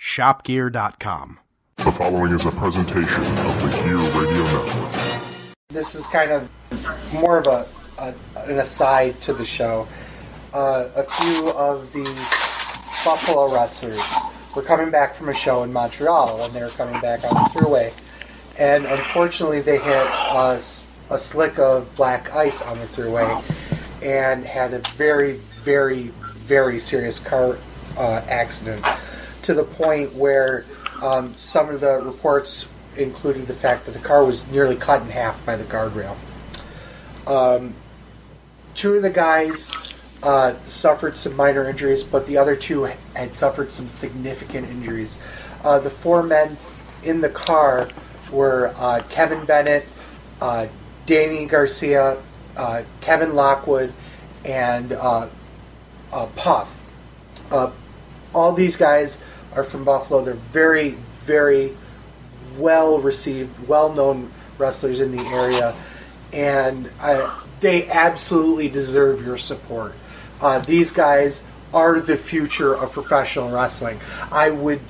shopgear.com. The following is a presentation of the Gear Radio Network. This is kind of more of an aside to the show. A few of the Buffalo wrestlers were coming back from a show in Montreal, and they were coming back on the thruway. And unfortunately, they hit a slick of black ice on the thruway and had a very, very, very serious car accident, to the point where some of the reports included the fact that the car was nearly cut in half by the guardrail. Two of the guys suffered some minor injuries, but the other two had suffered some significant injuries. The four men in the car were Kevin Bennett, Danny Garcia, Kevin Lockwood, and Puff. All these guys are from Buffalo. They're very, very well-received, well-known wrestlers in the area, and they absolutely deserve your support. These guys are the future of professional wrestling. I would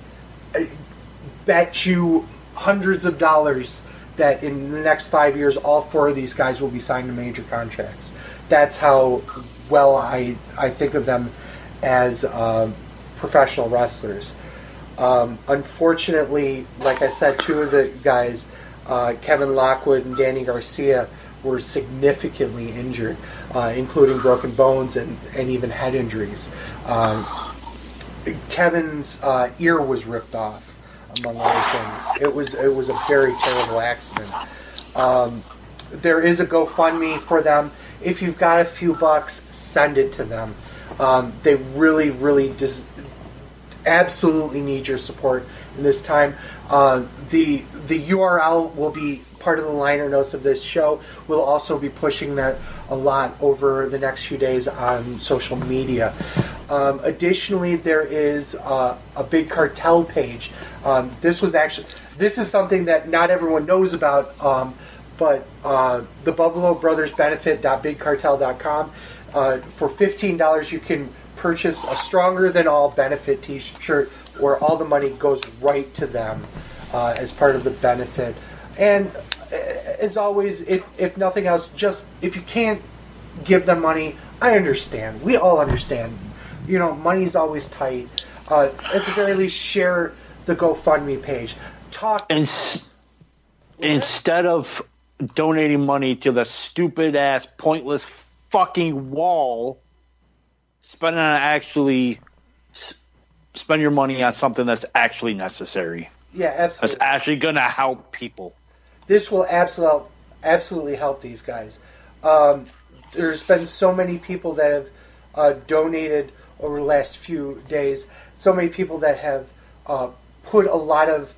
bet you hundreds of dollars that in the next 5 years, all four of these guys will be signed to major contracts. That's how well I think of them as professional wrestlers. Unfortunately, like I said, two of the guys, Kevin Lockwood and Danny Garcia, were significantly injured, including broken bones and even head injuries. Kevin's ear was ripped off, among other things. It was a very terrible accident. There is a GoFundMe for them. If you've got a few bucks, send it to them. They really, really absolutely need your support in this time. The URL will be part of the liner notes of this show. We'll also be pushing that a lot over the next few days on social media. Additionally, there is a Big Cartel page. This is something that not everyone knows about, but the Buffalo Brothers Benefit.BigCartel.com. For $15, you can purchase a Stronger Than All benefit t-shirt where all the money goes right to them as part of the benefit. And as always, if nothing else, just if you can't give them money, I understand. We all understand. You know, money's always tight. At the very least, share the GoFundMe page. Instead of donating money to the stupid-ass, pointless fucking wall, spend your money on something that's actually necessary. Yeah, absolutely. That's actually going to help people. This will absolutely help these guys. There's been so many people that have donated over the last few days. So many people that have put a lot of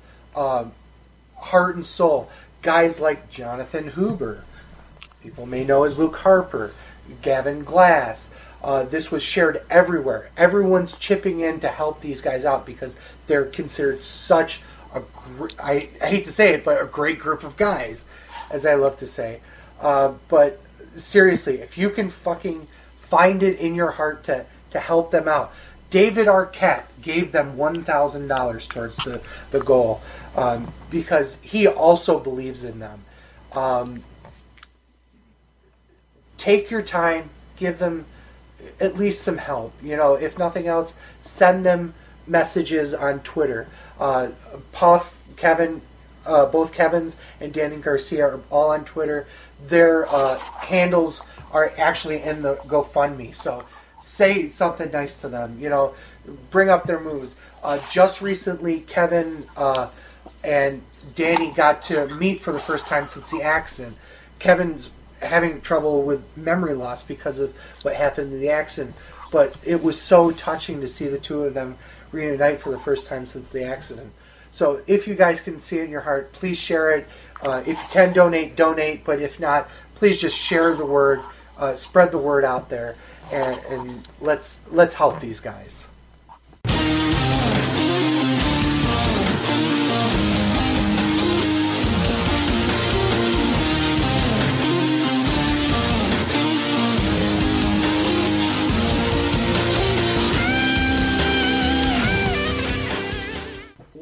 heart and soul. Guys like Jonathan Huber, people may know as Luke Harper, Gavin Glass. This was shared everywhere. Everyone's chipping in to help these guys out because they're considered such I hate to say it, but a great group of guys, as I love to say. But seriously, if you can fucking find it in your heart to help them out. David Arquette gave them $1,000 towards the goal because he also believes in them. Take your time, give them at least some help. You know, if nothing else, send them messages on Twitter. Puff, Kevin, both Kevins and Danny Garcia are all on Twitter. Their handles are actually in the GoFundMe. So say something nice to them. You know, bring up their mood. Just recently, Kevin and Danny got to meet for the first time since the accident. Kevin's having trouble with memory loss because of what happened in the accident, but it was so touching to see the two of them reunite for the first time since the accident. So if you guys can see it in your heart, please share it. If you can donate, but if not, please just share the word, spread the word out there, and let's help these guys.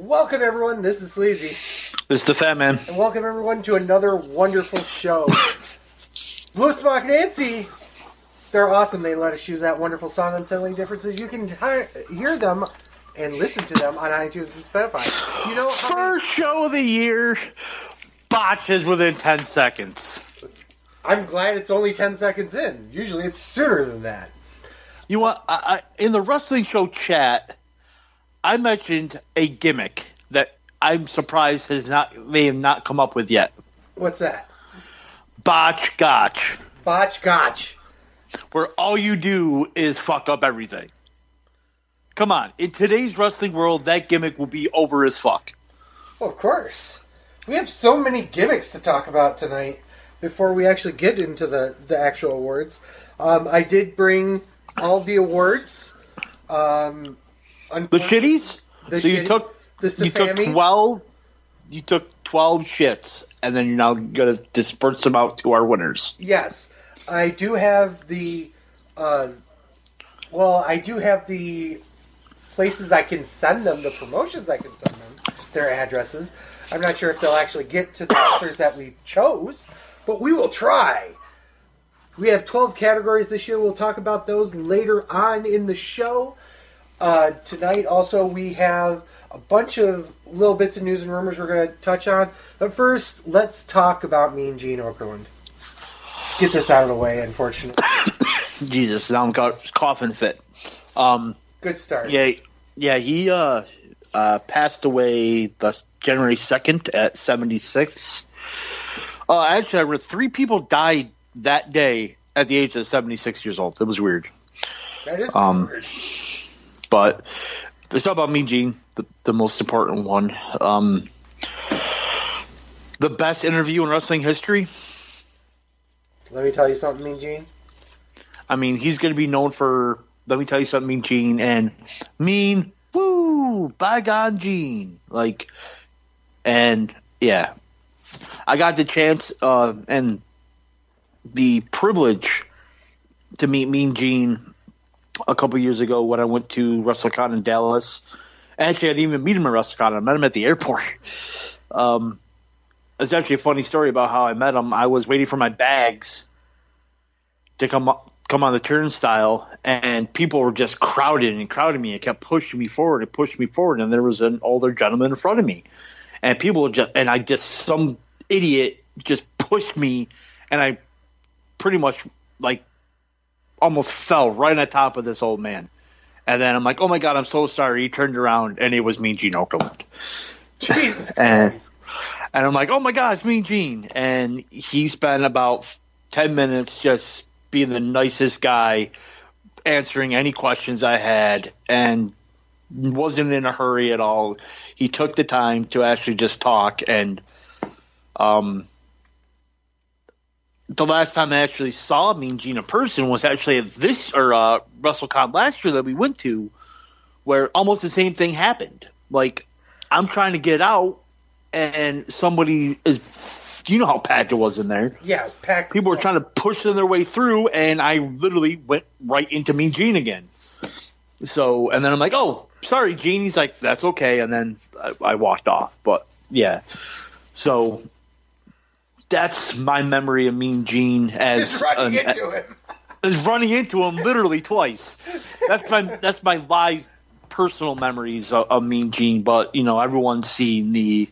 Welcome, everyone. This is Sleazy. This is the Fat Man. And welcome, everyone, to another wonderful show. Blue Smock Nancy. They're awesome. They let us use that wonderful song, Unsettling Differences. You can hear them and listen to them on iTunes and Spotify. You know, First show of the year, botches within 10 seconds. I'm glad it's only 10 seconds in. Usually it's sooner than that. You want in the wrestling show chat, I mentioned a gimmick that I'm surprised they have not come up with yet. What's that? Botch Gotch. Botch Gotch. Where all you do is fuck up everything. Come on. In today's wrestling world, that gimmick will be over as fuck. Well, of course. We have so many gimmicks to talk about tonight before we actually get into the actual awards. I did bring all the awards. The shitties? You took 12 shits, and then you're now going to disperse them out to our winners. Yes. I do have the places I can send them, the promotions I can send them, their addresses. I'm not sure if they'll actually get to the answers that we chose, but we will try. We have 12 categories this year. We'll talk about those later on in the show. Tonight, also, we have a bunch of little bits of news and rumors we're going to touch on. But first, let's talk about Mean Gene Okerlund. Get this out of the way, unfortunately. Jesus, now I'm coughing fit. Good start. Yeah, he passed away January 2nd at 76. Actually, I read 3 people died that day at the age of 76 years old. It was weird. That is weird. But let's talk about Mean Gene, the most important one. The best interview in wrestling history. Let me tell you something, Mean Gene. I mein, he's going to be known for, let me tell you something, Mean Gene, and Mean, woo, bygone Gene. And yeah. I got the chance and the privilege to meet Mean Gene a couple years ago when I went to WrestleCon in Dallas. Actually, I didn't even meet him at WrestleCon. I met him at the airport. It's actually a funny story about how I met him. I was waiting for my bags to come on the turnstile, and people were just crowding me. It kept pushing me forward and there was an older gentleman in front of me. And some idiot just pushed me, and I pretty much almost fell right on top of this old man. And then I'm like, oh my God, I'm so sorry. He turned around, and it was Mean Gene Okerlund. Jesus Christ. And I'm like, oh my God, it's Mean Gene. And he spent about 10 minutes just being the nicest guy, answering any questions I had, and wasn't in a hurry at all. He took the time to actually just talk. And the last time I actually saw Mean Gene in person was actually at WrestleCon last year that we went to, where almost the same thing happened. I'm trying to get out, and somebody is. You know how packed it was in there. Yeah, it was packed. People were trying to push their way through, and I literally went right into Mean Gene again. So, and then I'm like, oh, sorry, Gene. He's like, that's okay. And then I walked off. But, yeah. So, that's my memory of Mean Gene as running into him. As running into him literally twice. That's my live personal memories of Mean Gene. But, everyone's seen the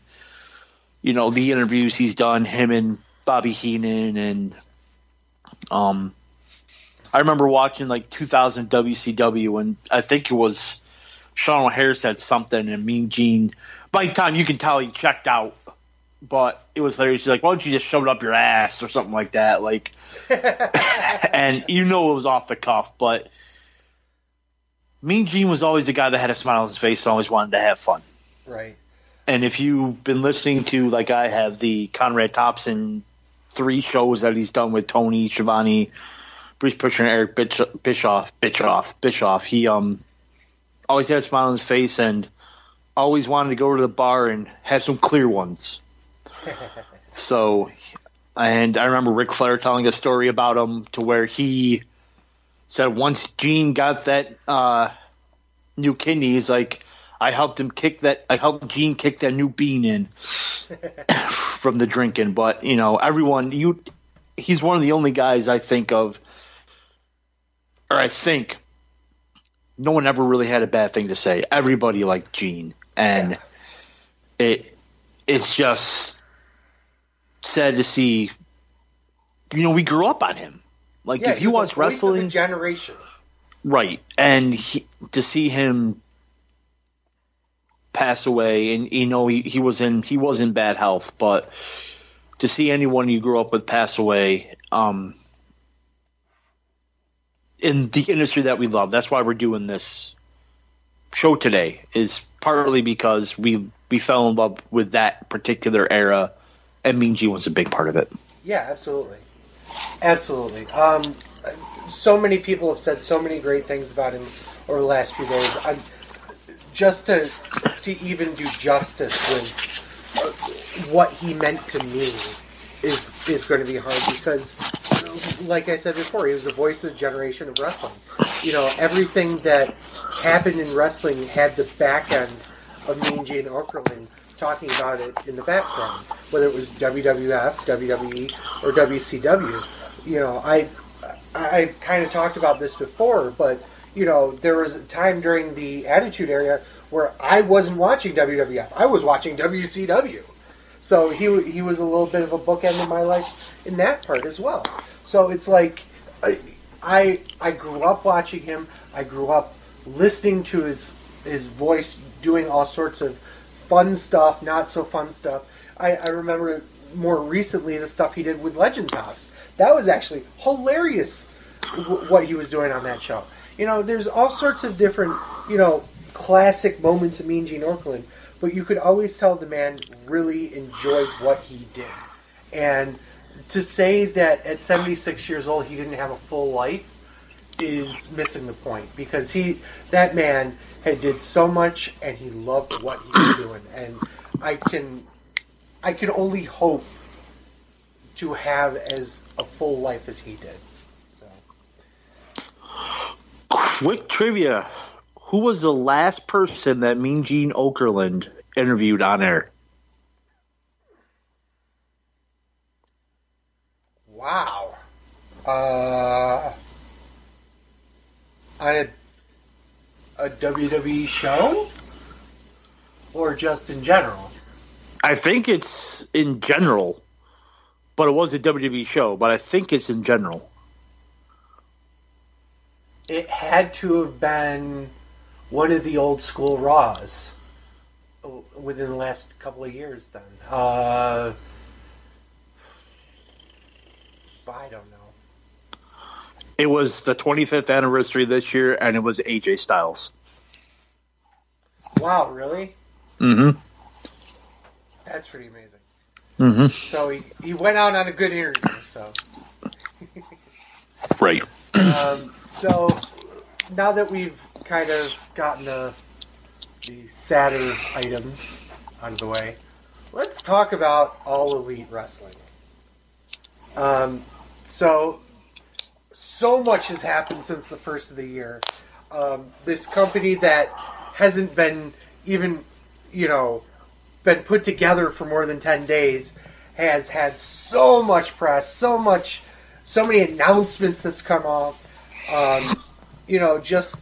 interviews he's done, him and Bobby Heenan, and I remember watching 2000 WCW, and I think it was Sean O'Hare said something, and Mean Gene, by the time you can tell he checked out, but it was hilarious. He's like, why don't you just shove it up your ass or something like that, and it was off the cuff, but Mean Gene was always the guy that had a smile on his face and always wanted to have fun. Right. And if you've been listening to, I have, the Conrad Thompson 3 shows that he's done with Tony Schiavone, Bruce Prichard, and Eric Bischoff, he always had a smile on his face and always wanted to go to the bar and have some clear ones. So, and I remember Ric Flair telling a story about him to where he said once Gene got that new kidney, he's like, I helped Gene kick that new bean in from the drinking. But he's one of the only guys I think of, or I think no one ever really had a bad thing to say. Everybody liked Gene, and it's just sad to see. We grew up on him. Like if you watch wrestling, generation, right? And to see him pass away, and he was in bad health, but to see anyone you grew up with pass away, in the industry that we love, that's why we're doing this show today, is partly because we fell in love with that particular era, and Mean Gene was a big part of it. Yeah, absolutely. Absolutely. So many people have said so many great things about him over the last few days. Just to even do justice with what he meant to me is going to be hard, because, like I said before, he was the voice of the generation of wrestling. Everything that happened in wrestling had the back end of Mean Gene Okerlund talking about it in the background, whether it was WWF, WWE, or WCW. I kind of talked about this before, but there was a time during the Attitude Era where I wasn't watching WWF. I was watching WCW. So he was a little bit of a bookend in my life in that part as well. So it's like I grew up watching him. I grew up listening to his voice doing all sorts of fun stuff, not so fun stuff. I remember more recently the stuff he did with Legends House. That was actually hilarious, what he was doing on that show. There's all sorts of different, classic moments of Mean Gene Okerlund, but you could always tell the man really enjoyed what he did. And to say that at 76 years old he didn't have a full life is missing the point, because that man did so much and he loved what he was doing. And I can only hope to have as a full life as he did. So, quick trivia: who was the last person that Mean Gene Okerlund interviewed on air? Wow. On a WWE show? Or just in general? I think it's in general, but it was a WWE show, but I think it's in general. It had to have been one of the old school Raws within the last couple of years then. I don't know. It was the 25th anniversary this year, and it was AJ Styles. Wow, really? Mm-hmm. That's pretty amazing. Mm-hmm. So he went out on a good interview, so. Right. So now that we've kind of gotten the sadder items out of the way, let's talk about All Elite Wrestling. So much has happened since the first of the year. This company that hasn't been even, been put together for more than 10 days has had so much press, so many announcements that's come off. Just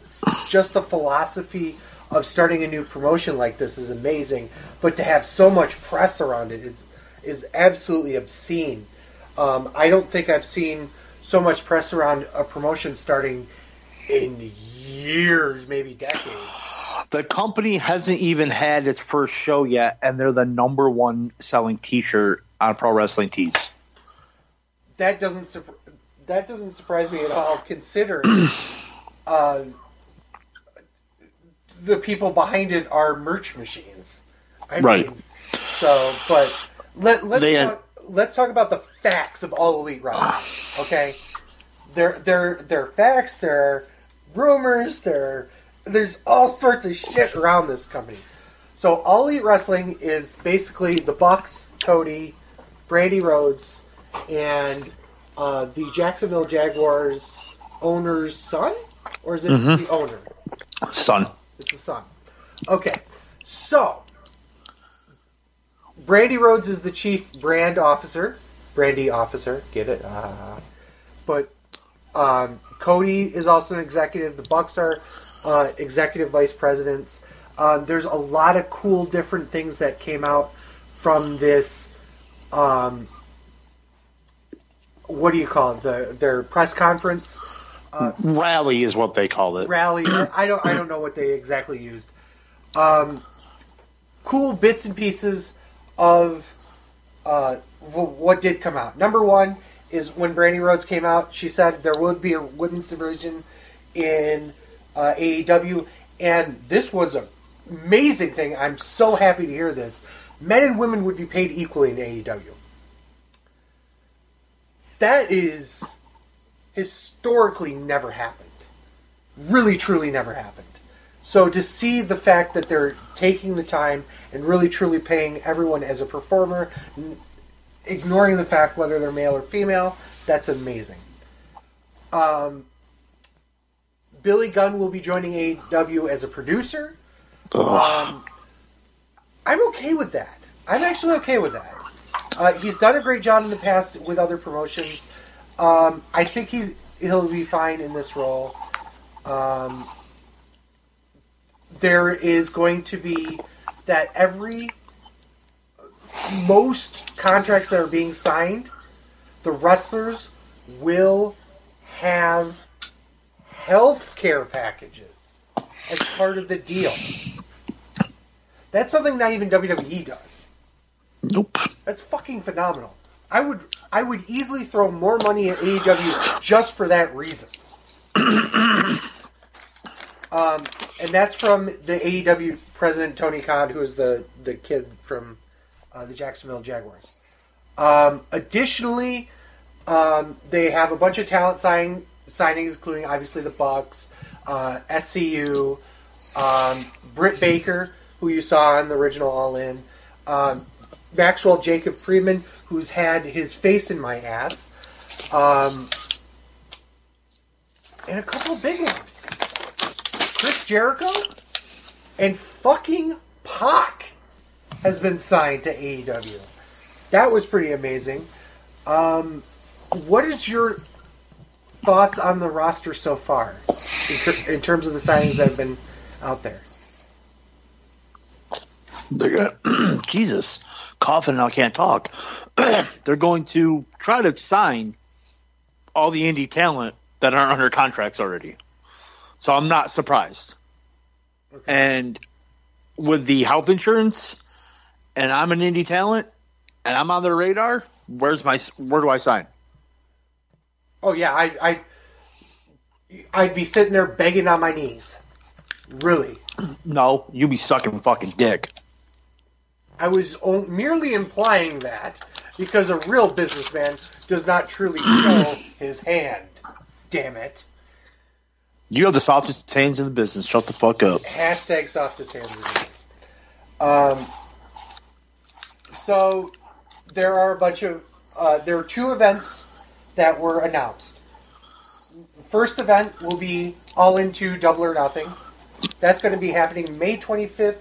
the philosophy of starting a new promotion like this is amazing, but to have so much press around it is absolutely obscene. I don't think I've seen so much press around a promotion starting in years, maybe decades. The company hasn't even had its first show yet, and they're the number one selling T-shirt on Pro Wrestling Tees. That doesn't surprise me at all, considering the people behind it are merch machines. I mean, so, but let's talk about the facts of All Elite Wrestling. Okay, they're facts. There are rumors. There's all sorts of shit around this company. So All Elite Wrestling is basically the Bucks, Cody, Brandy Rhodes, and the Jacksonville Jaguars owner's son, or is it the owner? Son. It's the son. Okay, so Brandy Rhodes is the chief brand officer. Brandy officer, get it? But Cody is also an executive. The Bucks are executive vice presidents. There's a lot of cool different things that came out from this. What do you call it? Their press conference. Rally is what they call it. Rally. I don't know what they exactly used. Cool bits and pieces of what did come out. Number one is when Brandy Rhodes came out, she said there would be a women's division in AEW, and this was an amazing thing. I'm so happy to hear this. Men and women would be paid equally in AEW. That is historically never happened. Really, truly never happened. So to see the fact that they're taking the time and really, truly paying everyone as a performer, ignoring the fact whether they're male or female, that's amazing. Billy Gunn will be joining AEW as a producer. I'm okay with that. I'm actually okay with that. He's done a great job in the past with other promotions. I think he'll be fine in this role. There is going to be that most contracts that are being signed, the wrestlers will have health care packages as part of the deal. That's something not even WWE does. Nope. That's fucking phenomenal. I would easily throw more money at AEW just for that reason. And that's from the AEW president, Tony Khan, who is the kid from the Jacksonville Jaguars. Additionally, they have a bunch of talent signings, including obviously the Bucks, SCU, Britt Baker, who you saw in the original All In, Maxwell Jacob Friedman, who's had his face in my ass, and a couple of big ones. Chris Jericho and fucking Pac has been signed to AEW. That was pretty amazing. What is your thoughts on the roster so far in terms of the signings that have been out there? They're gonna, Jesus, coughing and I can't talk. They're going to try to sign all the indie talent that aren't under contracts already. So I'm not surprised. Okay. And with the health insurance, and I'm an indie talent, and I'm on their radar, where do I sign? Oh yeah, I'd be sitting there begging on my knees. Really? No, you'd be sucking fucking dick. I was merely implying that because a real businessman does not truly show his hand. Damn it. You have the softest hands in the business. Shut the fuck up. Hashtag softest hands in the business. So there are there are two events that were announced. The first event will be All Into Double or Nothing. That's going to be happening May 25th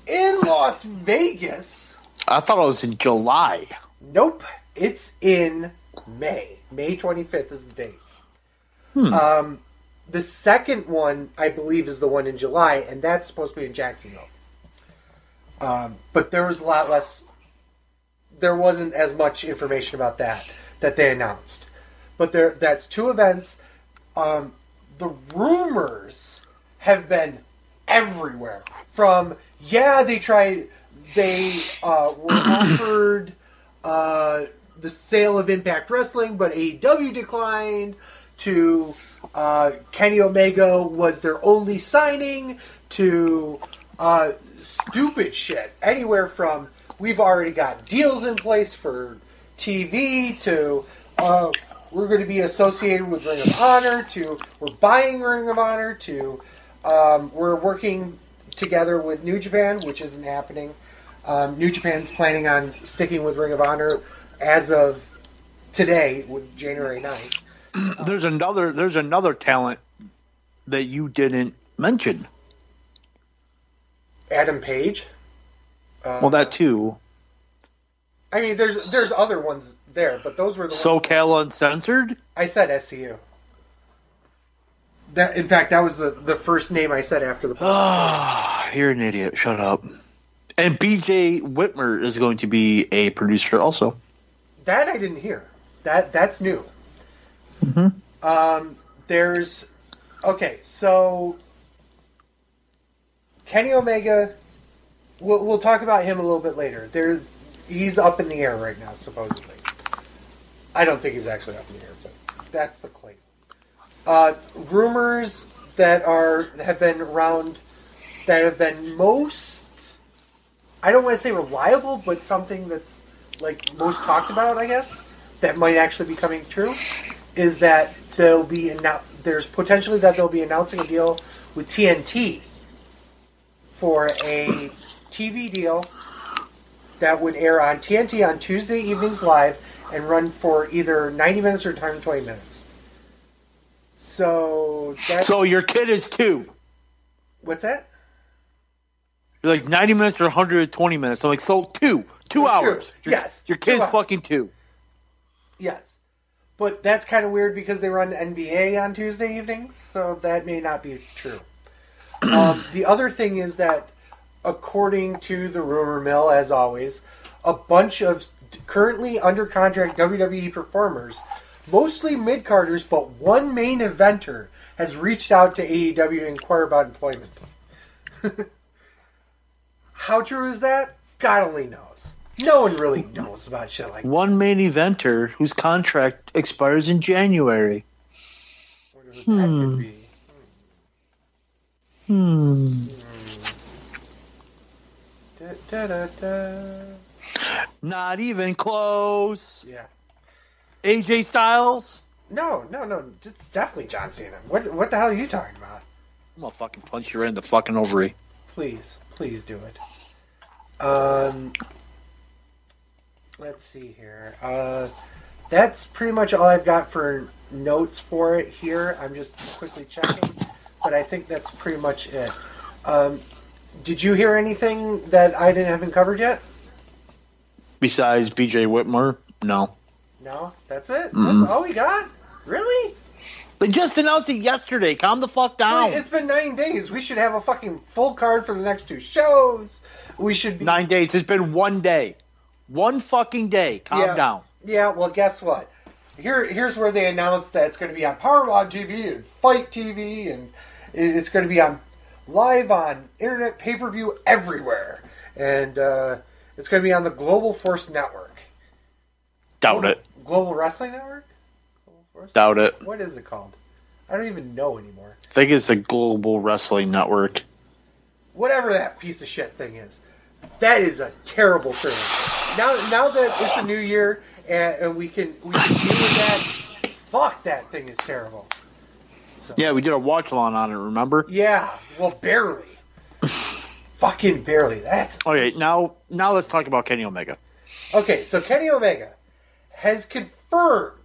in Las Vegas. I thought it was in July. Nope. It's in May. May 25th is the date. The second one, I believe, is the one in July, and that's supposed to be in Jacksonville. But there was a lot less... There wasn't as much information about that they announced. But that's two events. The rumors have been everywhere. From, they were offered the sale of Impact Wrestling, but AEW declined, to Kenny Omega was their only signing, to stupid shit. Anywhere from, we've already got deals in place for TV, to we're going to be associated with Ring of Honor, to we're buying Ring of Honor, to we're working together with New Japan, which isn't happening. New Japan's planning on sticking with Ring of Honor as of today, with January 9th. There's another talent that you didn't mention. Adam Page. Well, that too. I mean, there's other ones there, but those were the ones. SoCal Uncensored? I said SCU. In fact, that was the first name I said after the podcast. You're an idiot. Shut up. And BJ Whitmer is going to be a producer also. That I didn't hear. That's new. Mm-hmm. Okay, so Kenny Omega, we'll talk about him a little bit later. He's up in the air right now, supposedly. I don't think he's actually up in the air, but that's the claim. Rumors that have been around that have been most, I don't want to say reliable, but something that's like most talked about, I guess, that might actually be coming true, is that there's potentially that they'll be announcing a deal with TNT for a TV deal that would air on TNT on Tuesday evenings live and run for either 90 minutes or 120 minutes. So your kid is 2. What's that? You're like 90 minutes or 120 minutes. I'm like, so 2 hours. Yes. Your kid's fucking 2. Yes. But that's kind of weird because they run NBA on Tuesday evenings, so that may not be true. The other thing is that, according to the rumor mill, as always, a bunch of currently under contract WWE performers, mostly mid-carders, but one main eventer, has reached out to AEW to inquire about employment. How true is that? God only knows. No one really knows about shit like that. One main eventer whose contract expires in January. Whatever that could be. Not even close. Yeah. AJ Styles? No. It's definitely John Cena. What the hell are you talking about? I'm gonna fucking punch you right in the fucking ovary. Please do it. Let's see here. That's pretty much all I've got for notes for it here. I'm just quickly checking, but I think that's pretty much it. Did you hear anything that I haven't covered yet? Besides BJ Whitmer? No. No? That's it? Mm-mm. That's all we got? Really? They just announced it yesterday. Calm the fuck down. It's been 9 days. We should have a fucking full card for the next 2 shows. We should be... 9 days. It's been 1 day. 1 fucking day. Calm down. Yeah, well, guess what? Here's where they announced that it's going to be on Powerbomb TV and Fight TV, and it's going to be on live on internet pay-per-view everywhere. And it's going to be on the Global Force Network. Doubt it. Global Wrestling Network? Global Force? Doubt it. What is it called? I don't even know anymore. I think it's the Global Wrestling Network. Whatever that piece of shit thing is. That is a terrible service. Now that it's a new year and we can deal with that, fuck, that thing is terrible. So. Yeah, we did a watch-along on it, remember? Yeah, well, barely. Fucking barely. That's okay. Now let's talk about Kenny Omega. Okay, so Kenny Omega has confirmed,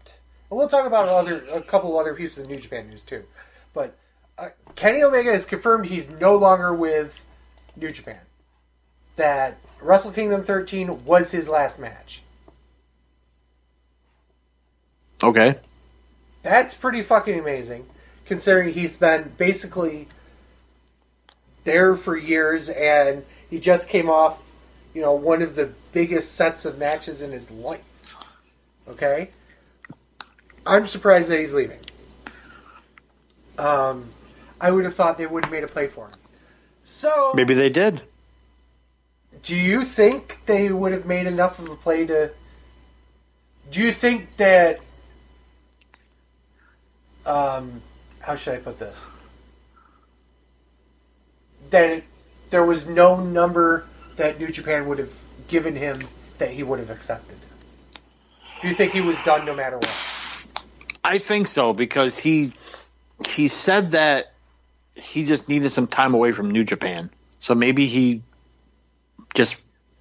and we'll talk about a couple other pieces of New Japan news too, but Kenny Omega has confirmed he's no longer with New Japan. That Wrestle Kingdom 13 was his last match. Okay. That's pretty fucking amazing, considering he's been basically there for years, and he just came off, one of the biggest sets of matches in his life. Okay? I'm surprised that he's leaving. I would have thought they would have made a play for him. So maybe they did. Do you think they would have made enough of a play to... Do you think that... how should I put this? That there was no number that New Japan would have given him that he would have accepted? Do you think he was done no matter what? I think so, because he said that he just needed some time away from New Japan. So maybe he just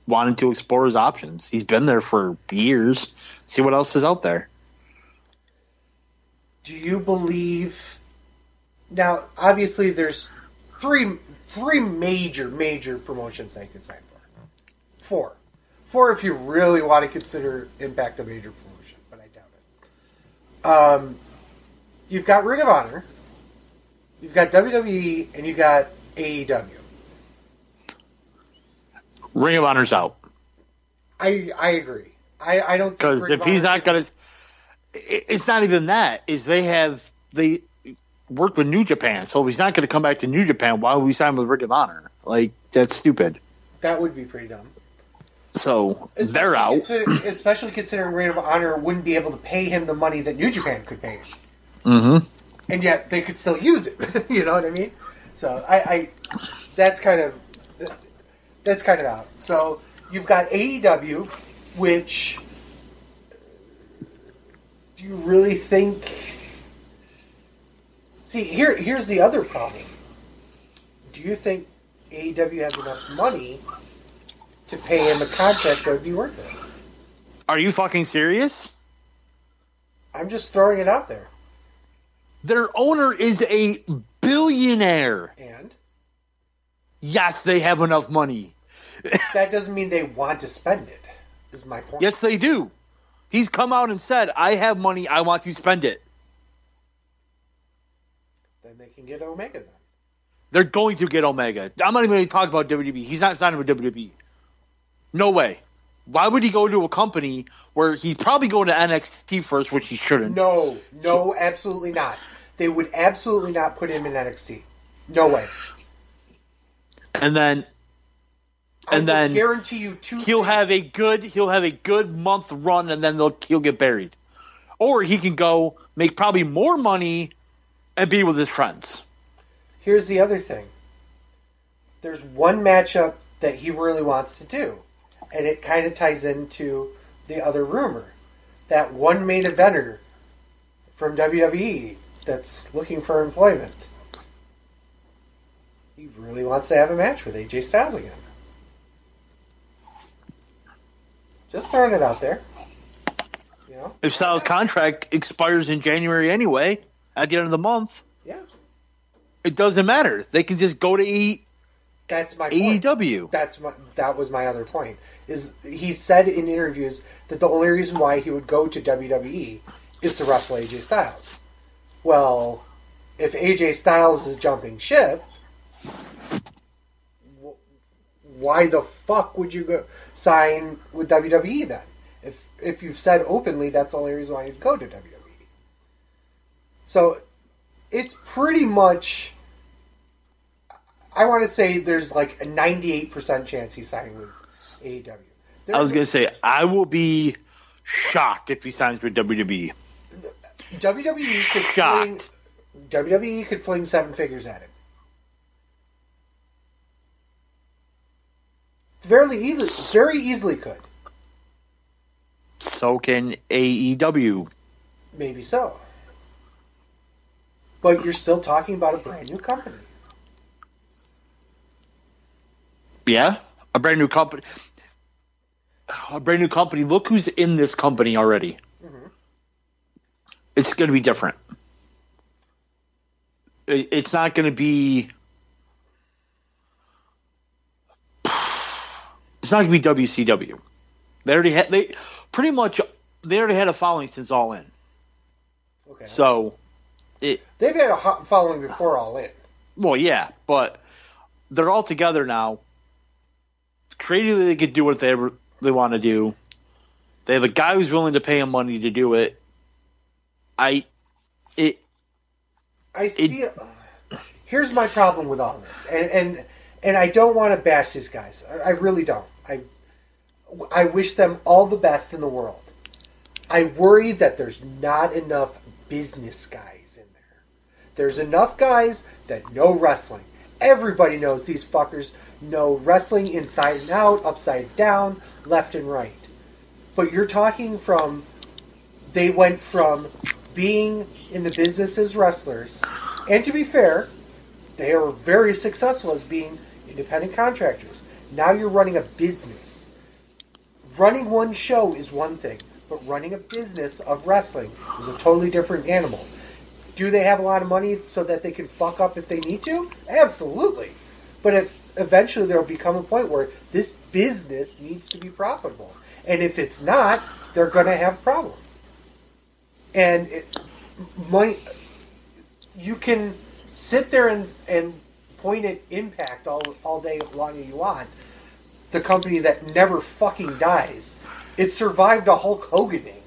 wanted to explore his options. He's been there for years. See what else is out there. Do you believe... Now, obviously, there's three major promotions they could sign for. Four if you really want to consider Impact a major promotion, but I doubt it. You've got Ring of Honor, you've got WWE, and you got AEW. Ring of Honor's out. I agree. I don't, because if he's not going to, it's not even that. Is they work with New Japan, so if he's not going to come back to New Japan, why would we sign with Ring of Honor? Like, that's stupid. That would be pretty dumb. So they're out. Especially considering Ring of Honor wouldn't be able to pay him the money that New Japan could pay him. Mm-hmm. And yet they could still use it. You know what I mean? So I that's kind of out. So you've got AEW, which, do you really think? See, here's the other problem. Do you think AEW has enough money to pay him a contract that would be worth it? Are you fucking serious? I'm just throwing it out there. Their owner is a billionaire. And? Yes, they have enough money. That doesn't mean they want to spend it, is my point. Yes, they do. He's come out and said, I have money, I want to spend it. Then they can get Omega then. They're going to get Omega. I'm not even going to talk about WWE. He's not signing with WWE. No way. Why would he go to a company where he's probably going to NXT first, which he shouldn't? No, absolutely not. They would absolutely not put him in NXT. No way. And then guarantee you he'll have a good month run, and then he'll get buried. Or he can go make probably more money and be with his friends. Here's the other thing. There's one matchup that he really wants to do, and it kind of ties into the other rumor. That one main eventer from WWE that's looking for employment. He really wants to have a match with AJ Styles again. Just throwing it out there. You know? If Styles' contract expires in January anyway, at the end of the month, yeah, it doesn't matter. They can just go to That's my point. AEW. That was my other point. Is he said in interviews that the only reason why he would go to WWE is to wrestle AJ Styles. Well, if AJ Styles is jumping ship, why the fuck would you go sign with WWE then? If you've said openly that's the only reason why you'd go to WWE. So it's pretty much, I want to say there's like a 98% chance he's signing with AEW. I was going to say, I will be shocked if he signs with WWE. WWE could fling 7 figures at him. Very easily could. So can AEW. Maybe so. But you're still talking about a brand new company. Yeah, a brand new company. Look who's in this company already. Mm-hmm. It's going to be different. It's not going to be. It's not going to be WCW. They already had a following since All In. Okay. So they've had a following before All In. Well, yeah, but they're all together now. Creatively, they could do what they want to do. They have a guy who's willing to pay them money to do it. Here's my problem with all this, and I don't want to bash these guys. I really don't. I wish them all the best in the world. I worry that there's not enough business guys in there. There's enough guys that know wrestling. Everybody knows these fuckers know wrestling inside and out, upside down, left and right. But you're talking they went from being in the business as wrestlers, and to be fair, they are very successful as being independent contractors. Now you're running a business. Running one show is one thing, but running a business of wrestling is a totally different animal. Do they have a lot of money so that they can fuck up if they need to? Absolutely. But eventually there will become a point where this business needs to be profitable. And if it's not, they're going to have problems. And money, you can sit there and point at Impact all day long as you want. The company that never fucking dies. It survived a Hulk Hoganing,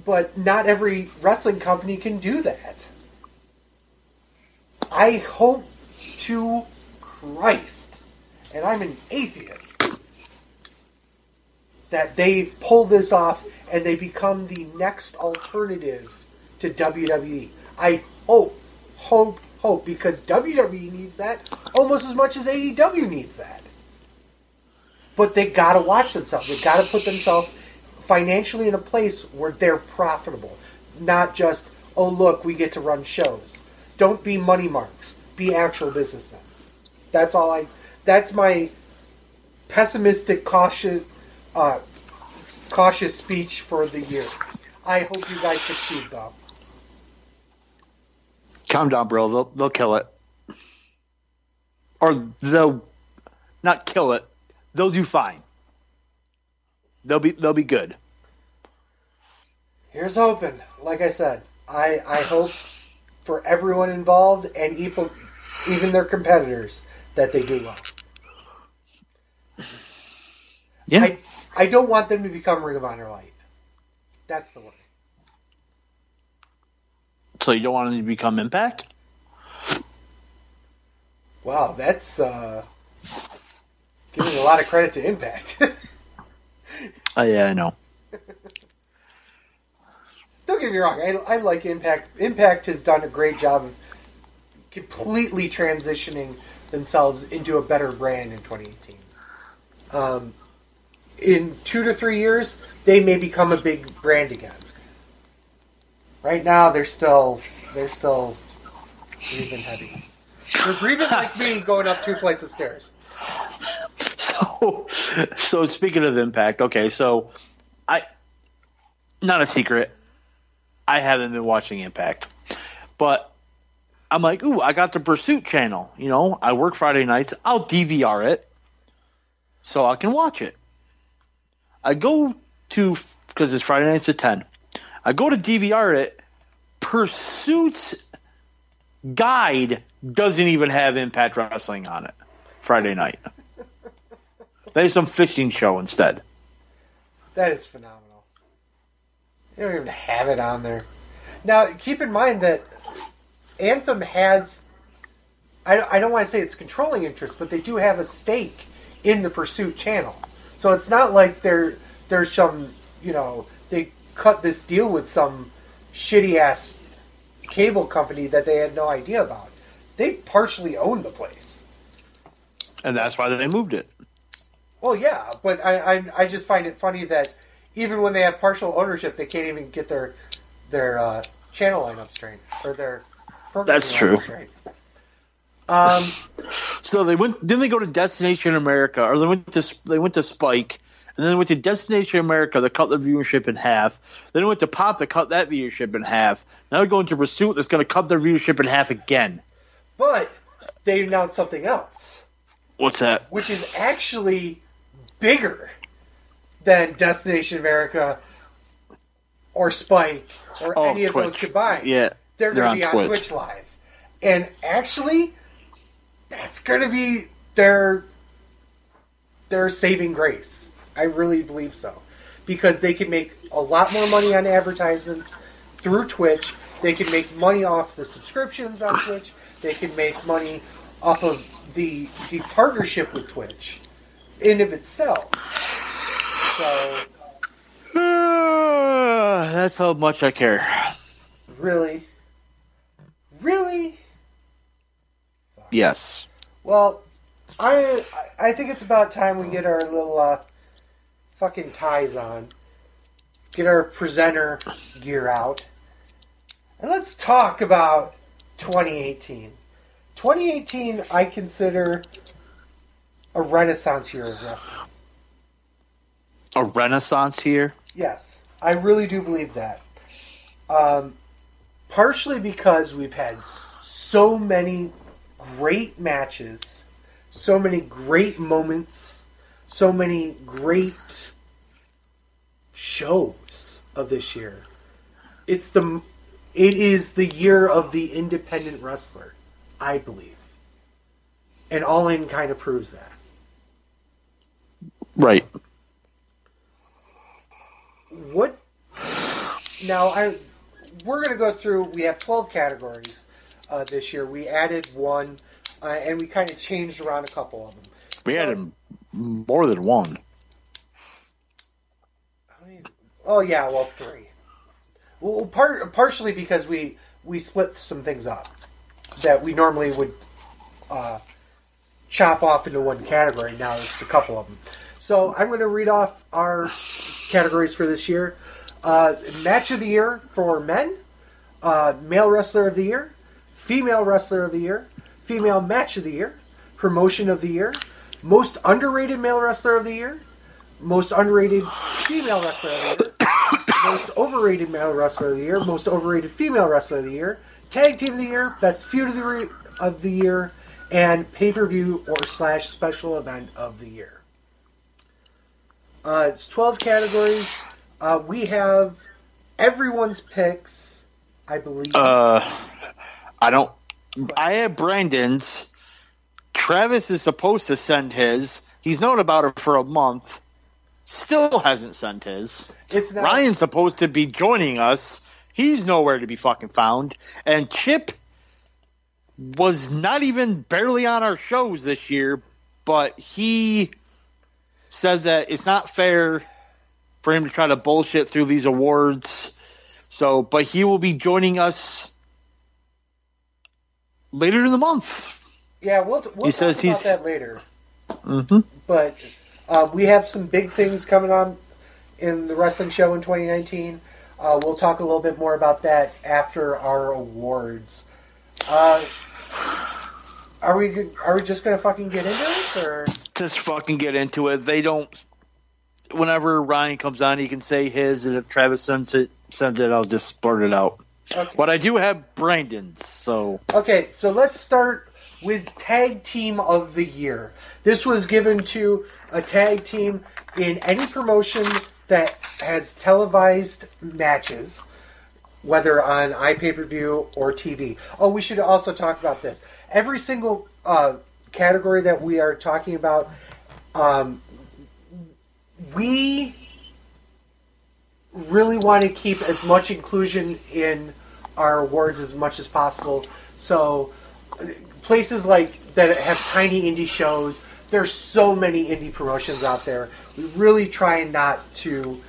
but not every wrestling company can do that. I hope to Christ, and I'm an atheist, that they pull this off and they become the next alternative to WWE. I hope, because WWE needs that almost as much as AEW needs that. But they gotta watch themselves. They gotta put themselves financially in a place where they're profitable. Not just, oh look, we get to run shows. Don't be money marks. Be actual businessmen. That's my pessimistic, cautious speech for the year. I hope you guys succeed, though. Calm down, bro. They'll kill it. Or they'll not kill it. They'll do fine. They'll be good. Here's hoping. Like I said, I hope for everyone involved and even their competitors that they do well. Yeah. I don't want them to become Ring of Honor Light. That's the one. So you don't want them to become Impact? Wow, that's giving a lot of credit to Impact. Yeah, I know. Don't get me wrong, I like Impact. Impact has done a great job of completely transitioning themselves into a better brand in 2018. In 2 to 3 years, they may become a big brand again. Right now, they're still breathing heavy. They're breathing like me going up 2 flights of stairs. So speaking of Impact, okay, so not a secret, I haven't been watching Impact, but I'm like, ooh, I got the Pursuit channel. I work Friday nights. I'll DVR it so I can watch it. I go to, because it's Friday nights at 10. I go to DVR it. Pursuit's guide doesn't even have Impact Wrestling on it Friday night. They have some fishing show instead. That is phenomenal. They don't even have it on there. Now, keep in mind that Anthem has, I don't want to say it's controlling interest, but they do have a stake in the Pursuit channel. So it's not like there's some, they cut this deal with some shitty-ass cable company that they had no idea about. They partially own the place. And that's why they moved it. Well, yeah, but I just find it funny that even when they have partial ownership, they can't even get their channel lineup straight or their programming That's true. Straight. So didn't they go to Destination America, or they went to Spike, and then they went to Destination America that cut the viewership in half. Then they went to Pop that cut that viewership in half. Now they're going to Pursuit that's going to cut their viewership in half again. But they announced something else. What's that? Which is actually bigger than Destination America or Spike or any of Twitch. those combined. Yeah, they're going to be on Twitch. Twitch Live. And actually, that's going to be their saving grace. I really believe so. Because they can make a lot more money on advertisements through Twitch. They can make money off the subscriptions on Twitch. They can make money off of the partnership with Twitch in of itself. So that's how much I care. Really? Yes. Well, I think it's about time we get our little fucking ties on. Get our presenter gear out. And let's talk about 2018. 2018 I consider a renaissance year of wrestling. A renaissance here? Yes, I really do believe that. Partially because we've had so many great matches, so many great moments, so many great shows of this year. It is the year of the independent wrestler, I believe. And All In kind of proves that. Right. What? Now, we're going to go through. We have 12 categories this year. We added one, and we kind of changed around a couple of them. We added more than one. Oh yeah, well 3. Well, partially because we split some things up that we normally would chop off into one category. Now it's a couple of them. So I'm going to read off our categories for this year. Match of the Year for men, Male Wrestler of the Year, Female Wrestler of the Year, Female Match of the Year, Promotion of the Year, Most Underrated Male Wrestler of the Year, Most Underrated Female Wrestler of the Year, Most Overrated Male Wrestler of the Year, Most Overrated Female Wrestler of the Year, Tag Team of the Year, Best Feud of the Year, and Pay-Per-View or / Special Event of the Year. It's 12 categories. We have everyone's picks, I believe. I have Brandon's. Travis is supposed to send his. He's known about it for a month. Still hasn't sent his. Ryan's supposed to be joining us. He's nowhere to be fucking found. And Chip was not even barely on our shows this year, but he says that it's not fair for him to try to bullshit through these awards. So, but he will be joining us later in the month. Yeah, we'll talk about that later. Mm-hmm. But we have some big things coming on in the wrestling show in 2019. We'll talk a little bit more about that after our awards. Are we just gonna fucking get into it, or just fucking get into it? They don't. Whenever Ryan comes on, he can say his, and if Travis sends it, I'll just blurt it out. Okay. But I do have Brandon's, so okay. So let's start with Tag Team of the Year. This was given to a tag team in any promotion that has televised matches, whether on iPay-per-view or TV. Oh, we should also talk about this. Every single category that we are talking about, we really want to keep as much inclusion in our awards as much as possible. So places like that have tiny indie shows, there's so many indie promotions out there. We really try not to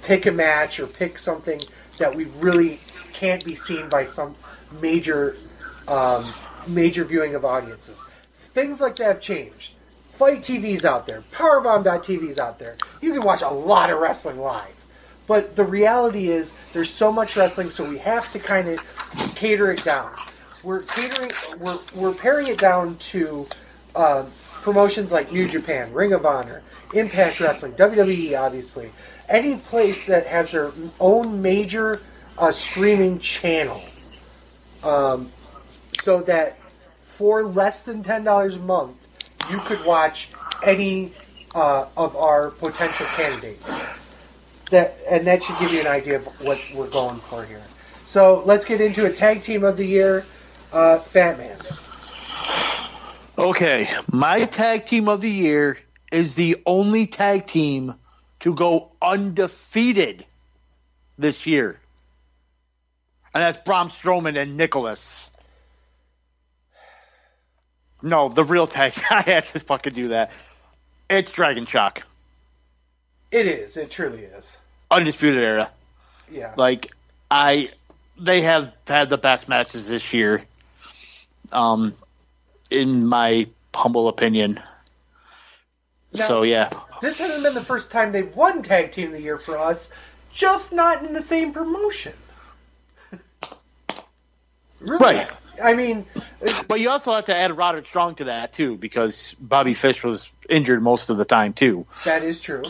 pick a match or pick something that we really can't be seen by some major viewing of audiences. Things like that have changed. Fight TV's out there. Powerbomb.tv's out there. You can watch a lot of wrestling live. But the reality is there's so much wrestling, so we have to kind of cater it down. We're paring it down to promotions like New Japan, Ring of Honor, Impact Wrestling, WWE, obviously. Any place that has their own major streaming channel. So that for less than $10 a month, you could watch any of our potential candidates. That should give you an idea of what we're going for here. So let's get into a Tag Team of the Year, Fat Man. Okay, my Tag Team of the Year is the only tag team to go undefeated this year. And that's Braun Strowman and Nicholas. No, the real tag. I had to fucking do that. It's Dragon Shock. It is. It truly is. Undisputed Era. Yeah. Like, they have had the best matches this year. In my humble opinion. Now, so, yeah. This hasn't been the first time they've won Tag Team of the Year for us, just not in the same promotion. Really? Right. I mean... But you also have to add Roderick Strong to that, too, because Bobby Fish was injured most of the time, too. That is true.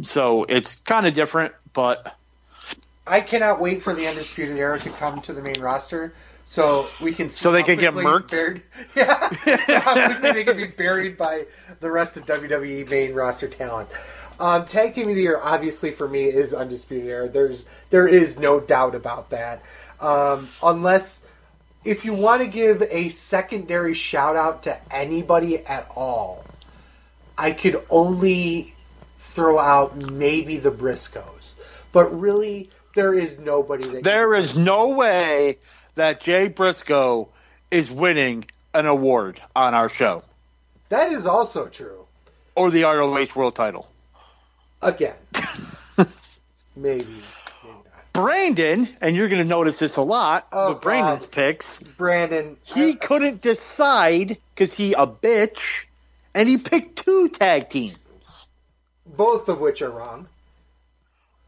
So it's kind of different, but I cannot wait for the Undisputed Era to come to the main roster so we can see So they can get murked? buried. Yeah, so how quickly they can be buried by the rest of WWE main roster talent. Tag Team of the Year, obviously, for me, is Undisputed Era. There is no doubt about that. Unless, if you want to give a secondary shout-out to anybody at all, I could only throw out maybe the Briscoes. But really, there is nobody that... There is no way that Jay Briscoe is winning an award on our show. That is also true. Or the ROH World title. Again. Maybe not. Brandon, and you're going to notice this a lot, with Brandon's picks. Brandon. He couldn't decide because he a bitch, and he picked 2 tag teams. Both of which are wrong.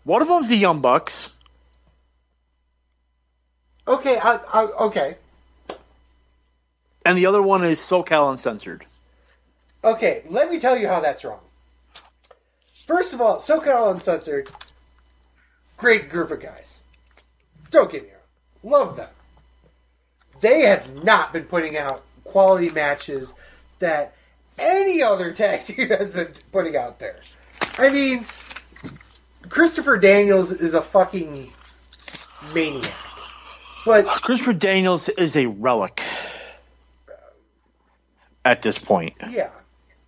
One of them's the Young Bucks. Okay, okay. And the other one is SoCal Uncensored. Okay, let me tell you how that's wrong. First of all, SoCal Uncensored, great group of guys. Don't get me wrong. Love them. They have not been putting out quality matches that any other tag team has been putting out there. I mean, Christopher Daniels is a fucking maniac. But Christopher Daniels is a relic at this point. Yeah.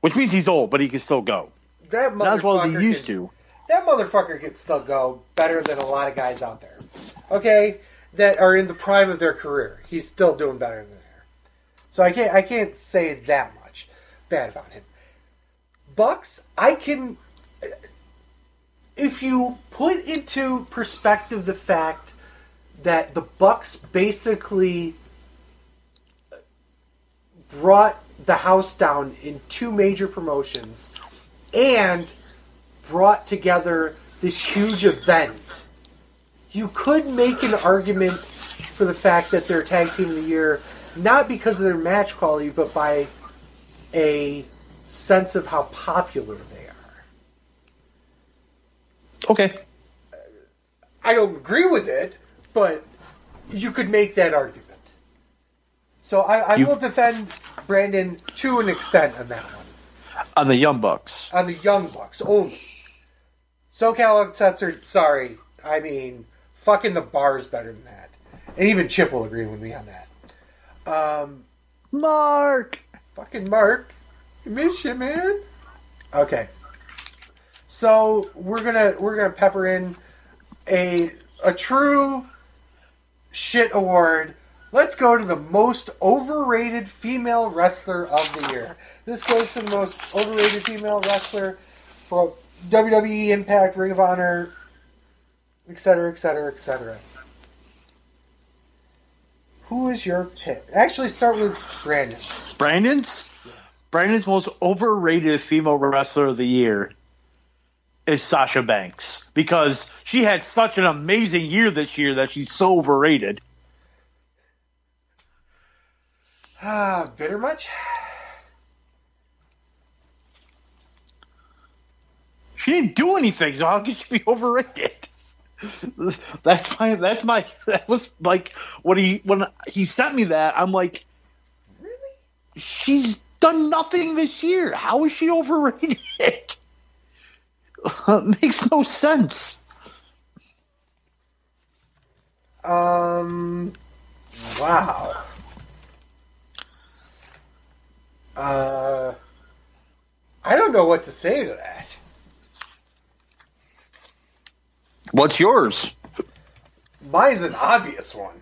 Which means he's old, but he can still go. Not as well as he used to. That motherfucker can still go better than a lot of guys out there. Okay? That are in the prime of their career. He's still doing better than there. So I can't say that much bad about him. Bucks, I can... If you put into perspective the fact that the Bucks basically brought the house down in 2 major promotions and brought together this huge event, you could make an argument for the fact that they're Tag Team of the Year, not because of their match quality, but by a sense of how popular they are. Okay. I don't agree with it, but you could make that argument. So I will defend Brandon to an extent on that one. On the Young Bucks. On the Young Bucks only. SoCal Uncensored, sorry. I mean, fucking the bar's better than that. And even Chip will agree with me on that. Mark! Fucking Mark. I miss you, man. Okay. So we're gonna pepper in a true shit award. Let's go to the most overrated female wrestler of the year. This goes to the most overrated female wrestler for WWE, Impact, Ring of Honor, etc., etc., etc. Who is your pick? Actually, start with Brandon. Brandon's? Yeah. Brandon's most overrated female wrestler of the year is Sasha Banks. Because she had such an amazing year this year that she's so overrated. Bitter much? She didn't do anything, so how could she be overrated? That was like when he sent me that, I'm like, really? She's done nothing this year. How is she overrated? It makes no sense. Wow. I don't know what to say to that. What's yours? Mine's an obvious one.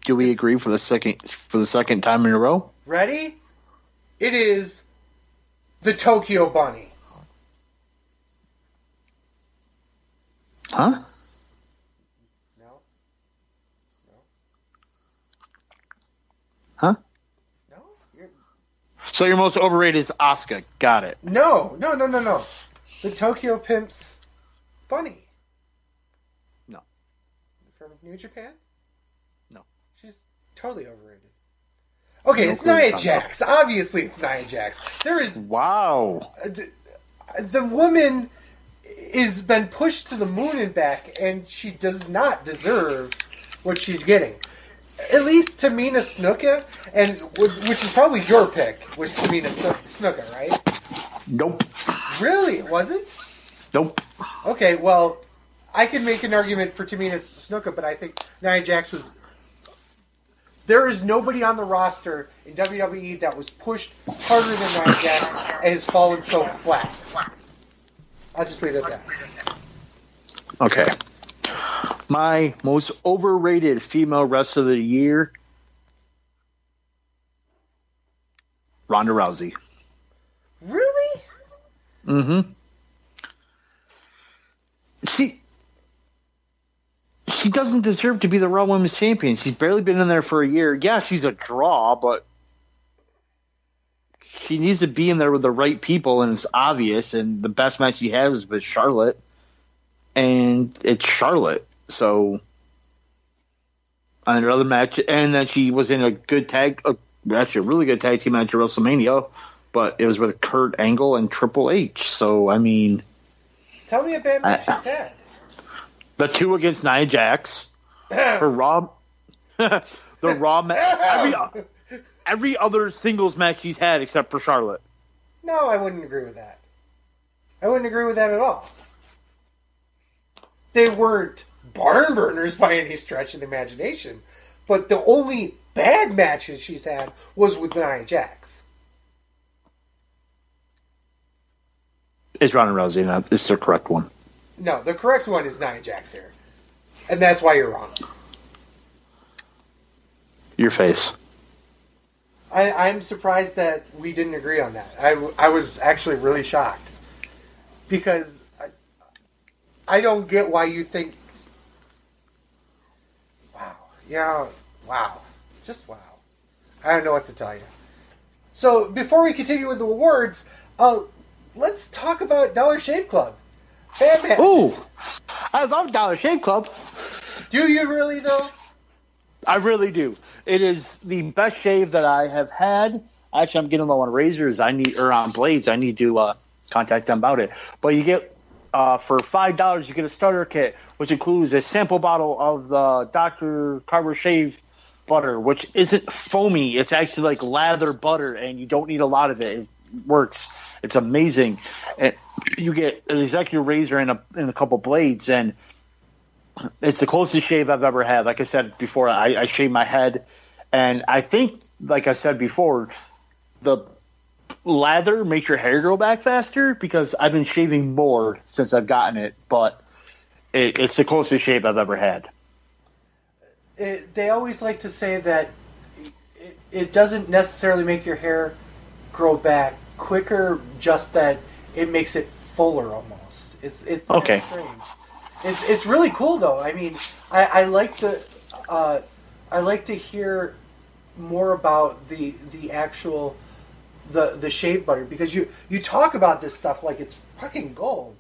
Do we agree for the second time in a row? Ready? It is the Tokyo Bunny. Huh? No. Huh? No? So your most overrated is Asuka. Got it. No. The Tokyo Pimp's Bunny. No. From New Japan? No. She's totally overrated. Okay, it's Nia Jax. Obviously it's Nia Jax. There is... Wow. The woman is been pushed to the moon and back, and she does not deserve what she's getting. At least Tamina Snuka, and which is probably your pick, was Tamina Snuka, right? Nope. Really? It wasn't? Nope. Okay, well, I can make an argument for Tamina Snuka, but I think Nia Jax was... There is nobody on the roster in WWE that was pushed harder than Nia Jax and has fallen so flat. I'll just leave it at that. Okay. My most overrated female wrestler of the year, Ronda Rousey. Really? Mm-hmm. She doesn't deserve to be the Raw Women's Champion. She's barely been in there for a year. Yeah, she's a draw, but she needs to be in there with the right people, and it's obvious. And the best match she had was with Charlotte, and it's Charlotte. So, another match, and then she was in a good actually a really good tag team match at WrestleMania, but it was with Kurt Angle and Triple H. So, I mean, tell me a bad match she's had. The 2 against Nia Jax, her Raw, the Raw match, every other singles match she's had except for Charlotte. No, I wouldn't agree with that. I wouldn't agree with that at all. They weren't barn burners by any stretch of the imagination, but the only bad matches she's had was with Nia Jax. It's Ronda Rousey, and it's the correct one. No, the correct one is Nia Jax here. And that's why you're wrong. Your face. I'm surprised that we didn't agree on that. I was actually really shocked. Because I don't get why you think... Wow. Yeah, wow. Just wow. I don't know what to tell you. So, before we continue with the awards, let's talk about Dollar Shave Club. Batman. Ooh, I love Dollar Shave Club. Do you really, though? I really do. It is the best shave that I have had. Actually, I'm getting low on razors. On blades. I need to contact them about it. But you get for $5, you get a starter kit, which includes a sample bottle of the Dr. Carver shave butter, which isn't foamy. It's actually like lather butter, and you don't need a lot of it. It works. It's amazing. And you get an executive razor and a couple blades, and it's the closest shave I've ever had. Like I said before, I shave my head, and I think, like I said before, the lather makes your hair grow back faster because I've been shaving more since I've gotten it, but it's the closest shave I've ever had. They always like to say that it doesn't necessarily make your hair grow back quicker, just that it makes it fuller almost. It's okay. Strange. It's really cool though. I mean, I like to hear more about the actual the shave butter, because you talk about this stuff like it's fucking gold.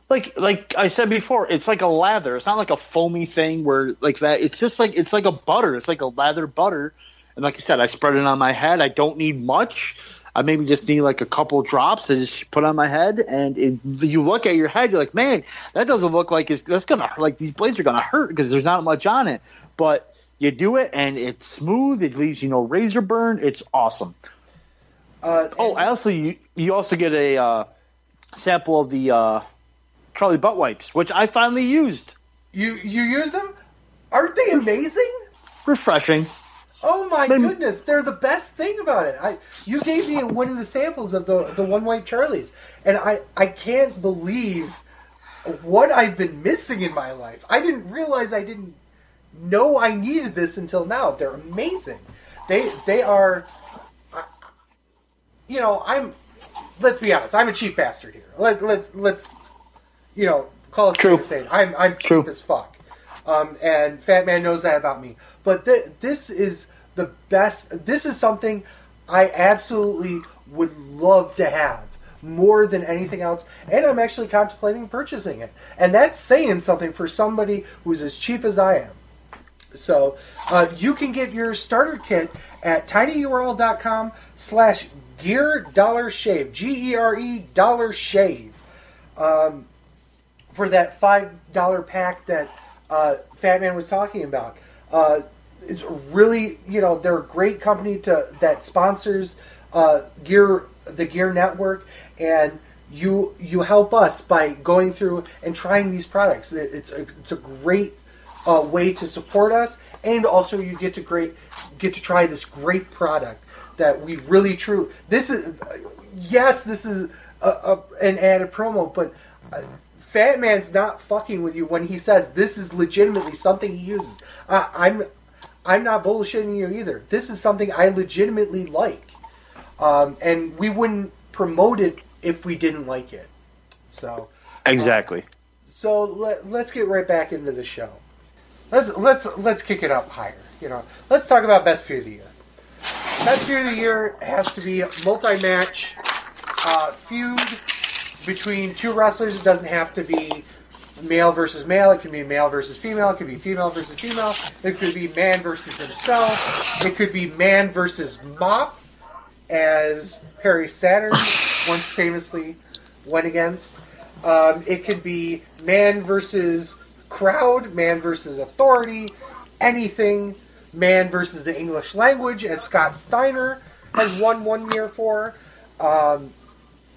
Like I said before, it's like a lather. It's not like a foamy thing where like that. It's just like it's like a butter. It's like a lather butter. And like I said, I spread it on my head. I don't need much. I maybe just need like a couple drops to just put on my head, and you look at your head, you're like, man, that doesn't look like that's gonna, like, these blades are gonna hurt because there's not much on it. But you do it, and it's smooth. It leaves razor burn. It's awesome. You also get a sample of the Charlie butt wipes, which I finally used. You use them? Aren't they amazing? Refreshing. Oh my goodness, they're the best thing about it. You gave me one of the samples of the One White Charlies, and I can't believe what I've been missing in my life. I didn't realize I didn't know I needed this until now. They're amazing. They are, let's be honest, I'm a cheap bastard here. Let's call us a spade. I'm cheap as fuck. And Fat Man knows that about me. But this is the best. This is something I absolutely would love to have more than anything else. And I'm actually contemplating purchasing it. And that's saying something for somebody who's as cheap as I am. So you can get your starter kit at tinyurl.com/GearDollarShave. GERE $shave. for that $5 pack that Fat Man was talking about. It's really, they're a great company that sponsors the Gear Network, and you help us by going through and trying these products. It's a great way to support us, and also you get to try this great product that we really This is an added promo, but Fat Man's not fucking with you when he says this is legitimately something he uses. I'm not bullshitting you either. This is something I legitimately like, and we wouldn't promote it if we didn't like it. So exactly. So let's get right back into the show. Let's kick it up higher. Let's talk about best feud of the year. Best feud of the year has to be a multi-match feud between two wrestlers. It doesn't have to be male versus male. It can be male versus female. It could be female versus female. It could be man versus himself. It could be man versus Mop, as Perry Saturn once famously went against. It could be man versus crowd, man versus authority, anything. Man versus the English language, as Scott Steiner has won 1 year for.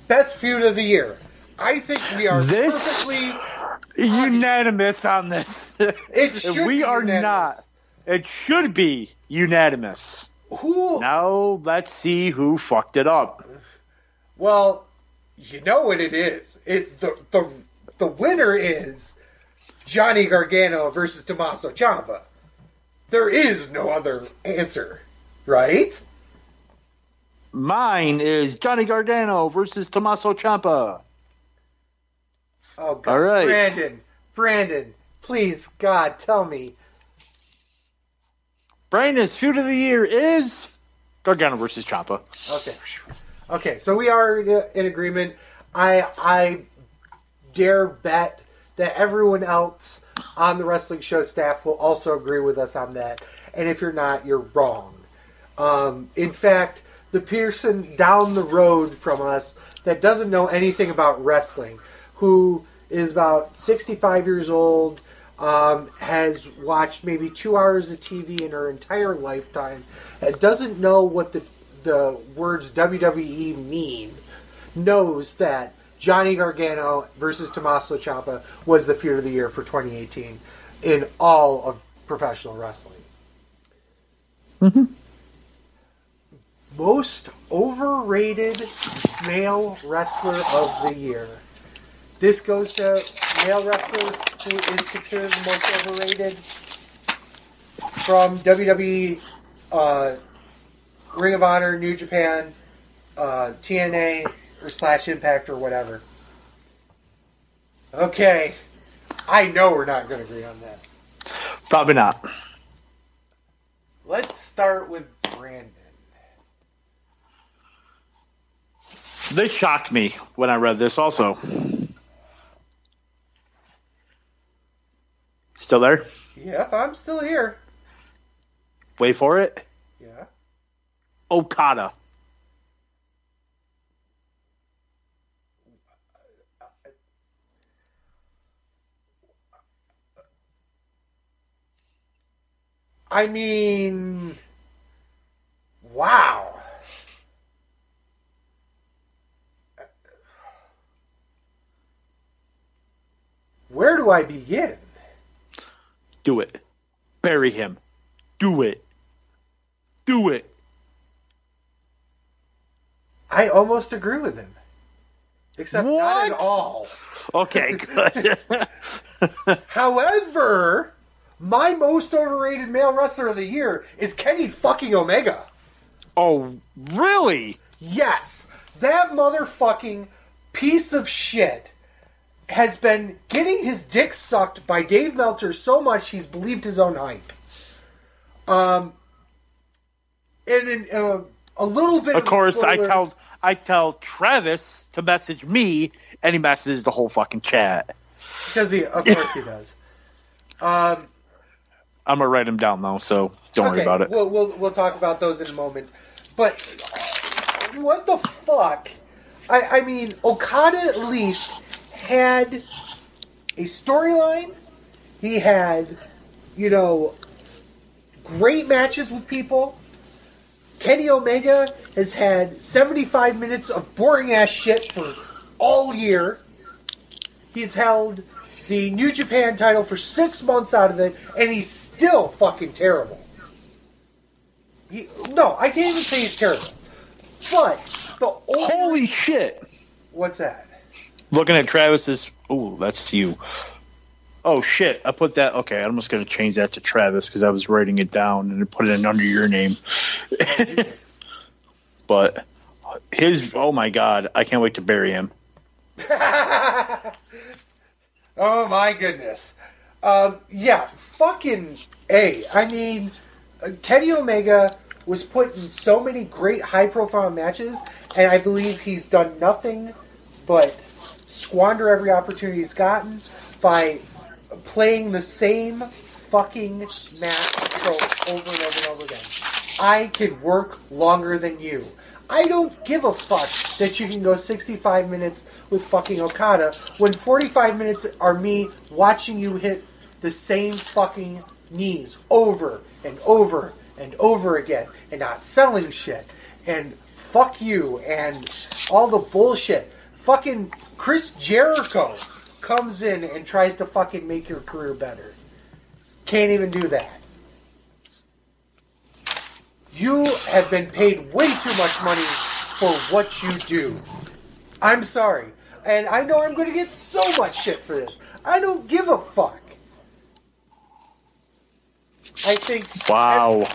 Best feud of the year. I think we are perfectly unanimous on this. It should we be are unanimous. not. It should be unanimous. Who? Now let's see who fucked it up. Well, you know what it is. The winner is Johnny Gargano versus Tommaso Ciampa. There is no other answer, right? Mine is Johnny Gargano versus Tommaso Ciampa. Oh, God. All right. Brandon, please, God, tell me. Brandon's feud of the year is Gargano versus Ciampa. Okay, so we are in agreement. I dare bet that everyone else on the wrestling show staff will also agree with us on that. And if you're not, you're wrong. In fact, the person down the road from us that doesn't know anything about wrestling, who is about 65 years old, has watched maybe 2 hours of TV in her entire lifetime, and doesn't know what the words WWE mean, knows that Johnny Gargano versus Tommaso Ciampa was the feud of the year for 2018 in all of professional wrestling. Mm-hmm. Most overrated male wrestler of the year. This goes to male wrestler who is considered the most overrated from WWE, Ring of Honor, New Japan, TNA, or / Impact, or whatever. Okay. I know we're not going to agree on this. Probably not. Let's start with Brandon. This shocked me when I read this also. Still there? Yep, I'm still here. Wait for it. Yeah. Okada. I mean, wow. Where do I begin? Do it. Bury him. Do it. Do it. I almost agree with him. Except not at all. Okay, good. However, my most overrated male wrestler of the year is Kenny fucking Omega. Oh, really? Yes. That motherfucking piece of shit has been getting his dick sucked by Dave Meltzer so much he's believed his own hype. A little bit of course, spoiler, I tell Travis to message me, and he messages the whole fucking chat. Because of course he does. I'm gonna write him down though, so don't worry about it. We'll talk about those in a moment. But what the fuck? I mean, Okada at least had a storyline. He had, great matches with people. Kenny Omega has had 75 minutes of boring-ass shit for all year. He's held the New Japan title for 6 months out of it, and he's still fucking terrible. No, I can't even say he's terrible. But holy shit! What's that? Looking at Travis's... Ooh, that's you. Oh, shit. I put that... Okay, I'm just going to change that to Travis because I was writing it down and put it under your name. But his... Oh, my God. I can't wait to bury him. Oh, my goodness. Yeah, fucking A. I mean, Kenny Omega was put in so many great high-profile matches, and I believe he's done nothing but squander every opportunity he's gotten by playing the same fucking match trope over and over and over again. I could work longer than you. I don't give a fuck that you can go 65 minutes with fucking Okada when 45 minutes are me watching you hit the same fucking knees over and over and over again and not selling shit. And fuck you and all the bullshit. Fucking Chris Jericho comes in and tries to fucking make your career better. Can't even do that. You have been paid way too much money for what you do. I'm sorry. And I know I'm going to get so much shit for this. I don't give a fuck. I think... Wow.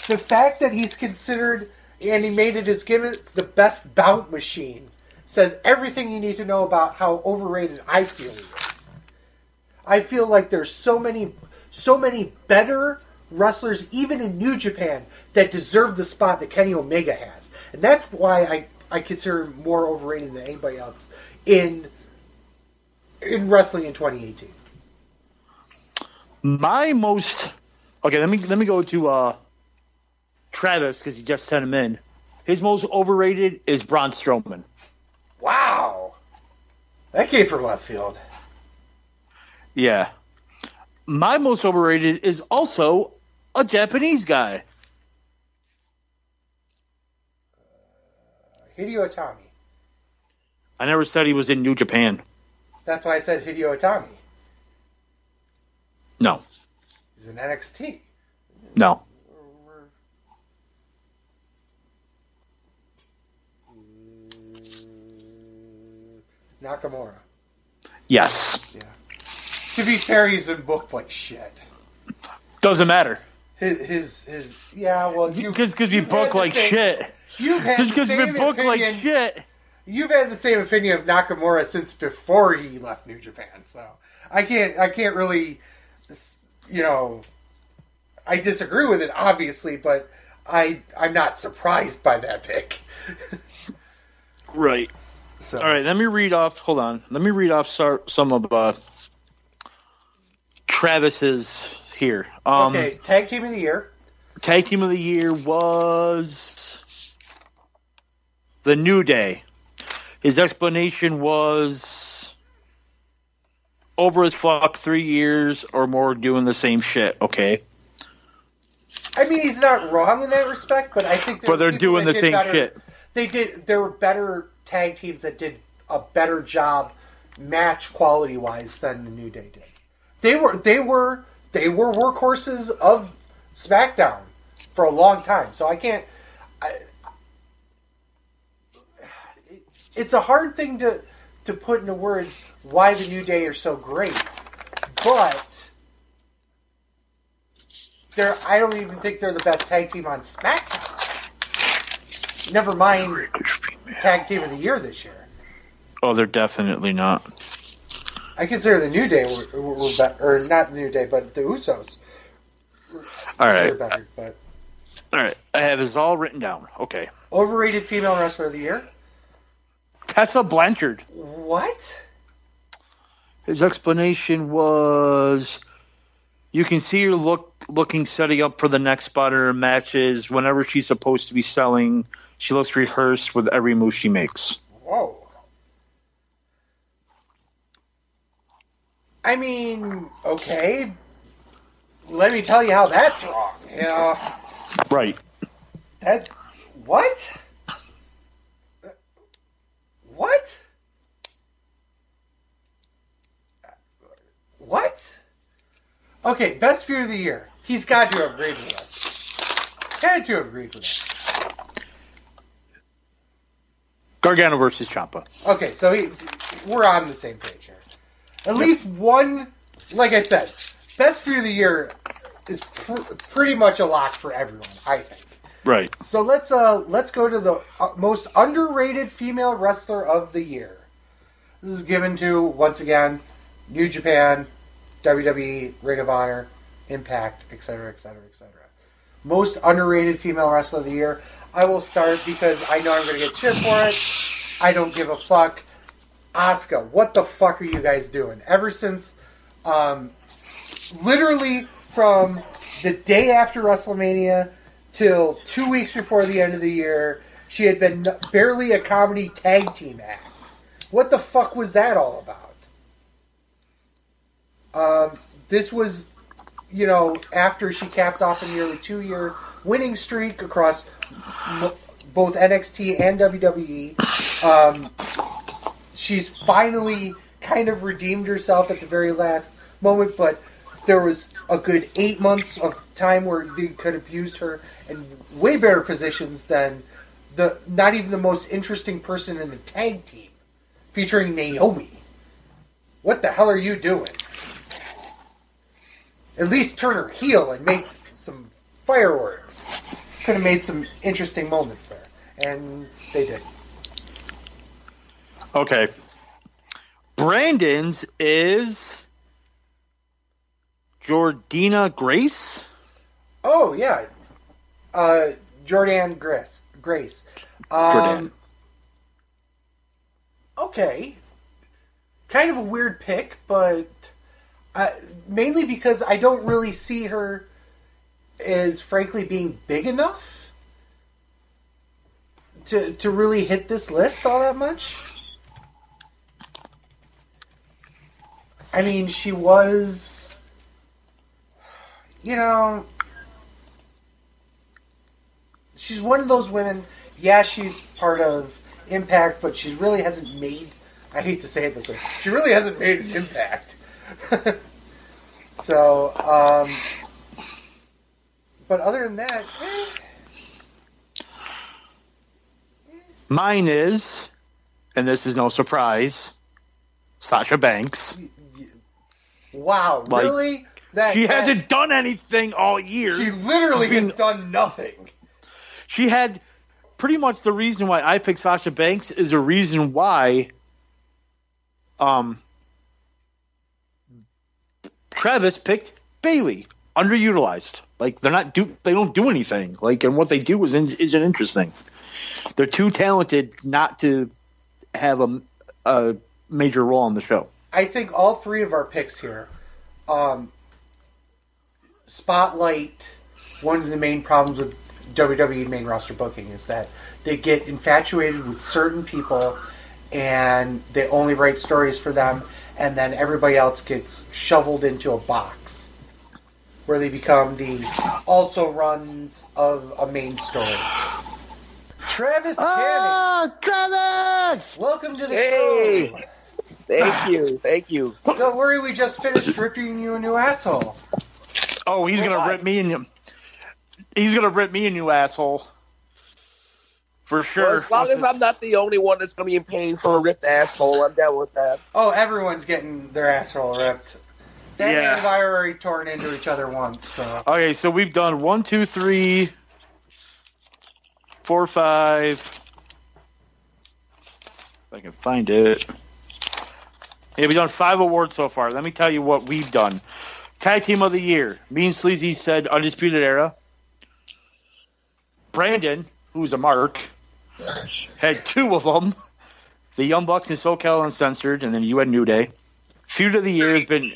The fact that he's considered, and he made it his gimmick, the best bout machine, says everything you need to know about how overrated I feel he is. I feel like there's so many better wrestlers, even in New Japan, that deserve the spot that Kenny Omega has. And that's why I consider him more overrated than anybody else in wrestling in 2018. My most... Okay, let me go to Travis, because he just sent him in. His most overrated is Braun Strowman. Wow. That came from left field. Yeah. My most overrated is also a Japanese guy. Hideo Itami. I never said he was in New Japan. That's why I said Hideo Itami. No. He's in NXT. No. Nakamura. Yes. Yeah. To be fair, he's been booked like shit. Doesn't matter. His yeah, well, because we book like shit. You've had just because the we same book like opinion. shit. You've had the same opinion of Nakamura since before he left New Japan, so I can't really, I disagree with it obviously, but I'm not surprised by that pick. Right. So. All right, let me read off. Hold on. Let me read off some of Travis's here. Okay, Tag Team of the Year. Tag Team of the Year was The New Day. His explanation was over as fuck 3 years or more doing the same shit. Okay. I mean, he's not wrong in that respect, but I think they're doing the same shit. There were better tag teams that did a better job match quality wise than the New Day did. They were workhorses of SmackDown for a long time. So I can't. It's a hard thing to put into words why the New Day are so great, but I don't even think they're the best tag team on SmackDown. Never mind Tag Team of the Year this year. Oh, they're definitely not. I consider the New Day were better, or not the New Day, but the Usos. All right. Better, but. All right. I have this all written down. Okay. Overrated female wrestler of the year? Tessa Blanchard. What? His explanation was, you can see her looking setting up for the next spot in her matches. Whenever she's supposed to be selling, she looks rehearsed with every move she makes. Whoa. I mean, okay. Let me tell you how that's wrong. You know, Right. that what? What? What? Okay, best feud of the year. He's got to have agreed with us. Had to have agreed with us. Gargano versus Ciampa. Okay, so we're on the same page here. At least one, like I said, best feud of the year is pretty much a lock for everyone, I think. Right. So let's go to the most underrated female wrestler of the year. This is given to, once again, New Japan, WWE, Ring of Honor, Impact, etc., etc., etc. Most underrated female wrestler of the year. I will start because I know I'm going to get shit for it. I don't give a fuck. Asuka, what the fuck are you guys doing? Ever since, literally from the day after WrestleMania till 2 weeks before the end of the year, she had been barely a comedy tag team act. What the fuck was that all about? This was, you know, after she capped off a nearly 2-year winning streak across both NXT and WWE. She's finally kind of redeemed herself at the very last moment, but there was a good 8 months of time where they could have used her in way better positions than not even the most interesting person in the tag team, featuring Naomi. What the hell are you doing? At least turn her heel and make some fireworks. Could have made some interesting moments there. And they did. Okay. Brandon's is Jordana Grace. Oh, yeah. Jordan Grace. Jordan. Okay. Kind of a weird pick, but mainly because I don't really see her as, frankly, being big enough to really hit this list all that much. I mean, she was, you know, she's one of those women, yeah, she's part of Impact, but she really hasn't made, I hate to say it this way, she really hasn't made an impact. So, but other than that, Mine is, and this is no surprise, Sasha Banks. wow, Like, really? She hasn't done anything all year. She literally has done nothing. She had pretty much the reason why I picked Sasha Banks is a reason why Travis picked Bayley. Underutilized. Like they don't do anything. Like, and what they do isn't interesting. They're too talented not to have a major role on the show. I think all three of our picks here spotlight one of the main problems with WWE main roster booking is that they get infatuated with certain people and they only write stories for them, and then everybody else gets shoveled into a box where they become the also runs of a main story. Travis Cannon. Travis! Welcome to the Hey! show. Thank you. Don't worry, we just finished ripping you a new asshole. Oh, he's gonna rip me and he's gonna rip me a new asshole. For sure. Well, as long as I'm not the only one that's going to be in pain for a ripped asshole, I'm down with that. Oh, everyone's getting their asshole ripped. Batman Yeah. and I are already torn into each other once, so. Okay, so we've done 1, 2, 3, 4, 5. If I can find it. Yeah, we've done 5 awards so far. Let me tell you what we've done. Tag Team of the Year. Me and Sleazy said Undisputed Era. Brandon, who's a mark, had 2 of them. The Young Bucks and SoCal Uncensored, and then you had New Day. Feud of the Year has been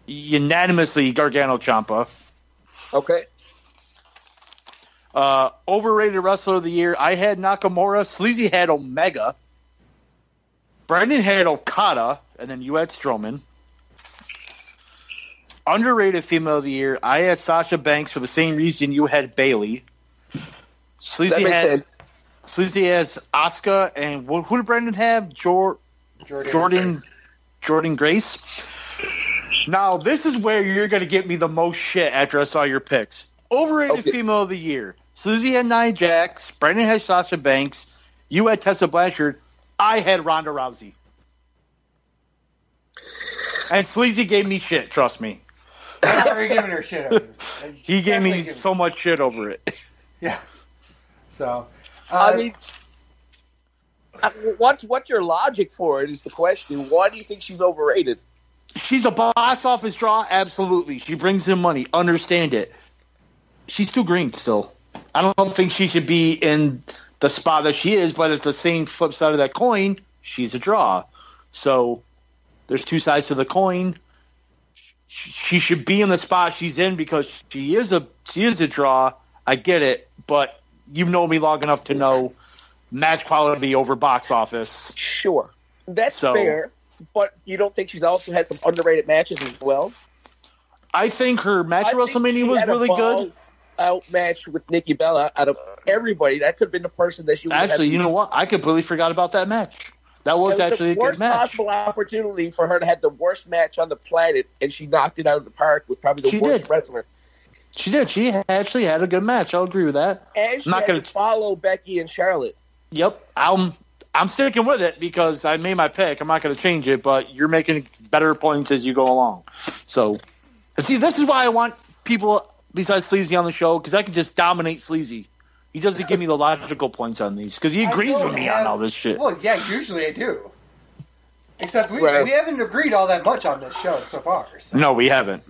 unanimously Gargano Ciampa. Okay. Overrated Wrestler of the Year, I had Nakamura. Sleazy had Omega. Brandon had Okada, and then you had Strowman. Underrated female of the year. I had Sasha Banks for the same reason you had Bailey. That makes sense. Sleazy has Asuka, and who did Brendan have? Jordan Grace. Now, this is where you're going to get me the most shit after I saw your picks. Overrated female of the year. Sleazy had Nia Jax. Brendan had Sasha Banks. You had Tessa Blanchard. I had Ronda Rousey. And Sleazy gave me shit, trust me. I'm already giving her shit over it. He gave me so much shit over it. Yeah. So, I mean, what's your logic for it is the question. Why do you think she's overrated? She's a box office draw, absolutely. She brings in money, understand it. She's too green still. I don't think she should be in the spot that she is, but at the same flip side of that coin, she's a draw. So there's two sides to the coin. She should be in the spot she's in because she is a draw. I get it, but you know me long enough to know match quality over box office. Sure, that's fair. But you don't think she's also had some underrated matches as well? I think her match at WrestleMania was really good. Outmatch with Nikki Bella out of everybody. That could have been the person that she would actually. You know what? I completely forgot about that match. That was actually a good match. The worst possible opportunity for her to have the worst match on the planet, and she knocked it out of the park with probably the worst wrestler. She did. She actually had a good match. I'll agree with that. And she had to follow Becky and Charlotte. Yep. I'm sticking with it because I made my pick. I'm not going to change it, but you're making better points as you go along. So, see, this is why I want people besides Sleazy on the show, because I can just dominate Sleazy. He doesn't give me the logical points on these because he agrees with me on all this shit. Well, yeah, usually I do. Except we haven't agreed all that much on this show so far. So. No, we haven't.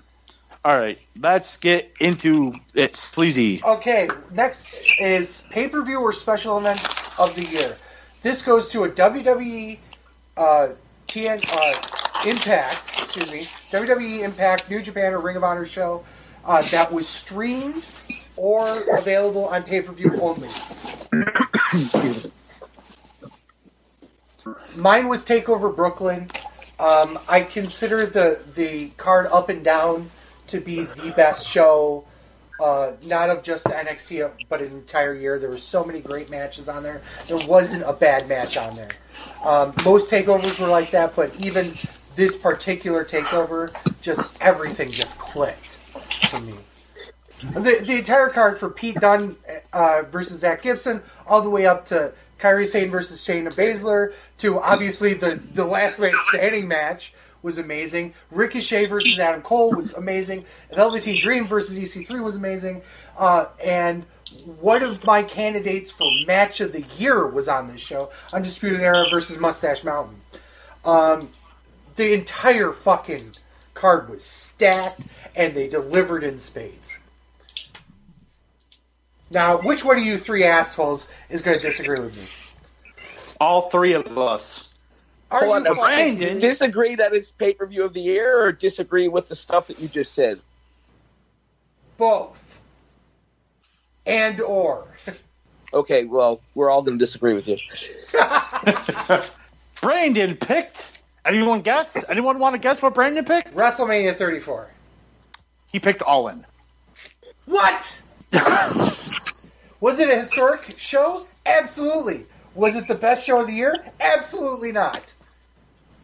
All right, let's get into it. Sleazy. Okay, next is pay-per-view or special event of the year. This goes to a WWE WWE Impact, New Japan, or Ring of Honor show that was streamed or available on pay-per-view only. Mine was TakeOver Brooklyn. I consider the card Up and Down to be the best show, not of just the NXT, but an entire year. There were so many great matches on there. There wasn't a bad match on there. Most takeovers were like that, but even this particular takeover, just everything just clicked for me. The entire card for Pete Dunne versus Zach Gibson, all the way up to Kairi Sane versus Shayna Baszler, to obviously the last man standing match was amazing. Ricochet versus Adam Cole was amazing. Velveteen Dream versus EC3 was amazing. And one of my candidates for match of the year was on this show, Undisputed Era versus Mustache Mountain. The entire fucking card was stacked, and they delivered in spades. Now, which one of you three assholes is going to disagree with me? All three of us. Brandon, disagree that it's pay-per-view of the year, or disagree with the stuff that you just said? Both. And or. Okay, well, we're all going to disagree with you. Brandon picked. Anyone guess? Anyone want to guess what Brandon picked? WrestleMania 34. He picked All In. What? Was it a historic show? Absolutely. Was it the best show of the year? Absolutely not.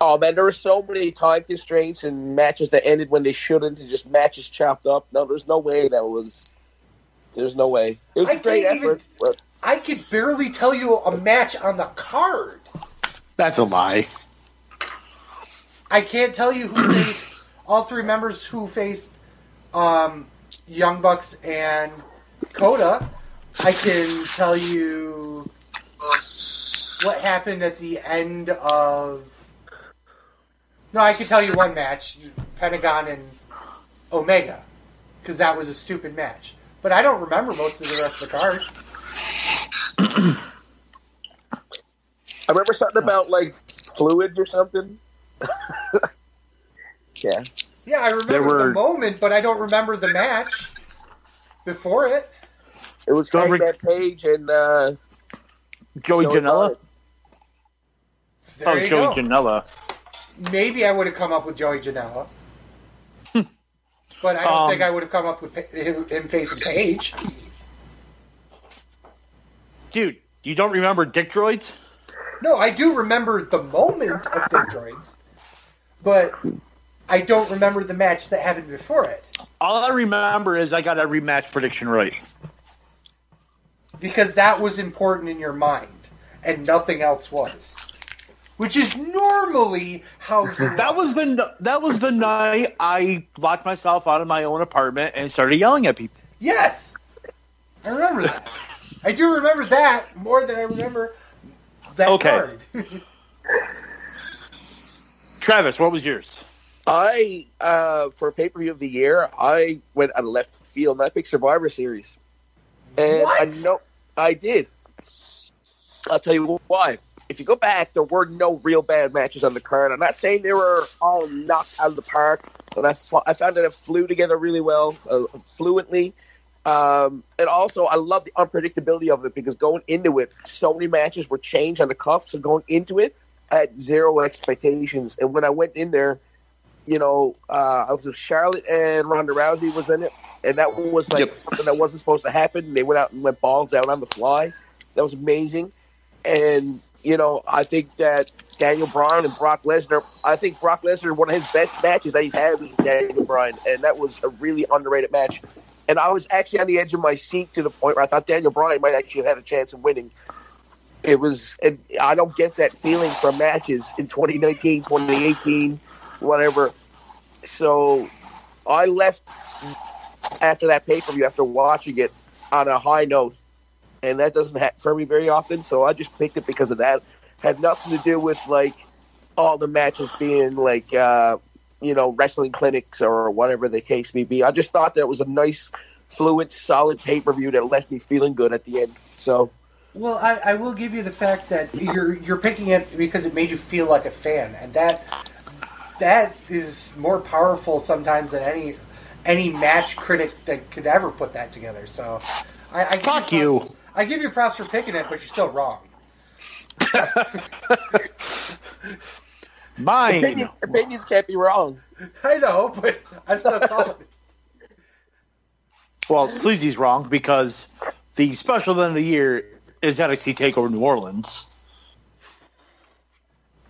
Oh, man, there were so many time constraints and matches that ended when they shouldn't, and just matches chopped up. No, there's no way that was... There's no way. It was a great effort. I could barely tell you a match on the card. That's a lie. I can't tell you who faced... all three members who faced Young Bucks and Coda. I can tell you what happened at the end of... No, I can tell you one match, Pentagon and Omega, because that was a stupid match. But I don't remember most of the rest of the card. I remember something about, like, fluids or something. Yeah. Yeah, I remember the moment, but I don't remember the match before it. It was Hangman Page and Joey Janela. Joey Janela. Maybe I would have come up with Joey Janela. But I don't think I would have come up with him facing Paige. Dude, you don't remember Dick Droids? No, I do remember the moment of Dick Droids, but I don't remember the match that happened before it. All I remember is I got every match prediction right. Because that was important in your mind, and nothing else was. Which is normally how you That was the night I locked myself out of my own apartment and started yelling at people. Yes! I remember that. I do remember that more than I remember that card. Travis, what was yours? I, for pay-per-view of the year, I went out of left field and I picked Survivor Series. And what? I know I did. I'll tell you why. If you go back, there were no real bad matches on the card. I'm not saying they were all knocked out of the park, but I found that it flew together really well, fluently. And also, I love the unpredictability of it because going into it, so many matches were changed on the cuff. So going into it, I had zero expectations. And when I went in there, I was with Charlotte and Ronda Rousey was in it. And that was something that wasn't supposed to happen. They went out and went balls out on the fly. That was amazing. And I think that Daniel Bryan and Brock Lesnar, one of his best matches that he's had with Daniel Bryan, and that was a really underrated match. And I was actually on the edge of my seat to the point where I thought Daniel Bryan might actually have had a chance of winning. And I don't get that feeling from matches in 2019, 2018, whatever. So I left after that pay-per-view, after watching it, on a high note. And that doesn't happen for me very often, so I just picked it because of that. Had nothing to do with, all the matches being, wrestling clinics or whatever the case may be. I just thought that it was a nice, fluid, solid pay-per-view that left me feeling good at the end. So, well, I will give you the fact that you're picking it because it made you feel like a fan, and that is more powerful sometimes than any match critic that could ever put that together. So, Fuck you. I give you props for picking it, but you're still wrong. Mine. Opinions can't be wrong. I know, but I'm still calling it. Well, Sleazy's wrong because the special event of the year is NXT TakeOver New Orleans.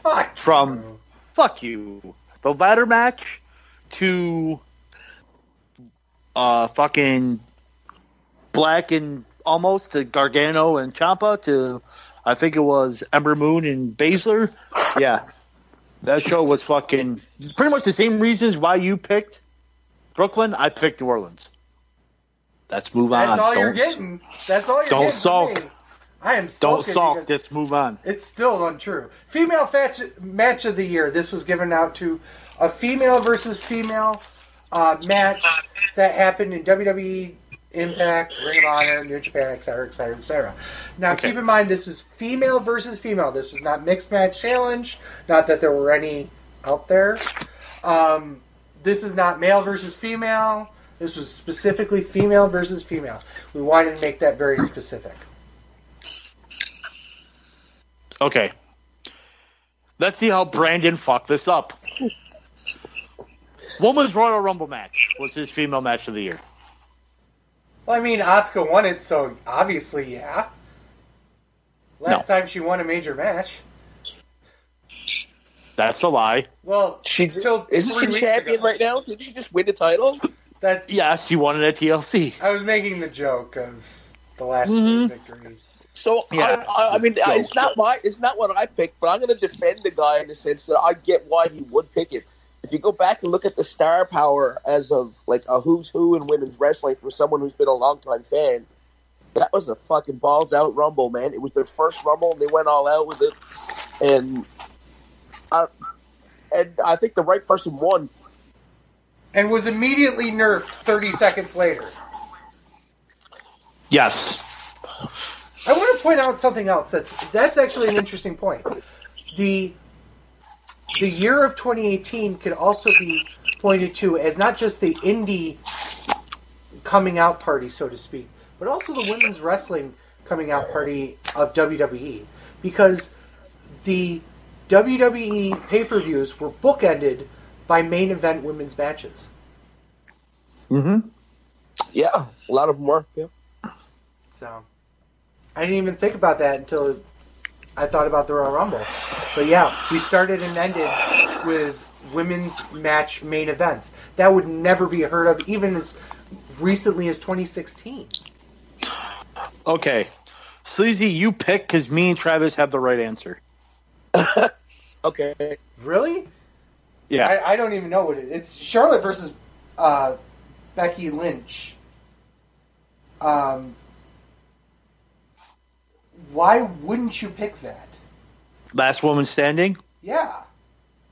Fuck you. The ladder match to fucking Black and almost to Gargano and Ciampa to, I think it was Ember Moon and Baszler. Yeah. That show was fucking pretty much the same reasons why you picked Brooklyn. I picked New Orleans. Let's move on. That's all you're getting. That's all you're getting. Don't sulk. I am Don't sulk. Just move on. It's still untrue. Female match of the year. This was given out to a female versus female match that happened in WWE, Impact, Ring of Honor, New Japan, etc., etc., etc. Now, keep in mind, this is female versus female. This was not mixed match challenge. Not that there were any out there. This is not male versus female. This was specifically female versus female. We wanted to make that very specific. Okay. Let's see how Brandon fucked this up. Women's Royal Rumble match was his female match of the year. Well, I mean, Asuka won it, so obviously, yeah. Last time she won a major match. That's a lie. Well, isn't she champion right now? Didn't she just win the title? Yes, she won it at TLC. I was making the joke of the last victory. So I mean, it's not what I picked, but I'm going to defend the guy in the sense that I get why he would pick it. If you go back and look at the star power as of a who's who in women's wrestling for someone who's been a longtime fan, that was a fucking balls out Rumble, man. It was their first Rumble, and they went all out with it. And I think the right person won. And was immediately nerfed 30 seconds later. Yes. I want to point out something else. That's actually an interesting point. The year of 2018 could also be pointed to as not just the indie coming out party, so to speak, but also the women's wrestling coming out party of WWE. Because the WWE pay-per-views were bookended by main event women's matches. Mm-hmm. Yeah, a lot of them were. Yeah. So I didn't even think about that until I thought about the Royal Rumble. But yeah, we started and ended with women's match main events. That would never be heard of even as recently as 2016. Okay. Sleazy, you pick because me and Travis have the right answer. Okay. Really? Yeah. I don't even know what it is. It's Charlotte versus Becky Lynch. Why wouldn't you pick that? Last woman standing? Yeah.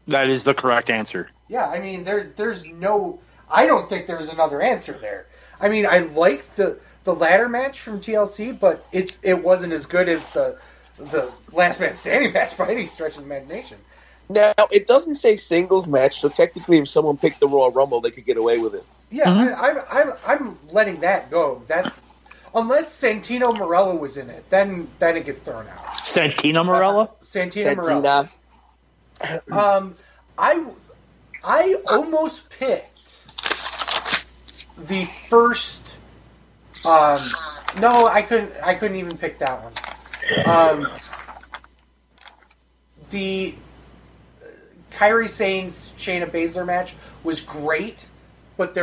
That is the correct answer. Yeah, I mean, there's no... I don't think there's another answer there. I mean, I like the ladder match from TLC, but it wasn't as good as the last man standing match by any stretch of the imagination. Now, it doesn't say singles match, so technically if someone picked the Royal Rumble, they could get away with it. Yeah, Mm-hmm. I'm letting that go. That's unless Santino Marella was in it, then it gets thrown out. Santino Marella? Santino Marella. I almost picked the first. No, I couldn't even pick that one. The Kairi Sane's Shayna Baszler match was great, but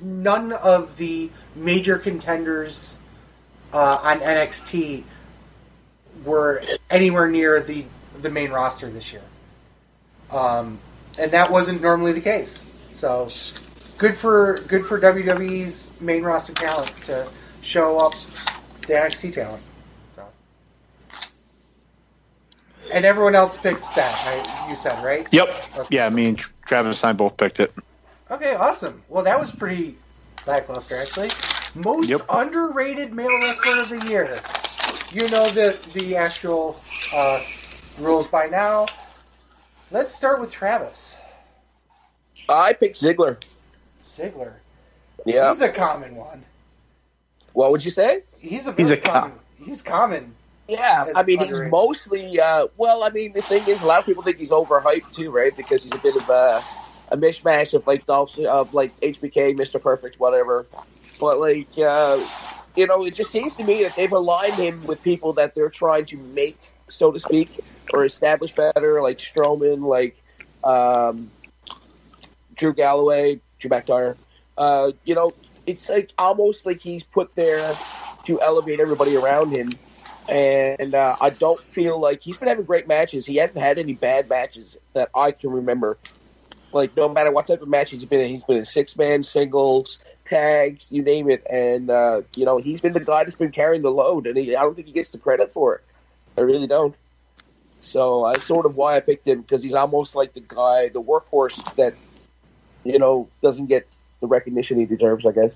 none of the major contenders on NXT were anywhere near the main roster this year. And that wasn't normally the case. So good for WWE's main roster talent to show up the NXT talent. So. And everyone else picked that, you said, right? Yep. Okay. Yeah, me and Travis and I both picked it. Okay, awesome. Well, that was pretty lackluster, actually. Most underrated male wrestler of the year. You know the actual rules by now. Let's start with Travis. I picked Ziggler. Ziggler. Yeah. He's a common one. What would you say? He's common. He's common. Yeah, I mean, underrated. he's mostly, the thing is, a lot of people think he's overhyped too, right? Because he's a bit of a mishmash of, HBK, Mr. Perfect, whatever. But, it just seems to me that they've aligned him with people that they're trying to make, so to speak, or establish better, like Strowman, Drew Galloway, Drew McIntyre. It's almost like he's put there to elevate everybody around him. And I don't feel like he's been having great matches. He hasn't had any bad matches that I can remember. No matter what type of match he's been in 6-man, singles, tags, you name it. And, he's been the guy that's been carrying the load. And I don't think he gets the credit for it. I really don't. So that's sort of why I picked him, because he's almost like the guy, the workhorse that, doesn't get the recognition he deserves, I guess.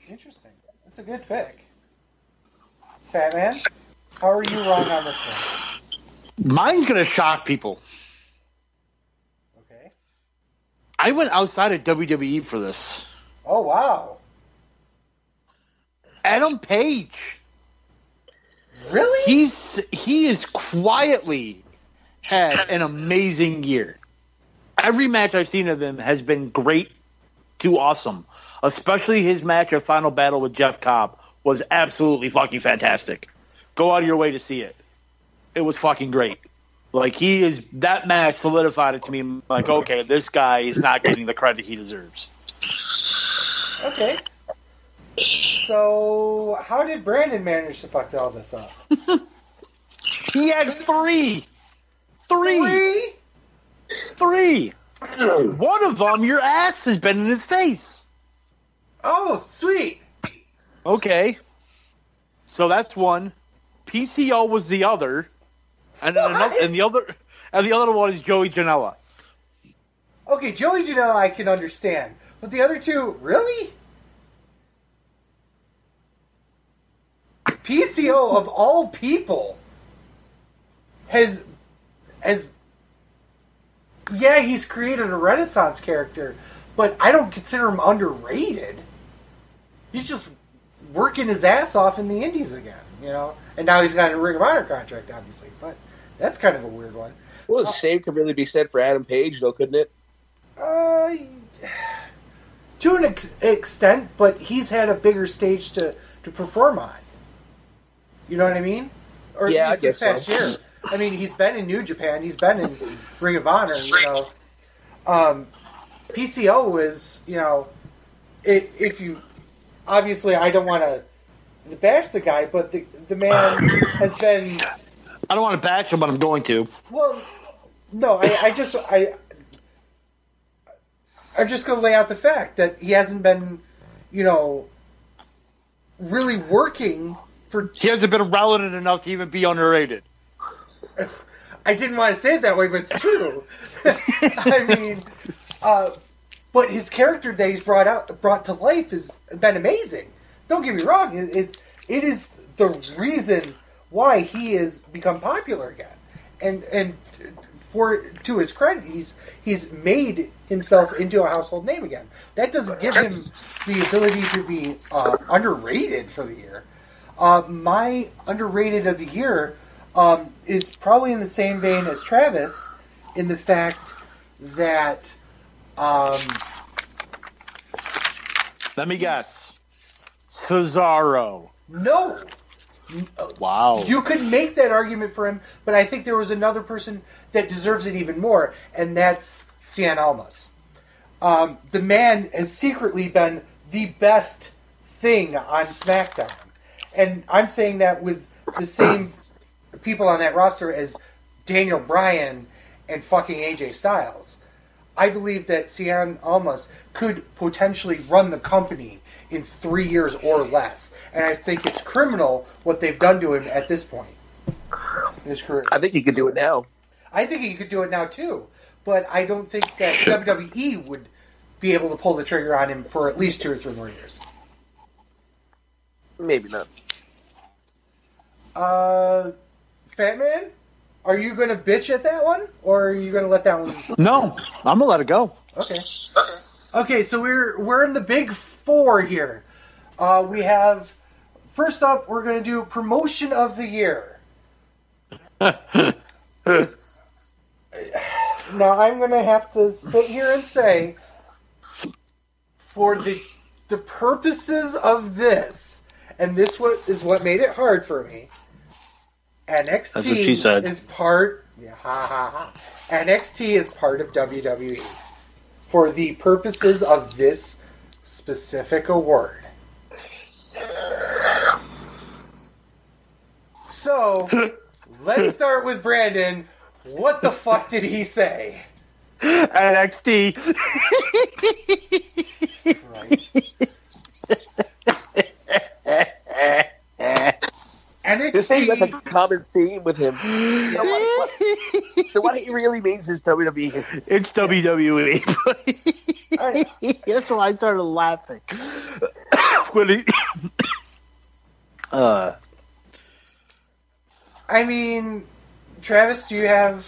Interesting. That's a good pick. Fat Man, how are you wrong on this one? Mine's going to shock people. Okay. I went outside of WWE for this. Oh, wow. Adam Page. Really? He is quietly had an amazing year. Every match I've seen of him has been great to awesome. Especially his match at Final Battle with Jeff Cobb was absolutely fucking fantastic. Go out of your way to see it. It was fucking great. That match solidified it to me. Okay, this guy is not getting the credit he deserves. Okay. So, how did Brandon manage to fuck all this up? He had three. One of them, your ass has been in his face. Oh, sweet. Okay. So that's one. PCO was the other. And then the other one is Joey Janela. Okay, Joey Janela I can understand. But the other two, really? PCO of all people has he's created a Renaissance character, but I don't consider him underrated. He's just working his ass off in the indies again, and now he's got a Ring of Honor contract, obviously, but that's kind of a weird one. Well, the same could really be said for Adam Page, though, couldn't it? to an extent, but he's had a bigger stage to perform on. You know what I mean? Or Yeah, at least I guess this past year. I mean, he's been in New Japan. He's been in Ring of Honor. You know, PCO is, you know, if you obviously I don't want to bash the guy, but the man has been. I don't want to bash him, but I'm going to. Well, no, I'm just going to lay out the fact that he hasn't been, you know, really working for. He hasn't been relevant enough to even be underrated. I didn't want to say it that way, but it's true. I mean, but his character that he's brought to life has been amazing. Don't get me wrong; it is the reason why he has become popular again, and to his credit, he's made himself into a household name again. That doesn't give him the ability to be underrated for the year. My underrated of the year is probably in the same vein as Travis, in the fact that let me guess, Cesaro. No. Wow. You could make that argument for him, but I think there was another person that deserves it even more, and that's Cien Almas. The man has secretly been the best thing on SmackDown. And I'm saying that with the same people on that roster as Daniel Bryan and fucking AJ Styles. I believe that Cien Almas could potentially run the company in 3 years or less. And I think it's criminal what they've done to him at this point in his career. I think he could do it now. I think he could do it now too. But I don't think that WWE would be able to pull the trigger on him for at least 2 or 3 more years. Maybe not. Fat Man? Are you going to bitch at that one? Or are you going to let that one... No, I'm going to let it go. Okay. Okay, so we're in the big 4 here. We have... First up, we're going to do Promotion of the Year. Now, I'm going to have to sit here and say, for the purposes of this, and this is what made it hard for me, NXT That's what she said. is part... Yeah, ha, ha, ha. NXT is part of WWE. For the purposes of this specific award. So, let's start with Brandon. What the fuck did he say? NXT. NXT. This seems like a common theme with him. So what he really means is WWE. It's WWE. That's why I started laughing. I mean, Travis, do you have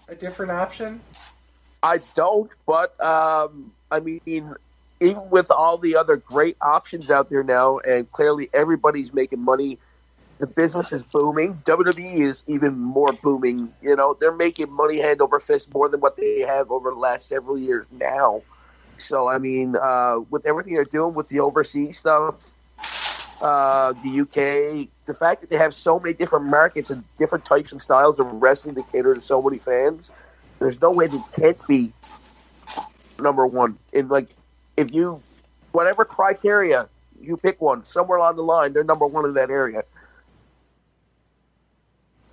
a different option? I don't, but I mean, even with all the other great options out there now, and clearly everybody's making money, the business is booming. WWE is even more booming. You know, they're making money hand over fist more than what they have over the last several years now. So, I mean, with everything they're doing with the overseas stuff, the UK, the fact that they have so many different markets and different types and styles of wrestling to cater to so many fans, there's no way they can't be number one. In like, if you, whatever criteria, you pick one, somewhere along the line, they're number one in that area.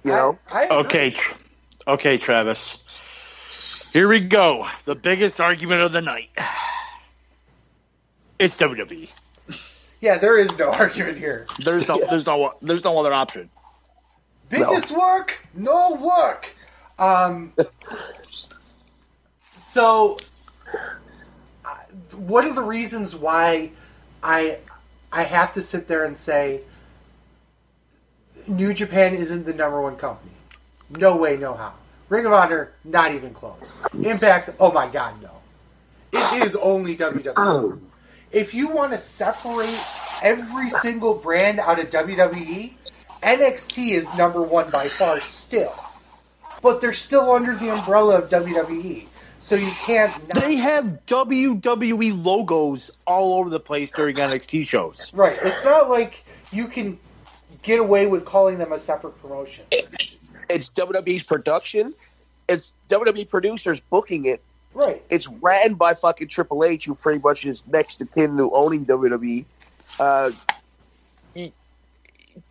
You know? Okay, Travis. Here we go. The biggest argument of the night. It's WWE. Yeah, there is no argument here. There's no other option. Biggest work, no work. So, what are the reasons why I have to sit there and say New Japan isn't the number one company? No way, no how. Ring of Honor, not even close. Impact, oh my god, no. It is only WWE. If you want to separate every single brand out of WWE, NXT is number one by far still. But they're still under the umbrella of WWE. So you can't. They have WWE logos all over the place during NXT shows. Right. It's not like you can get away with calling them a separate promotion. It's WWE's production. It's WWE producers booking it. Right. It's ran by fucking Triple H, who pretty much is next to kin to owning WWE.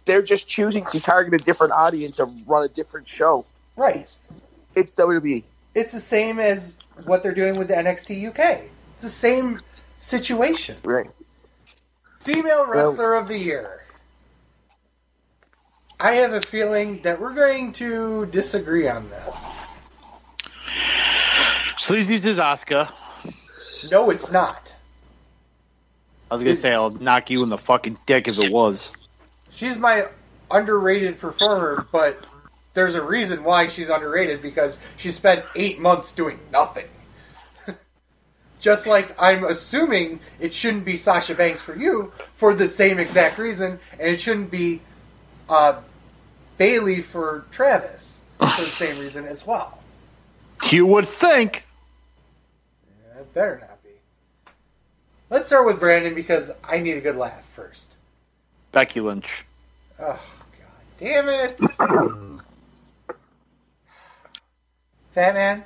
They're just choosing to target a different audience and run a different show. Right. It's WWE. It's the same as what they're doing with the NXT UK. It's the same situation. Right. Female Wrestler of the Year. I have a feeling that we're going to disagree on this. Sleazy's is Asuka. No, it's not. I was going to say, I'll knock you in the fucking dick if it was. She's my underrated performer, but there's a reason why she's underrated, because she spent 8 months doing nothing. Just like I'm assuming it shouldn't be Sasha Banks for you for the same exact reason, and it shouldn't be Bailey for Travis for the same reason as well. You would think. Yeah, it better not be. Let's start with Brandon, because I need a good laugh first. Becky Lynch. Oh, God damn it. Fat Man?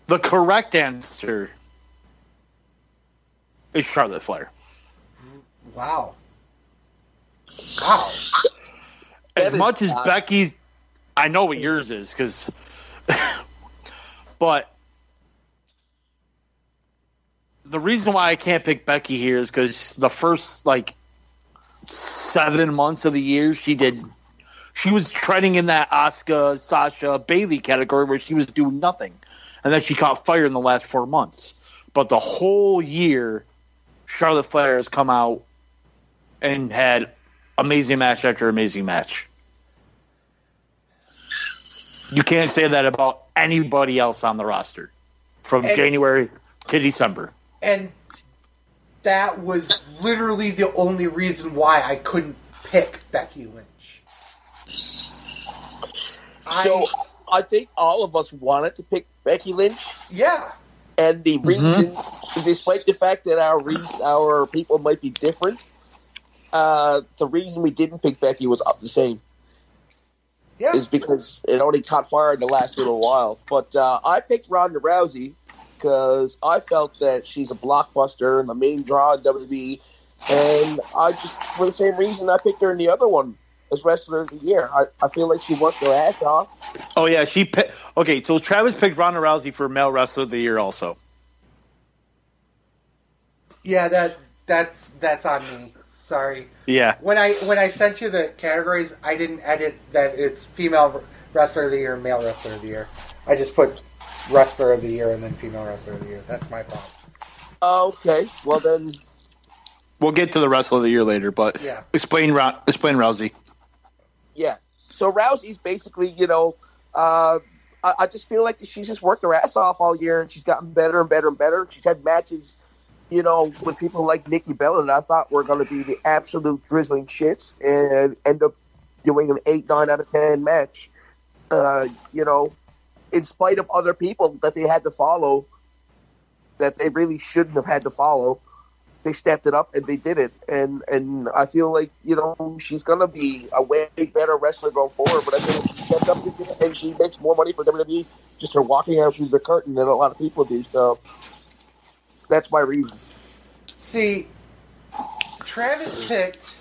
The correct answer is Charlotte Flair. Wow. Wow. As much as Becky's... I know what yours is, because... but... The reason why I can't pick Becky here is because the first, 7 months of the year, she was treading in that Asuka, Sasha, Bailey category where she was doing nothing. And then she caught fire in the last 4 months. But the whole year, Charlotte Flair has come out and had amazing match after amazing match. You can't say that about anybody else on the roster from January to December. And that was literally the only reason why I couldn't pick Becky Lynch. So I think all of us wanted to pick Becky Lynch. Yeah. And the reason, despite the fact that our people might be different, the reason we didn't pick Becky was the same. Yeah. Is because it only caught fire in the last little while. But I picked Ronda Rousey because I felt that she's a blockbuster and the main draw in WWE. And I just, for the same reason, I picked her in the other one as Wrestler of the Year. I feel like she worked her ass off. Oh, yeah. Okay, so Travis picked Ronda Rousey for Male Wrestler of the Year also. Yeah, that's on me. Sorry. Yeah. When I sent you the categories, I didn't edit that it's Female Wrestler of the Year and Male Wrestler of the Year. I just put Wrestler of the Year and then Female Wrestler of the Year. That's my problem. Okay, well then... We'll get to the Wrestler of the Year later, but explain Rousey. Yeah. So Rousey's basically, I just feel like she's just worked her ass off all year, and she's gotten better and better and better. She's had matches, with people like Nikki Bella that I thought were going to be the absolute drizzling shits, and end up doing an 8, 9 out of 10 match. In spite of other people that they had to follow, that they really shouldn't have had to follow, they stepped it up and they did it. And I feel like, she's going to be a way better wrestler going forward, but I feel like she stepped up and she makes more money for WWE just her walking out through the curtain than a lot of people do. So that's my reason. See, Travis picked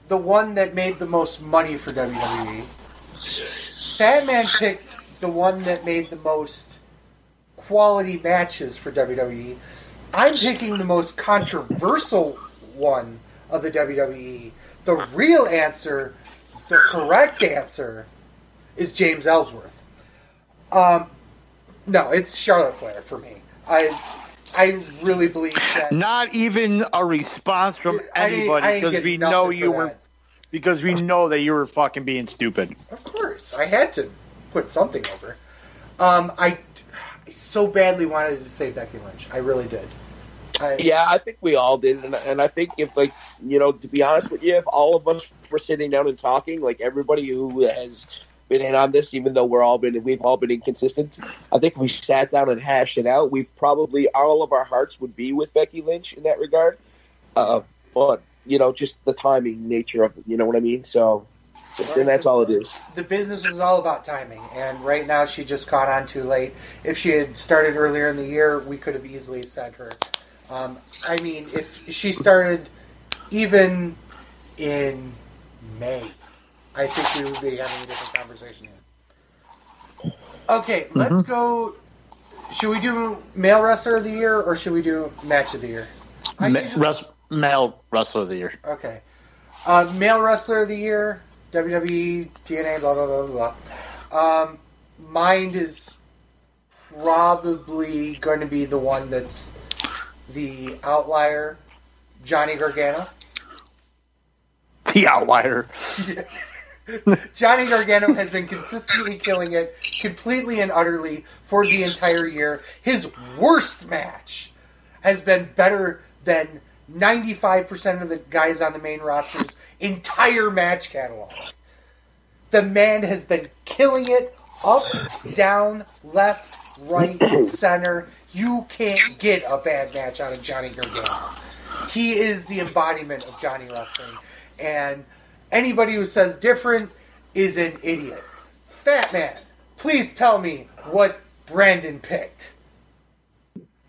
the one that made the most money for WWE. Fat Man picked the one that made the most quality matches for WWE. I'm picking the most controversial one of the WWE. The real answer, the correct answer, is James Ellsworth. No, it's Charlotte Flair for me. I really believe that. Not even a response from anybody because we know you were. Because we know that you were fucking being stupid. Of course, I had to put something over. I so badly wanted to say Becky Lynch. I really did. I think we all did, and I think if, to be honest with you, if all of us were sitting down and talking, like everybody who has been in on this, even though we've all been inconsistent. I think if we sat down and hashed it out, we probably all of our hearts would be with Becky Lynch in that regard. But just the timing nature of it, you know what I mean? So, and that's all it is. The business is all about timing, and right now she just caught on too late. If she had started earlier in the year, we could have easily said her. If she started even in May, I think we would be having a different conversation here. Okay, let's go. Should we do male wrestler of the year, or should we do match of the year? Male wrestler of the year. Okay. Male wrestler of the year, WWE, TNA, blah, blah, blah, blah. Mine is probably going to be the one that's the outlier, Johnny Gargano. The outlier. Johnny Gargano has been consistently killing it completely and utterly for the entire year. His worst match has been better than 95% of the guys on the main roster's entire match catalog. The man has been killing it up, down, left, right, center. You can't get a bad match out of Johnny Gargano. He is the embodiment of Johnny Wrestling. And anybody who says different is an idiot. Fat Man, please tell me what Brandon picked.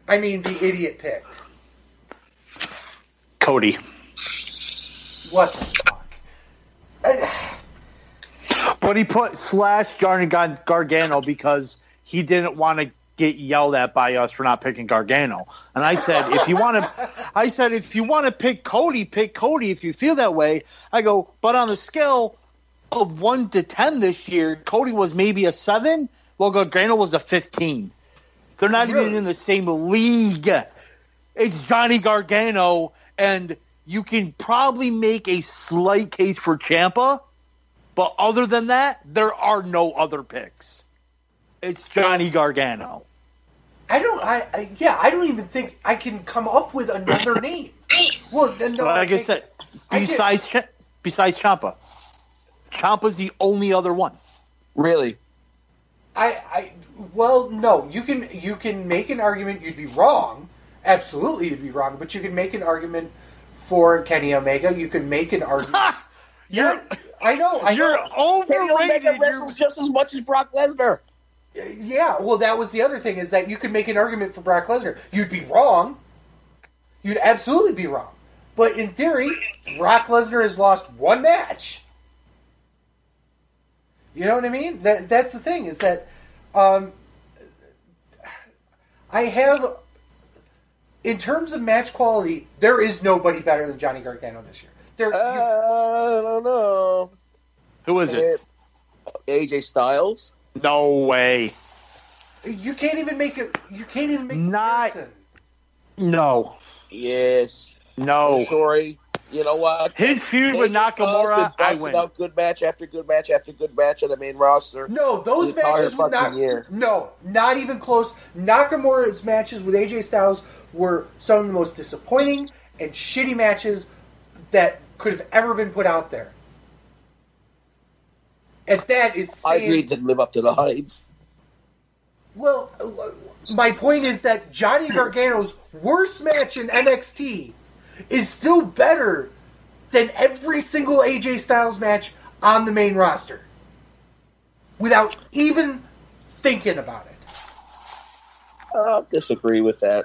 I mean, the idiot picked. Cody. What the fuck? But he put / Johnny Gargano because he didn't want to get yelled at by us for not picking Gargano. And I said, if you want to pick Cody, pick Cody if you feel that way. I go, but on the scale of 1 to 10 this year, Cody was maybe a 7. Well, Gargano was a 15. They're not even in the same league. It's Johnny Gargano, and you can probably make a slight case for Ciampa, but other than that, there are no other picks. It's Johnny Gargano. I don't even think I can come up with another name. Well, no, like I said, besides Ciampa. Ciampa's the only other one. Really? Well, no. You can make an argument. You'd be wrong. Absolutely, you'd be wrong. But you can make an argument for Kenny Omega. You can make an argument. I know. You're overrated. Kenny Omega wrestles just as much as Brock Lesnar. Yeah, well, that was the other thing, is that you could make an argument for Brock Lesnar. You'd be wrong. You'd absolutely be wrong. But in theory, Brock Lesnar has lost one match. You know what I mean? That's the thing, is that I have, in terms of match quality, there is nobody better than Johnny Gargano this year. I don't know. Who is it? AJ Styles. No way. You can't even make it. You can't even make comparison. No. Yes. No. I'm sorry. You know what? His feud with Nakamura, I win. Out good match after good match after good match on the main roster. No, those matches were not. No, not even close. Nakamura's matches with AJ Styles were some of the most disappointing and shitty matches that could have ever been put out there. And that is saying, I agree, it didn't live up to the hype. Well, my point is that Johnny Gargano's worst match in NXT is still better than every single AJ Styles match on the main roster. Without even thinking about it. I'll disagree with that.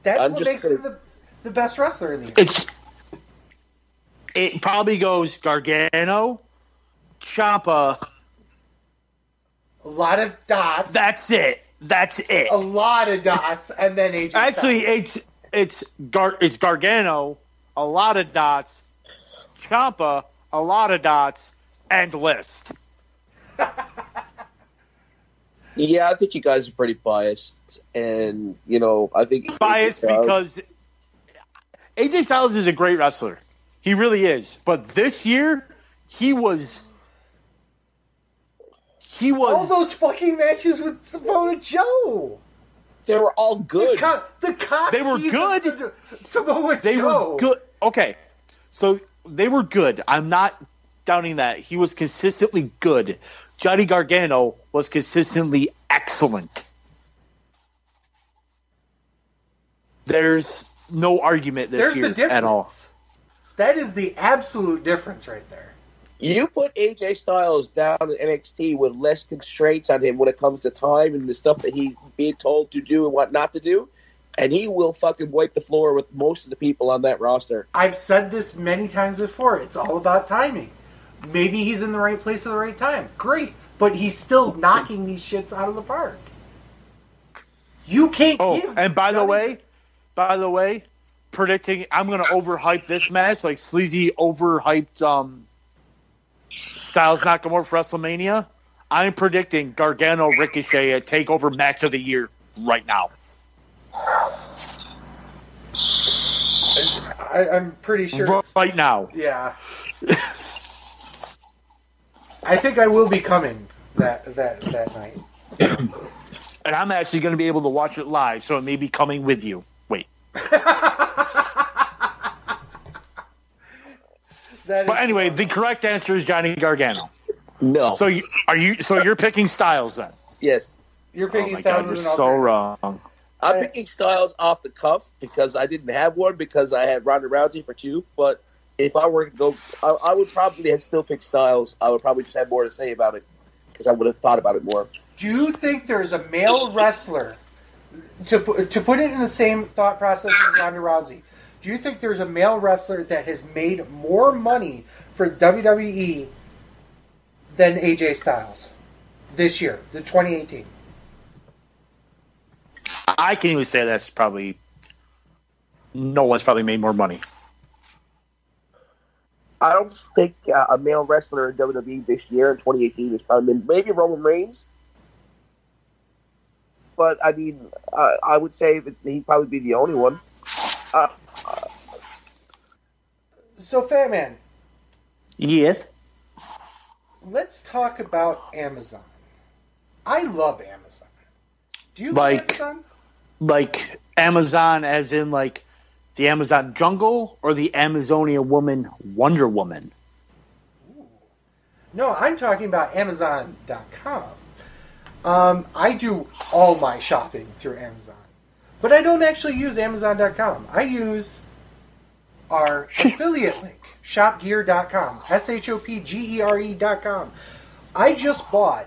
That's what makes him the best wrestler in the year. It probably goes Gargano, Ciampa. A lot of dots. That's it. A lot of dots, and then AJ Styles. Actually, it's Gargano, a lot of dots, Ciampa, a lot of dots, and list. Yeah, I think you guys are pretty biased, and I think biased because AJ Styles is a great wrestler. He really is. But this year, he was all those fucking matches with Samoa Joe. They were all good. They were good. Samoa They Joe. were good. Okay, so they were good. I'm not doubting that. He was consistently good. Johnny Gargano was consistently excellent. There's no argument there at all. That is the absolute difference right there. You put AJ Styles down in NXT with less constraints on him when it comes to time and the stuff that he's being told to do and what not to do, and he will fucking wipe the floor with most of the people on that roster. I've said this many times before. It's all about timing. Maybe he's in the right place at the right time. Great. But he's still knocking these shits out of the park. You can't give... and by the way, predicting I'm going to overhype this match, like sleazy overhyped Styles Nakamura for WrestleMania. I'm predicting Gargano Ricochet a TakeOver match of the year right now. I'm pretty sure. Right now. Yeah. I think I will be coming that night. And I'm actually going to be able to watch it live, so it may be coming with you. Wait. But anyway, the correct answer is Johnny Gargano. No. So you're picking Styles then? Yes. You're picking Styles. God, you're so wrong. I'm picking Styles off the cuff because I didn't have one because I had Ronda Rousey for 2. But if I were to go, I would probably have still picked Styles. I would probably just have more to say about it because I would have thought about it more. Do you think there's a male wrestler, to put it in the same thought process as Ronda Rousey, do you think there's a male wrestler that has made more money for WWE than AJ Styles this year, the 2018? I can even say that's probably no one's probably made more money. I don't think a male wrestler in WWE this year in 2018 is probably maybe Roman Reigns. But, I mean, I would say that he'd probably be the only one. So, Fat Man. Yes? Let's talk about Amazon. I love Amazon. Do you like Amazon? Like Amazon as in like the Amazon jungle or the Amazonian woman Wonder Woman? Ooh. No, I'm talking about Amazon.com. I do all my shopping through Amazon. But I don't actually use Amazon.com. I use our affiliate link, shopgear.com, shopgere.com. I just bought,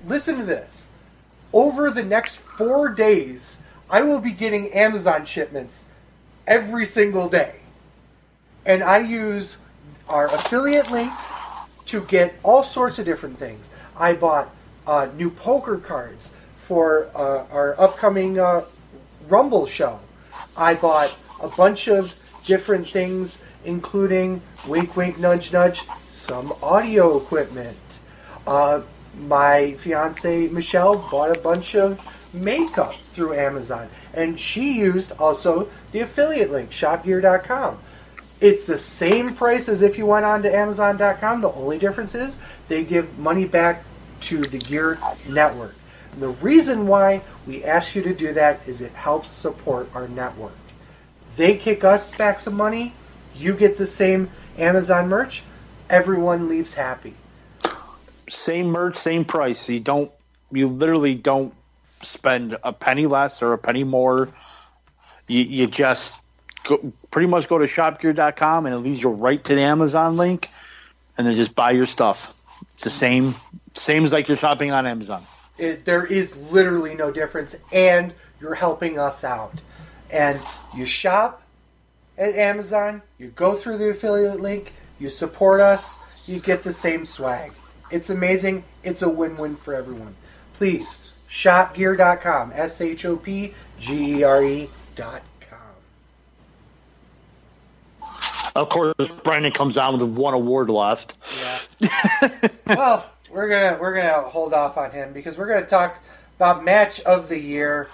listen to this, over the next 4 days, I will be getting Amazon shipments every single day. And I use our affiliate link to get all sorts of different things. I bought new poker cards for our upcoming Rumble show. I bought a bunch of different things, including, wink, wink, nudge, nudge, some audio equipment. My fiance Michelle bought a bunch of makeup through Amazon, and she used also the affiliate link, shopgear.com. It's the same price as if you went on to Amazon.com. The only difference is they give money back to the Gear Network. And the reason why we ask you to do that is it helps support our network. They kick us back some money, you get the same Amazon merch, everyone leaves happy. Same merch, same price. You literally don't spend a penny less or a penny more. You just pretty much go to shopgear.com and it leads you right to the Amazon link and then just buy your stuff. It's the same as like you're shopping on Amazon. There is literally no difference, and you're helping us out. And you shop at Amazon, you go through the affiliate link, you support us, you get the same swag. It's amazing. It's a win-win for everyone. Please, shopgear.com, shopgere.com. Of course, Brandon comes out with one award left. Yeah. Well, we're gonna hold off on him because we're gonna talk about match of the year.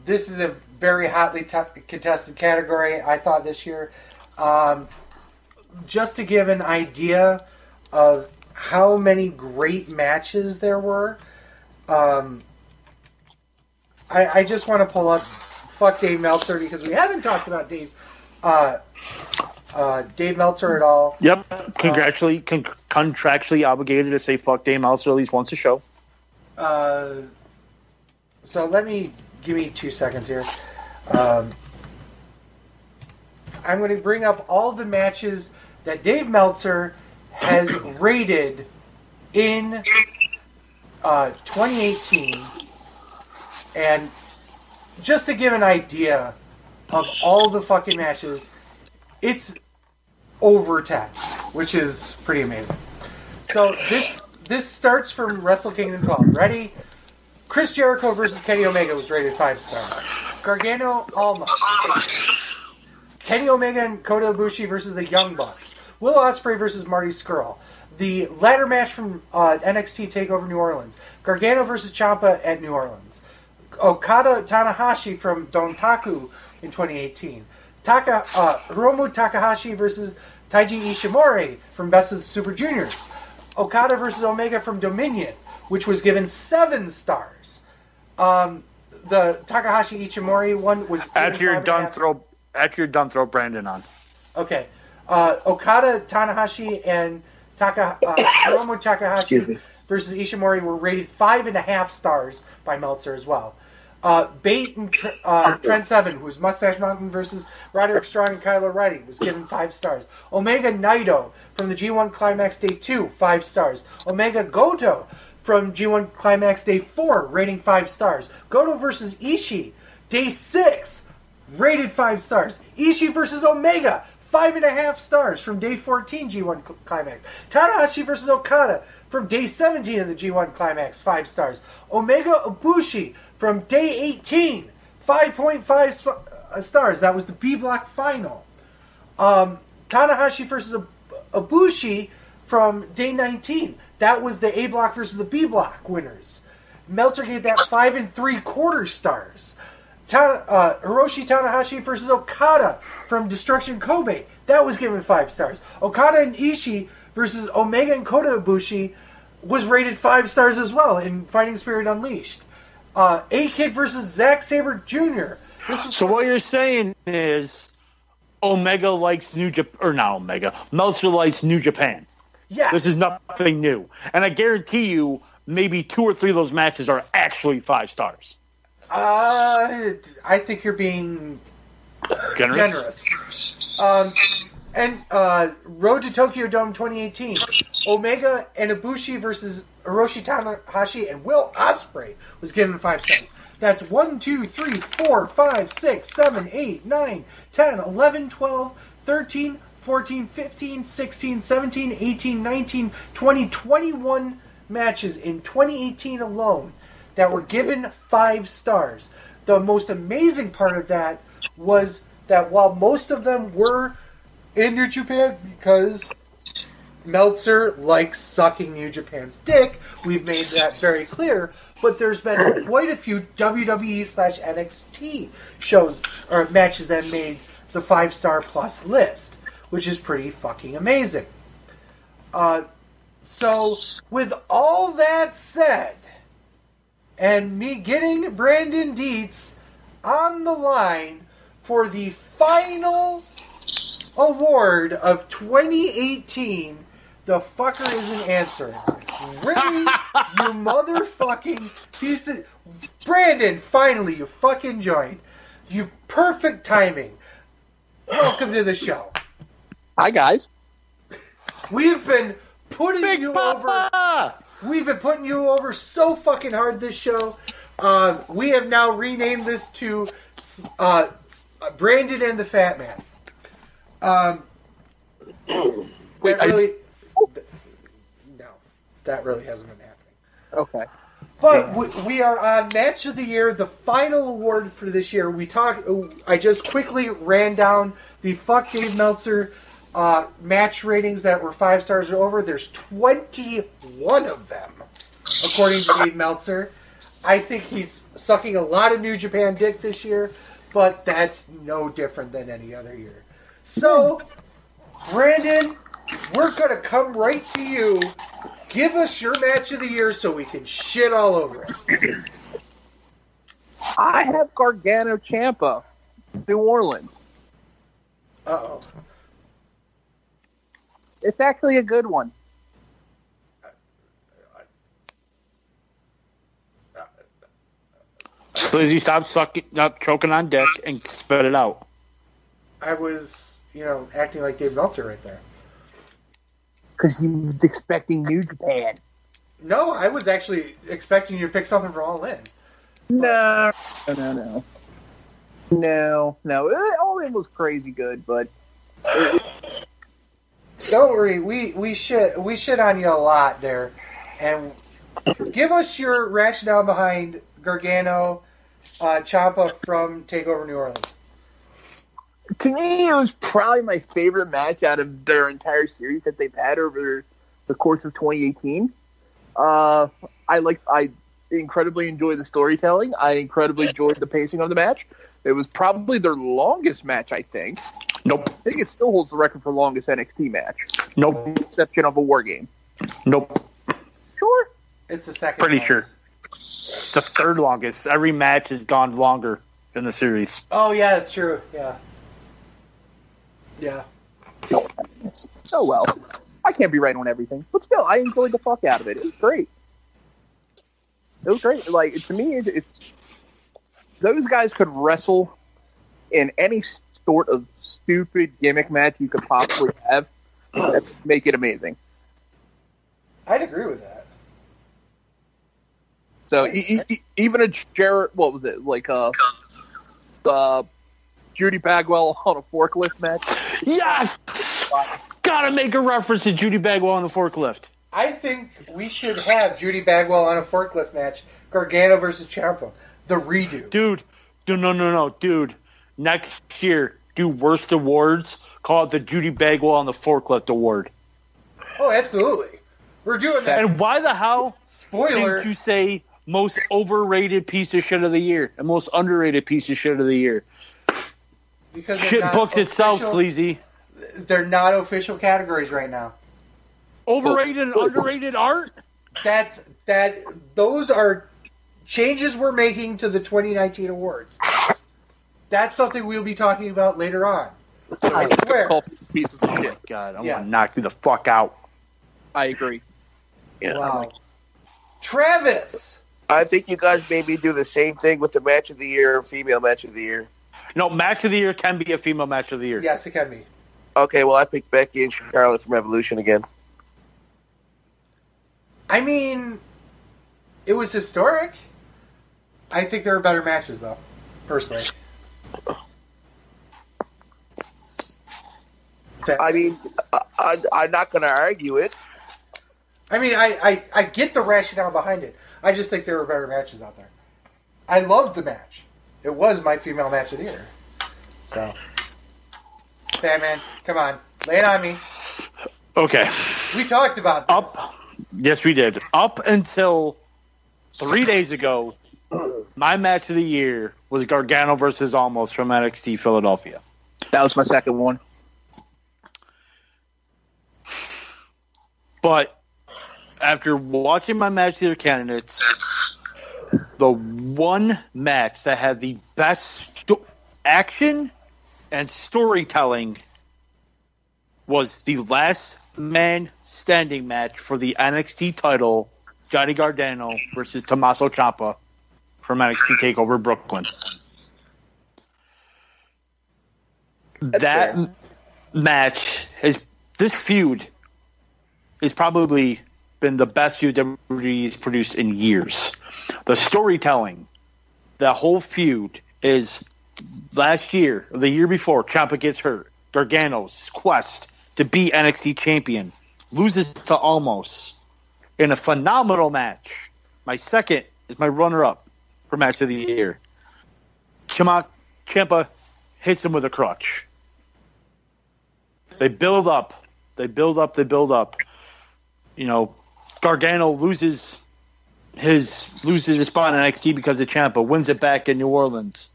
This is a very hotly contested category, I thought, this year. Just to give an idea of how many great matches there were, I just want to pull up Fuck Dave Meltzer because we haven't talked about Dave Dave Meltzer at all? Yep. Contractually obligated to say fuck Dave Meltzer at least once a show. So give me 2 seconds here. I'm going to bring up all the matches that Dave Meltzer has rated in 2018, and just to give an idea of all the fucking matches, it's over 10, which is pretty amazing. So this starts from Wrestle Kingdom 12. Ready? Chris Jericho versus Kenny Omega was rated 5 stars. Gargano, Alma. Kenny Omega and Kota Ibushi versus the Young Bucks. Will Ospreay versus Marty Scurll. The ladder match from NXT TakeOver New Orleans. Gargano versus Ciampa at New Orleans. Okada Tanahashi from Dontaku in 2018. Hiromu Takahashi versus Taiji Ishimori from Best of the Super Juniors. Okada versus Omega from Dominion, which was given 7 stars. The Takahashi Ishimori one was after you're done. Throw Brandon on. Okay. Okada Tanahashi and Hiromu Takahashi versus Ishimori were rated 5.5 stars by Meltzer as well. Bate and Trent Seven, who was Mustache Mountain versus Roderick Strong and Kyle O'Reilly, was given 5 stars. Omega Naito from the G1 Climax Day 2, 5 stars. Omega Goto from G1 Climax Day 4, rating 5 stars. Goto versus Ishii, Day 6, rated 5 stars. Ishii versus Omega, 5.5 stars from Day 14 G1 Climax. Tanahashi versus Okada from Day 17 of the G1 Climax, 5 stars. Omega Ibushi from Day 18, 5.5 stars. That was the B Block final. Tanahashi versus Ibushi from Day 19. That was the A Block versus the B Block winners. Meltzer gave that 5 3/4 stars. Hiroshi Tanahashi versus Okada from Destruction Kobe. That was given 5 stars. Okada and Ishii versus Omega and Kota Ibushi was rated 5 stars as well in Fighting Spirit Unleashed. A-Kid versus Zack Sabre Jr. So what you're saying is Omega likes New Japan, or not Omega, Meltzer likes New Japan. Yeah. This is nothing new. And I guarantee you maybe 2 or 3 of those matches are actually 5 stars. I think you're being generous. And Road to Tokyo Dome 2018. Omega and Ibushi versus Hiroshi Tanahashi and Will Ospreay was given 5 stars. That's 1, 2, 3, 4, 5, 6, 7, 8, 9, 10, 11, 12, 13, 14, 15, 16, 17, 18, 19, 20, 21 matches in 2018 alone that were given 5 stars. The most amazing part of that was that while most of them were in New Japan, because Meltzer likes sucking New Japan's dick, we've made that very clear, but there's been quite a few WWE/NXT shows or matches that made the 5-star plus list, which is pretty fucking amazing. So, with all that said, and me getting Brandon Dietz on the line for the final award of 2018, the fucker isn't answering. Really? You motherfucking piece of... Brandon, finally, you fucking joined. You perfect timing. Welcome to the show. Hi, guys. We've been putting Big you Papa! over... We've been putting you over so fucking hard this show. We have now renamed this to Brandon and the Fat Man. Wait, no, that really hasn't been happening. Okay. But we are on Match of the Year, the final award for this year. I just quickly ran down the Fuck Dave Meltzer match ratings that were 5 stars or over. There's 21 of them, according to Dave Meltzer. I think he's sucking a lot of New Japan dick this year, but that's no different than any other year. So, Brandon, we're going to come right to you. Give us your match of the year so we can shit all over it. I have Gargano Ciampa, New Orleans. Uh-oh. It's actually a good one. Slizzy, stop choking on dick and spit it out. I was, acting like Dave Meltzer right there. Because he was expecting New Japan. No, I was actually expecting you to pick something for All In. No. All In was crazy good, but don't worry, we shit on you a lot there, and give us your rationale behind Gargano, Ciampa from TakeOver New Orleans. To me, it was probably my favorite match out of their entire series that they've had over the course of 2018. I incredibly enjoyed the storytelling. I incredibly enjoyed the pacing of the match. It was probably their longest match, I think. Nope. I think it still holds the record for longest NXT match. Nope. With the exception of a War Game. Nope. Sure. It's the second. Pretty longest. sure. The third longest. Every match has gone longer in the series. Oh, yeah, that's true. Yeah. Yeah. Oh, well. I can't be right on everything. But still, I enjoyed the fuck out of it. It was great. Like, to me, it's those guys could wrestle in any sort of stupid gimmick match you could possibly have that would make it amazing. I'd agree with that. So even a Jarrett, what was it, like Judy Bagwell on a forklift match? Yes! Gotta make a reference to Judy Bagwell on the forklift. I think we should have Judy Bagwell on a forklift match, Gargano versus Ciampa, the redo. Dude, no. Dude, next year, do worst awards, call it the Judy Bagwell on the forklift award. Oh, absolutely. We're doing that. And why the hell Spoiler. didn't you say most overrated piece of shit of the year and most underrated piece of shit of the year? Because they're Shit not books itself, official- sleazy. They're not official categories right now. Overrated and underrated art? Those are changes we're making to the 2019 awards. That's something we'll be talking about later on. I swear. Pieces of Oh my shit. god, I Yes. want to knock you the fuck out. I agree. Yeah. Wow. Travis! I think you guys maybe do the same thing with the match of the year, female match of the year. No, match of the year can be a female match of the year. Yes, it can be. Okay, well, I picked Becky and Charlotte from Evolution again. I mean, it was historic. I think there were better matches, though, personally. I mean, I'm not going to argue it. I mean, I get the rationale behind it. I just think there were better matches out there. I loved the match. It was my female match of the year. So, Batman, come on, lay it on me. Okay. We talked about this. Yes, we did. Up until 3 days ago, my match of the year was Gargano versus Almost from NXT Philadelphia. That was my second one. But after watching my match of the year candidates, the one match that had the best action and storytelling was the last man standing match for the NXT title, Johnny Gargano versus Tommaso Ciampa from NXT TakeOver Brooklyn. That match this feud has probably been the best feud that WWE's produced in years. The storytelling, the whole feud is last year, or the year before, Ciampa gets hurt. Gargano's quest to be NXT champion loses to Almost in a phenomenal match. My second is my runner-up for match of the year. Ciampa hits him with a crutch. They build up. You know, Gargano loses his spot in NXT because of Ciampa, wins it back in New Orleans.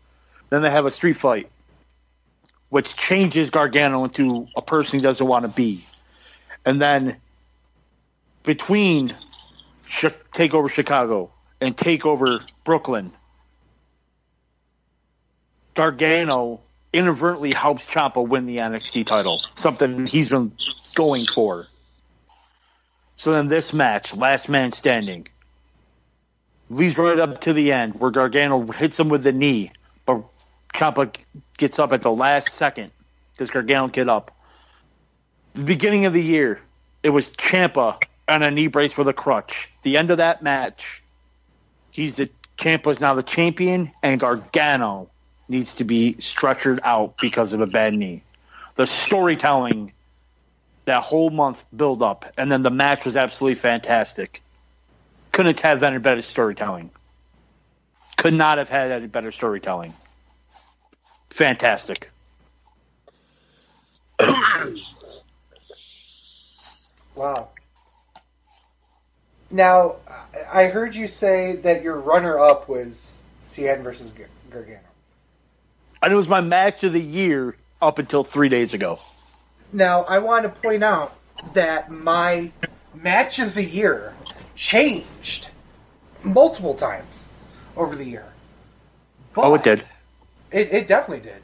Then they have a street fight, which changes Gargano into a person he doesn't want to be. And then between TakeOver Chicago and TakeOver Brooklyn, Gargano inadvertently helps Ciampa win the NXT title, something he's been going for. So then this match, last man standing, leads right up to the end where Gargano hits him with the knee, but Ciampa gets up at the last second because Gargano get up. The beginning of the year, it was Ciampa on a knee brace with a crutch. The end of that match, Ciampa's now the champion, and Gargano needs to be stretchered out because of a bad knee. The storytelling that whole month build up, and then the match was absolutely fantastic. Couldn't have any better storytelling. Could not have had any better storytelling. Fantastic. Wow. Now, I heard you say that your runner-up was Cien versus Gargano. And it was my match of the year up until 3 days ago. Now, I want to point out that my match of the year changed multiple times over the year. But It did. It definitely did.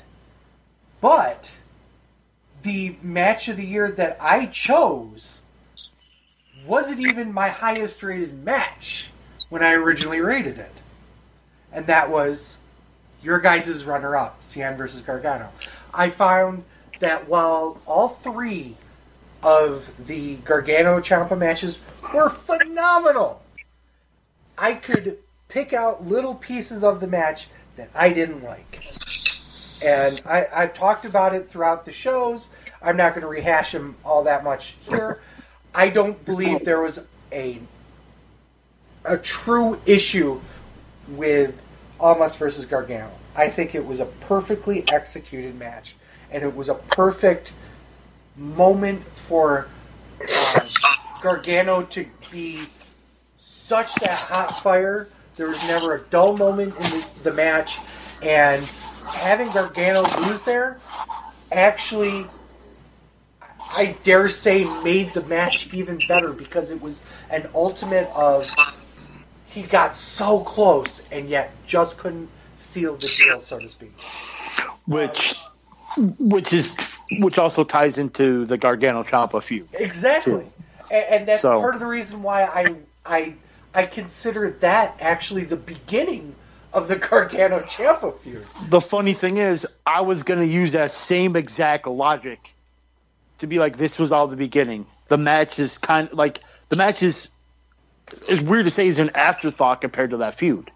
But the match of the year that I chose wasn't even my highest rated match when I originally rated it. And that was your guys' runner-up, Cien versus Gargano. I found that while all three of the Gargano-Ciampa matches were phenomenal, I could pick out little pieces of the match that I didn't like. And I've talked about it throughout the shows. I'm not going to rehash them all that much here. I don't believe there was a true issue with Almas versus Gargano. I think it was a perfectly executed match, and it was a perfect moment for Gargano to be such that hot fire. There was never a dull moment in the match, and having Gargano lose there actually, I dare say, made the match even better because it was an ultimate of he got so close and yet just couldn't seal the deal, so to speak. Which also ties into the Gargano-Ciampa feud. Exactly. And that's part of the reason why I consider that actually the beginning of the Gargano-Ciampa feud. The funny thing is, I was going to use that same exact logic to be like, this was all the beginning. The match is kind of like, the match is weird to say is an afterthought compared to that feud.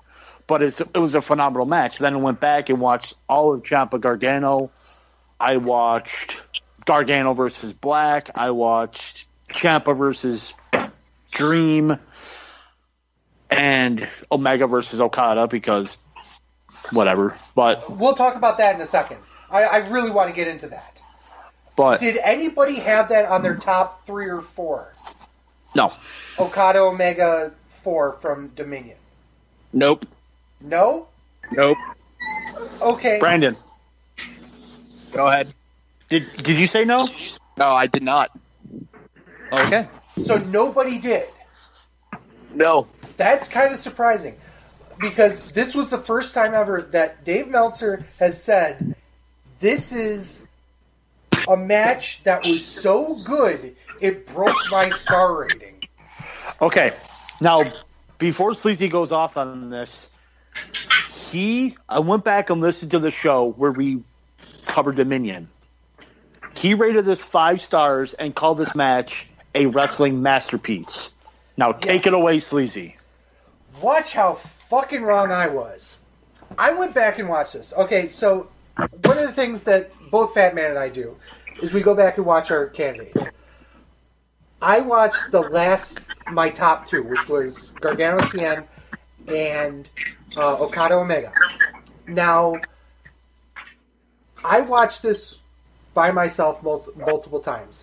But it was a phenomenal match. Then I went back and watched all of Ciampa Gargano. I watched Gargano versus Black. I watched Ciampa versus Dream. And Omega versus Okada because whatever. But we'll talk about that in a second. I really want to get into that. But did anybody have that on their top 3 or 4? No. Okada Omega 4 from Dominion. Nope. No? Nope. Okay. Brandon. Go ahead. Did you say no? No, I did not. Okay. So nobody did. No. That's kind of surprising because this was the first time ever that Dave Meltzer has said this is a match that was so good it broke my star rating. Okay. Now, before Sleazy goes off on this, I went back and listened to the show where we covered Dominion. He rated this 5 stars and called this match a wrestling masterpiece. Now, take it away, Sleazy. Watch how fucking wrong I was. I went back and watched this. Okay, so one of the things that both Fat Man and I do is we go back and watch our candidates. I watched my top 2, which was Gargano Cien and Okada Omega. Now, I watched this by myself multiple times.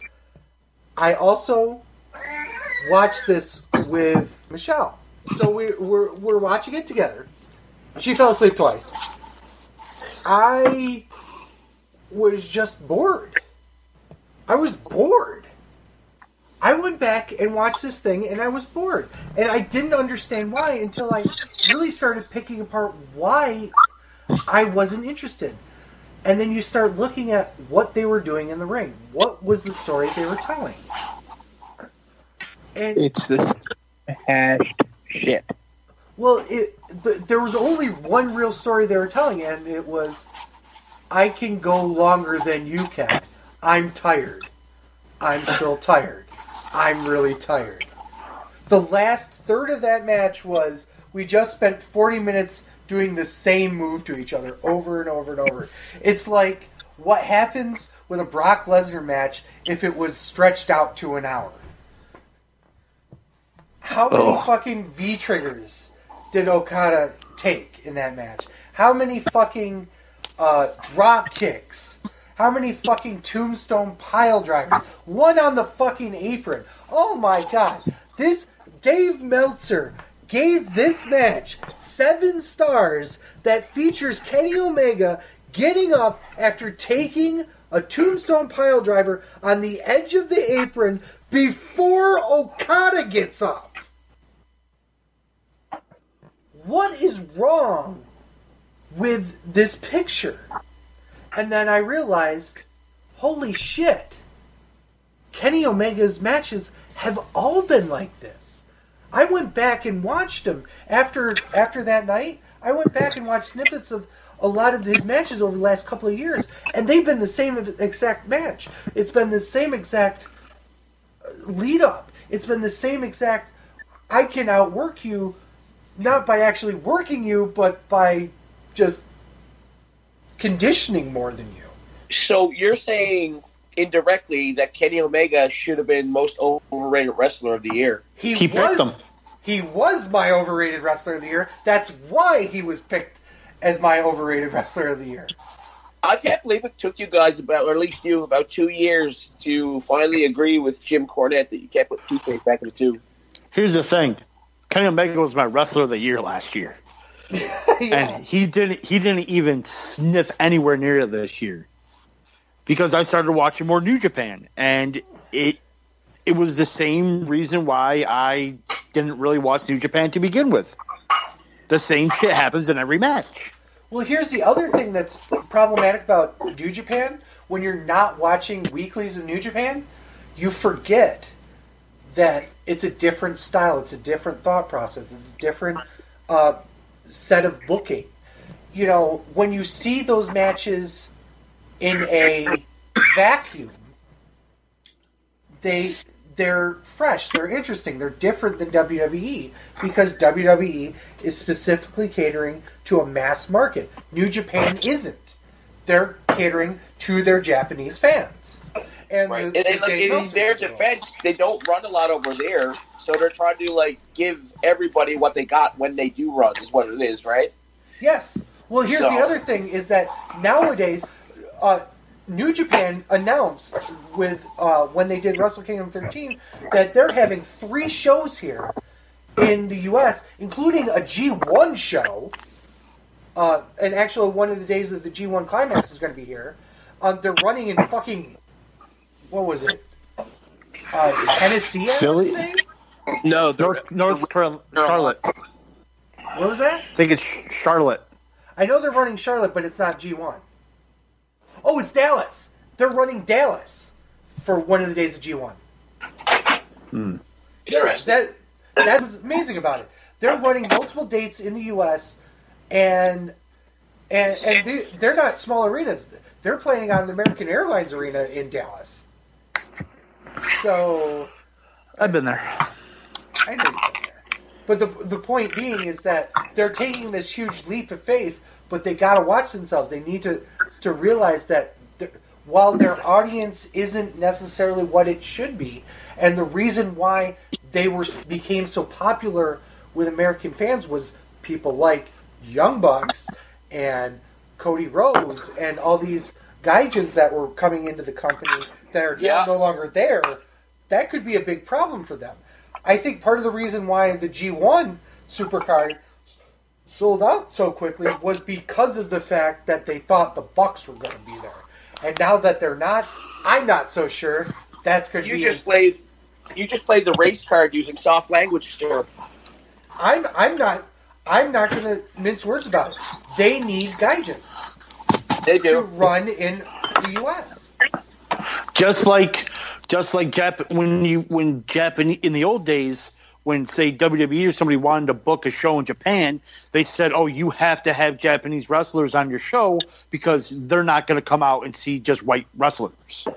I also watched this with Michelle. So we're watching it together. She fell asleep twice. I was just bored. I was bored. I went back and watched this thing, and I was bored. And I didn't understand why until I really started picking apart why I wasn't interested. And then you start looking at what they were doing in the ring. What was the story they were telling? And It's this hashed shit. well, there was only one real story they were telling, and it was, I can go longer than you can. I'm tired. I'm still tired. I'm really tired. The last third of that match was, we just spent 40 minutes doing the same move to each other over and over and over. It's like what happens with a Brock Lesnar match if it was stretched out to an hour. How many fucking V-triggers did Okada take in that match? How many fucking drop kicks? How many fucking tombstone pile drivers? One on the fucking apron. Oh my god. This Dave Meltzer gave this match 7 stars that features Kenny Omega getting up after taking a tombstone pile driver on the edge of the apron before Okada gets up. What is wrong with this picture? And then I realized, holy shit, Kenny Omega's matches have all been like this. I went back and watched them after that night. I went back and watched snippets of a lot of his matches over the last couple of years, and they've been the same exact match. It's been the same exact lead up. It's been the same exact, I can outwork you, not by actually working you, but by just conditioning more than you. So you're saying indirectly that Kenny Omega should have been most overrated wrestler of the year. He picked him. He was my overrated wrestler of the year. That's why he was picked as my overrated wrestler of the year. I can't believe it took you guys about, or at least you, about 2 years to finally agree with Jim Cornette that you can't put toothpaste back in the tube. Here's the thing. Kenny Omega was my wrestler of the year last year. Yeah. And he didn't even sniff anywhere near it this year. Because I started watching more New Japan, and it was the same reason why I didn't really watch New Japan to begin with. The same shit happens in every match. Well, here's the other thing that's problematic about New Japan. When you're not watching weeklies of New Japan, you forget that it's a different style, it's a different thought process, it's a different set of booking. You know, when you see those matches in a vacuum, they're fresh, they're interesting, they're different than WWE because WWE is specifically catering to a mass market. New Japan isn't. They're catering to their Japanese fans. And right. In their defense, they don't run a lot over there, so they're trying to give everybody what they got when they do run, is what it is, right? Yes. Well, here's the other thing, is that nowadays, New Japan announced with when they did Wrestle Kingdom 13 that they're having 3 shows here in the U.S., including a G1 show. And actually, one of the days of the G1 Climax is going to be here. They're running in fucking, what was it? Tennessee? Philly? No, North Charlotte. What was that? I think it's Charlotte. I know they're running Charlotte, but it's not G1. Oh, it's Dallas. They're running Dallas for one of the days of G1. Interesting. That's what's amazing about it. They're running multiple dates in the U.S. and they're not small arenas. They're playing on the American Airlines Arena in Dallas. So I've been there. I know you've been there. But the point being is that they're taking this huge leap of faith, but they got to watch themselves. They need to realize that while their audience isn't necessarily what it should be, and the reason why they became so popular with American fans was people like Young Bucks and Cody Rhodes and all these gaijins that were coming into the company that are now no longer there, that could be a big problem for them. I think part of the reason why the G1 Supercard sold out so quickly was because of the fact that they thought the Bucks were going to be there. And now that they're not, I'm not so sure that's going to be... You just played the race card using soft language, sir. I'm not going to mince words about it. They need gaijins. They do. to run in the U.S. Just like when Japan in the old days, when say WWE or somebody wanted to book a show in Japan, they said, "Oh, you have to have Japanese wrestlers on your show because they're not going to come out and see just white wrestlers,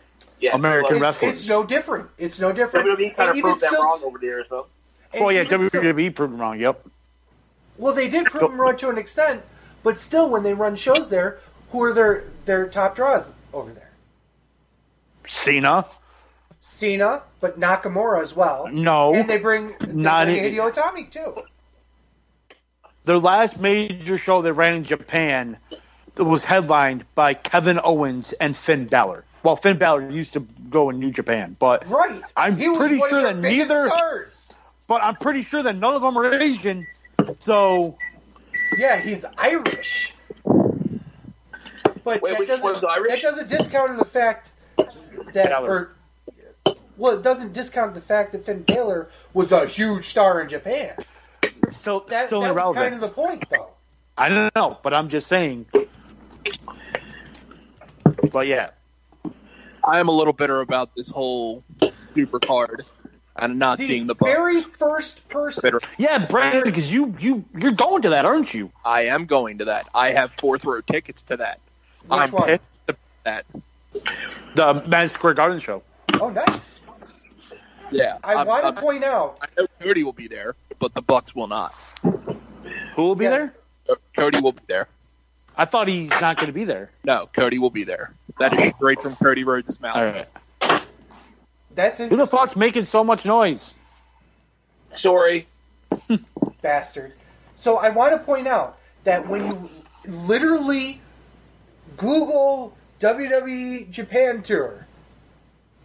American wrestlers." It's no different. It's no different. WWE kind of And proved that still- wrong over there, so. and Oh yeah, even WWE proved them wrong. Yep. Well, they did prove them wrong to an extent, but still, when they run shows there, who are their top draws over there? Cena, but Nakamura as well. No, And they bring not Hideo Itami, too. Their last major show they ran in Japan was headlined by Kevin Owens and Finn Balor. Well, Finn Balor used to go in New Japan, but Right. I'm He was pretty one of sure their that biggest neither. stars. But I'm pretty sure that none of them are Asian. So Yeah, he's Irish. But Wait, that which doesn't, one's Irish? that doesn't discount the fact that, Balor. it doesn't discount the fact that Finn Balor was a huge star in Japan. still That was irrelevant. kind of the point, though. I don't know, but I'm just saying. But yeah, I am a little bitter about this whole super card and not seeing the Bucks. very first person. Bitter. yeah, Brandon, because you're going to that, aren't you? I am going to that. I have fourth row tickets to that. Which I'm one? pissed about that. The Madison Square Garden show. Oh, nice. Yeah, I want to point out. I know Cody will be there, but the Bucks will not. Who will be Yeah. there? Cody will be there. I thought he's not going to be there. No, Cody will be there. That is straight from Cody Rhodes' mouth. All right. That's Who interesting, the fuck's making so much noise? Sorry. bastard. So I want to point out that when you literally Google WWE Japan Tour,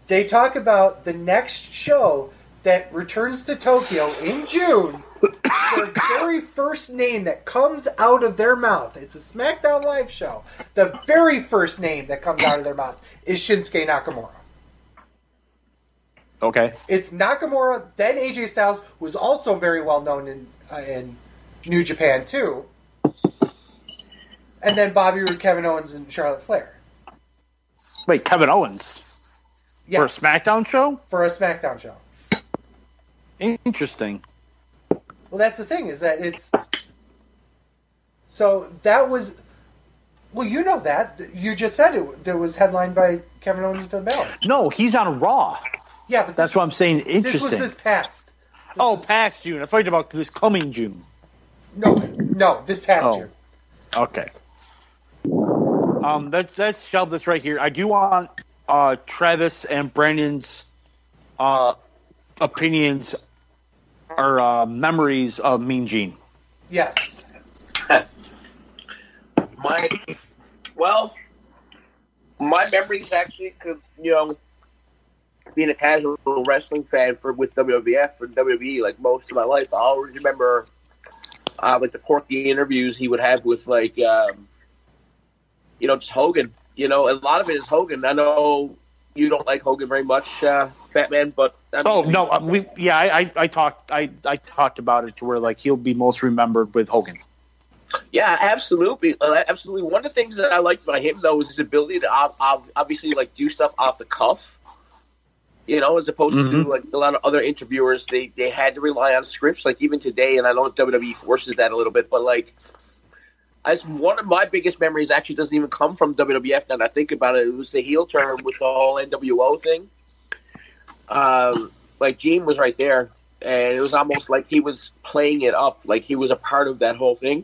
they talk about the next show that returns to Tokyo in June. The very first name that comes out of their mouth, it's a SmackDown Live show, the very first name that comes out of their mouth is Shinsuke Nakamura. Okay. It's Nakamura, then AJ Styles, who was also very well known in New Japan too, and then Bobby Roode, Kevin Owens, and Charlotte Flair. Wait, Kevin Owens Yeah, for a SmackDown show? for a SmackDown show. Interesting. Well, that's the thing, is that it's... So, that was... Well, you know that. You just said it was headlined by Kevin Owens and Finn Balor. No, he's on Raw. Yeah, but That's what I'm saying. this Interesting. was this past. Past June. I thought about this coming June. No, this past Oh. year. Okay. Let's shelve this right here. I do want Travis and Brandon's opinions or memories of Mean Gene. Yes. My memories actually, because being a casual wrestling fan with WWF and WWE like most of my life, I always remember like the quirky interviews he would have with just Hogan. A lot of it is Hogan. I know you don't like Hogan very much, Batman, but I talked about it to where like he'll be most remembered with Hogan. Yeah, absolutely, absolutely. One of the things that I liked about him though was his ability to obviously like do stuff off the cuff. As opposed to like a lot of other interviewers, they had to rely on scripts. Like even today, and I know WWE forces that a little bit, but like as one of my biggest memories actually doesn't even come from WWF. Now that I think about it, it was the heel turn with the whole NWO thing. Like Gene was right there, and it was almost like he was playing it up, like he was a part of that whole thing.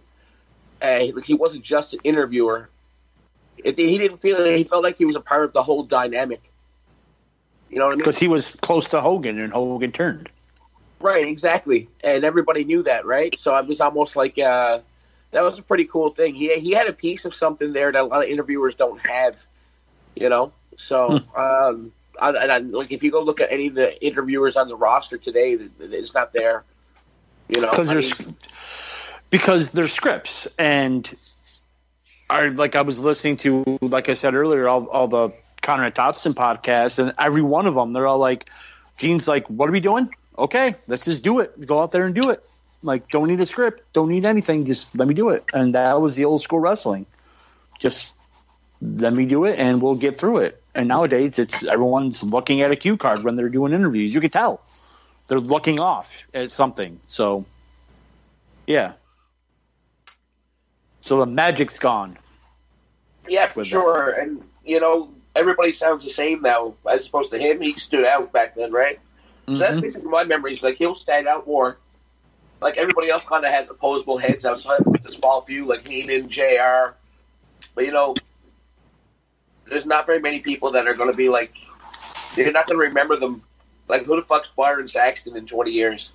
He wasn't just an interviewer. He didn't feel it. He felt like he was a part of the whole dynamic. You know what I mean? Because he was close to Hogan, and Hogan turned. Right, exactly. And everybody knew that, right? So it was almost like that was a pretty cool thing. He had a piece of something there that a lot of interviewers don't have, So, like if you go look at any of the interviewers on the roster today, it's not there. Because there's scripts, and I was listening to, like I said earlier, all the Conrad Thompson podcasts, and every one of them, they're all like, Gene's like, what are we doing? Okay, let's just do it. Go out there and do it. Like, don't need a script, don't need anything, just let me do it. And that was the old school wrestling. Just let me do it and we'll get through it. And nowadays, it's everyone's looking at a cue card when they're doing interviews. You can tell they're looking off at something. So, yeah. So the magic's gone. Yeah, for sure. That. And, everybody sounds the same now as opposed to him. He stood out back then, right? So that's basically my memories. Like, he'll stand out more. Like, everybody else kind of has opposable heads outside with the small few, like Heenan, JR. But, there's not very many people that are going to be like, you're not going to remember them. Like, who the fuck's Byron Saxton in 20 years?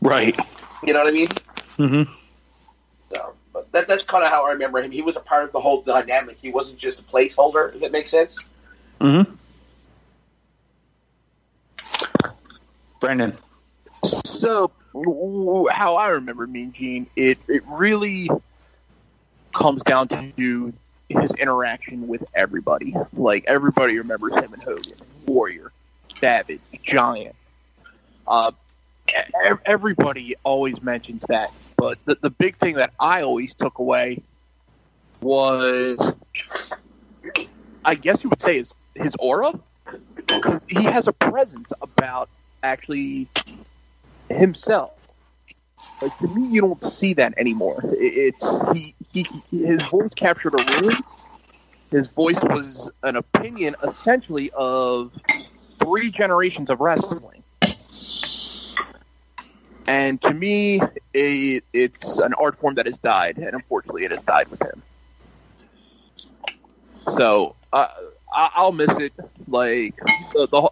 Right. You know what I mean? Mm-hmm. So, but that's kind of how I remember him. He was a part of the whole dynamic. He wasn't just a placeholder, if that makes sense. Mm-hmm. Brandon. So, how I remember Mean Gene, it really comes down to his interaction with everybody. Like, everybody remembers him and Hogan, Warrior, Savage, Giant. Everybody always mentions that. But the big thing that I always took away was, I guess you would say, his aura. He has a presence about actually himself. Like, to me, you don't see that anymore. His voice captured a room. His voice was an opinion, essentially, of 3 generations of wrestling. And to me, it's an art form that has died, and unfortunately, it has died with him. So I'll miss it. Like,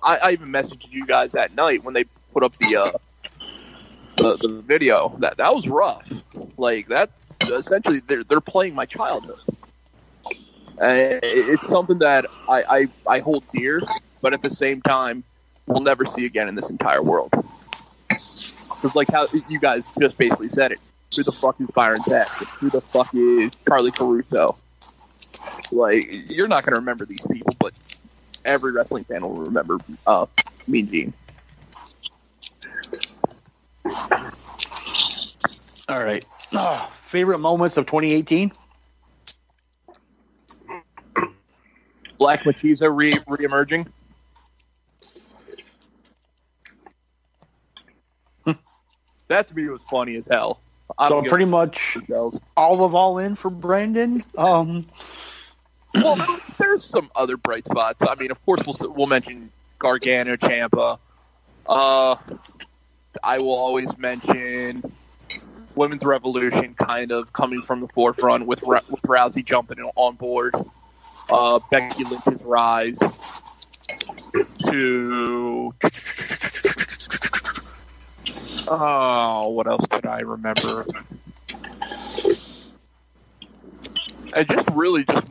I even messaged you guys that night when they put up the video. That was rough. Like, that essentially they're playing my childhood. It's something that I hold dear, but at the same time, we'll never see again in this entire world. Because, like how you guys just basically said it, who the fuck is Byron Saxton? Who the fuck is Charlie Caruso? Like, you're not going to remember these people, but every wrestling fan will remember Mean Gene. All right. Favorite moments of 2018? Black Machismo re-emerging. That to me was funny as hell. So pretty much all in for Brandon. Well, there's some other bright spots. I mean, of course, we'll mention Gargano, Ciampa. I will always mention Women's Revolution kind of coming from the forefront with Rousey jumping on board. Becky Lynch's rise to... Oh, what else did I remember? And just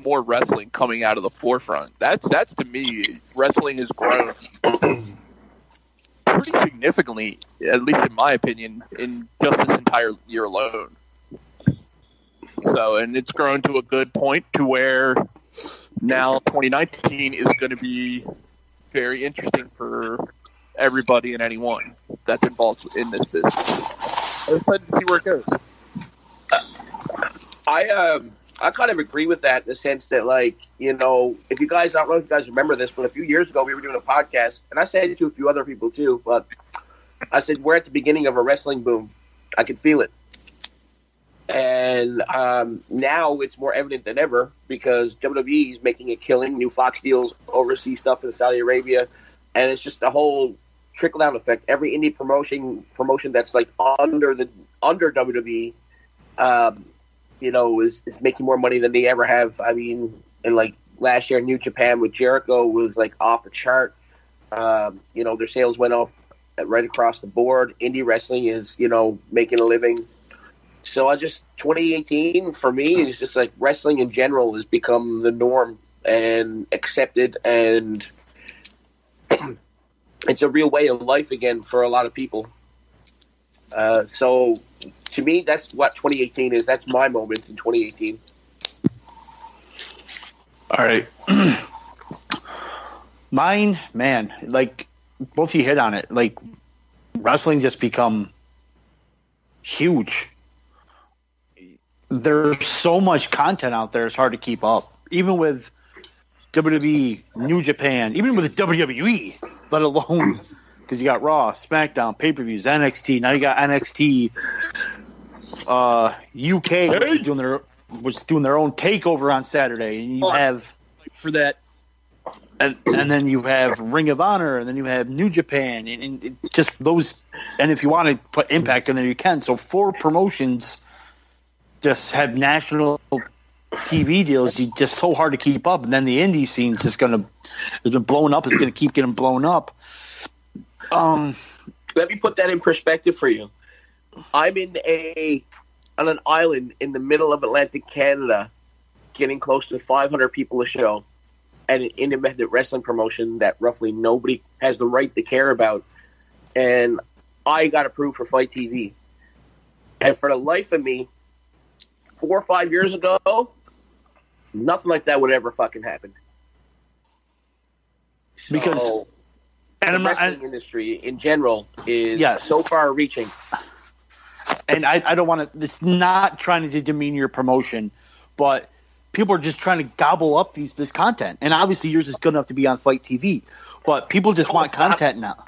more wrestling coming out of the forefront. That's to me, wrestling has grown pretty significantly, at least in my opinion, in just this entire year alone. So, and it's grown to a good point to where now 2019 is going to be very interesting for everybody and anyone that's involved in this business. I'm excited to see where it goes. I kind of agree with that in the sense that, like, if you guys, I don't know if you guys remember this, but a few years ago we were doing a podcast, and I said it to a few other people too, but I said we're at the beginning of a wrestling boom. I could feel it. And now it's more evident than ever because WWE is making a killing, new Fox deals, overseas stuff in Saudi Arabia, and it's just a whole trickle-down effect. Every indie promotion that's like under WWE, is making more money than they ever have. I mean, and like last year, New Japan with Jericho was like off the chart. Their sales went up right across the board. Indie wrestling is, making a living. So 2018 for me is just like wrestling in general has become the norm and accepted, and it's a real way of life again for a lot of people. So to me, that's what 2018 is. That's my moment in 2018. All right. Mine, man, like both you hit on it. Like wrestling just become huge. There's so much content out there, it's hard to keep up. Even with WWE, New Japan, even with WWE, let alone because you got Raw, SmackDown, pay-per-views, NXT. Now you got NXT UK, which is doing their own takeover on Saturday, and you have for that. And then you have Ring of Honor, and then you have New Japan, and just those. And if you want to put Impact in there, you can. So 4 promotions just have national TV deals. You just so hard to keep up. And then the indie scene has been blowing up. It's going to keep getting blown up. Let me put that in perspective for you. I'm on an island in the middle of Atlantic Canada, getting close to 500 people a show. An independent wrestling promotion that roughly nobody has the right to care about, and I got approved for Fight TV. And for the life of me, 4 or 5 years ago, nothing like that would ever fucking happen. So, because the wrestling industry in general is so far-reaching. And I don't want to. It's not trying to demean your promotion, but people are just trying to gobble up this content. And obviously yours is good enough to be on Fight TV. But people just want content now.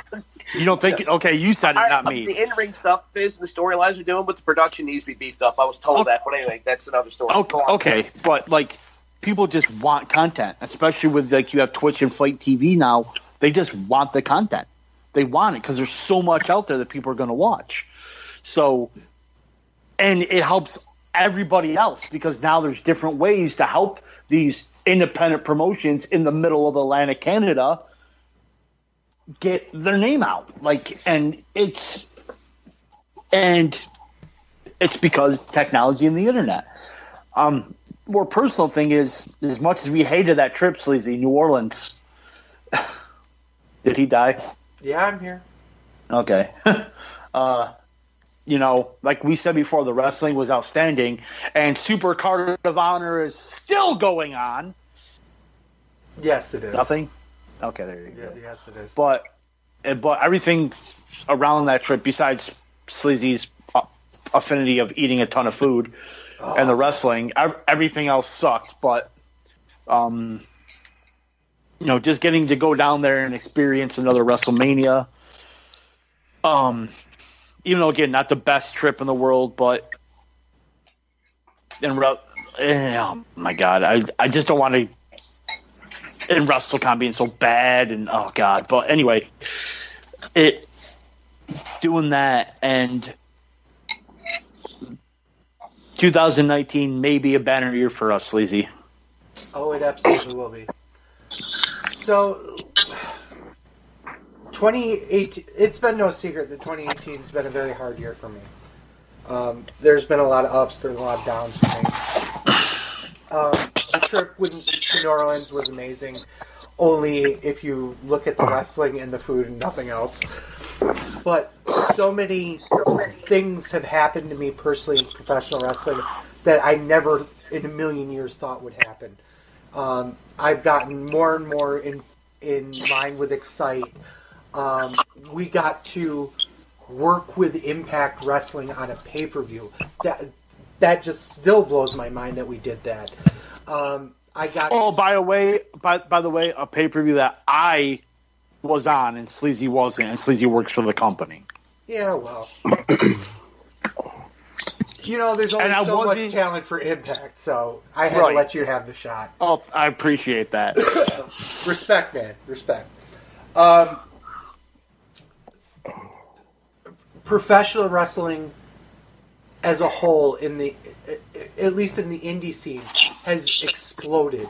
You don't think... Okay, you said it, not me. The in-ring stuff is the storylines are doing, but the production needs to be beefed up. I was told that. But anyway, that's another story. Okay, but, like, people just want content. Especially with, like, you have Twitch and Fight TV now. They just want the content. They want it because there's so much out there that people are going to watch. So... And it helps everybody else because now there's different ways to help these independent promotions in the middle of Atlantic Canada get their name out. And it's because technology and the internet. More personal thing is, as much as we hated that trip, Sleazy, New Orleans. Did he die? Yeah, I'm here. Okay. Like we said before, the wrestling was outstanding, and Super Card of Honor is still going on. Yes, it is. Nothing? Okay, there you go. Yes, it is. But everything around that trip, besides Sleazy's affinity of eating a ton of food and the wrestling, everything else sucked. But, just getting to go down there and experience another WrestleMania. Even though, again, not the best trip in the world, but oh my God, I just don't want to, and WrestleCon being so bad, and oh God. But anyway, doing that, and 2019 may be a banner year for us, Sleazy. Oh, it absolutely will be. So... 2018. It's been no secret that 2018 has been a very hard year for me. There's been a lot of ups, there's a lot of downs for me. The trip to New Orleans was amazing, only if you look at the wrestling and the food and nothing else. But so many things have happened to me personally in professional wrestling that I never in a million years thought would happen. I've gotten more and more in line with Excite. We got to work with Impact Wrestling on a pay-per-view. That just still blows my mind that we did that. By the way, a pay-per-view that I was on and Sleazy wasn't, and Sleazy works for the company. Yeah, well. There's only so much talent for Impact, so I had to let you have the shot. Oh, I appreciate that. Respect, man. Respect. Professional wrestling as a whole, at least in the indie scene, has exploded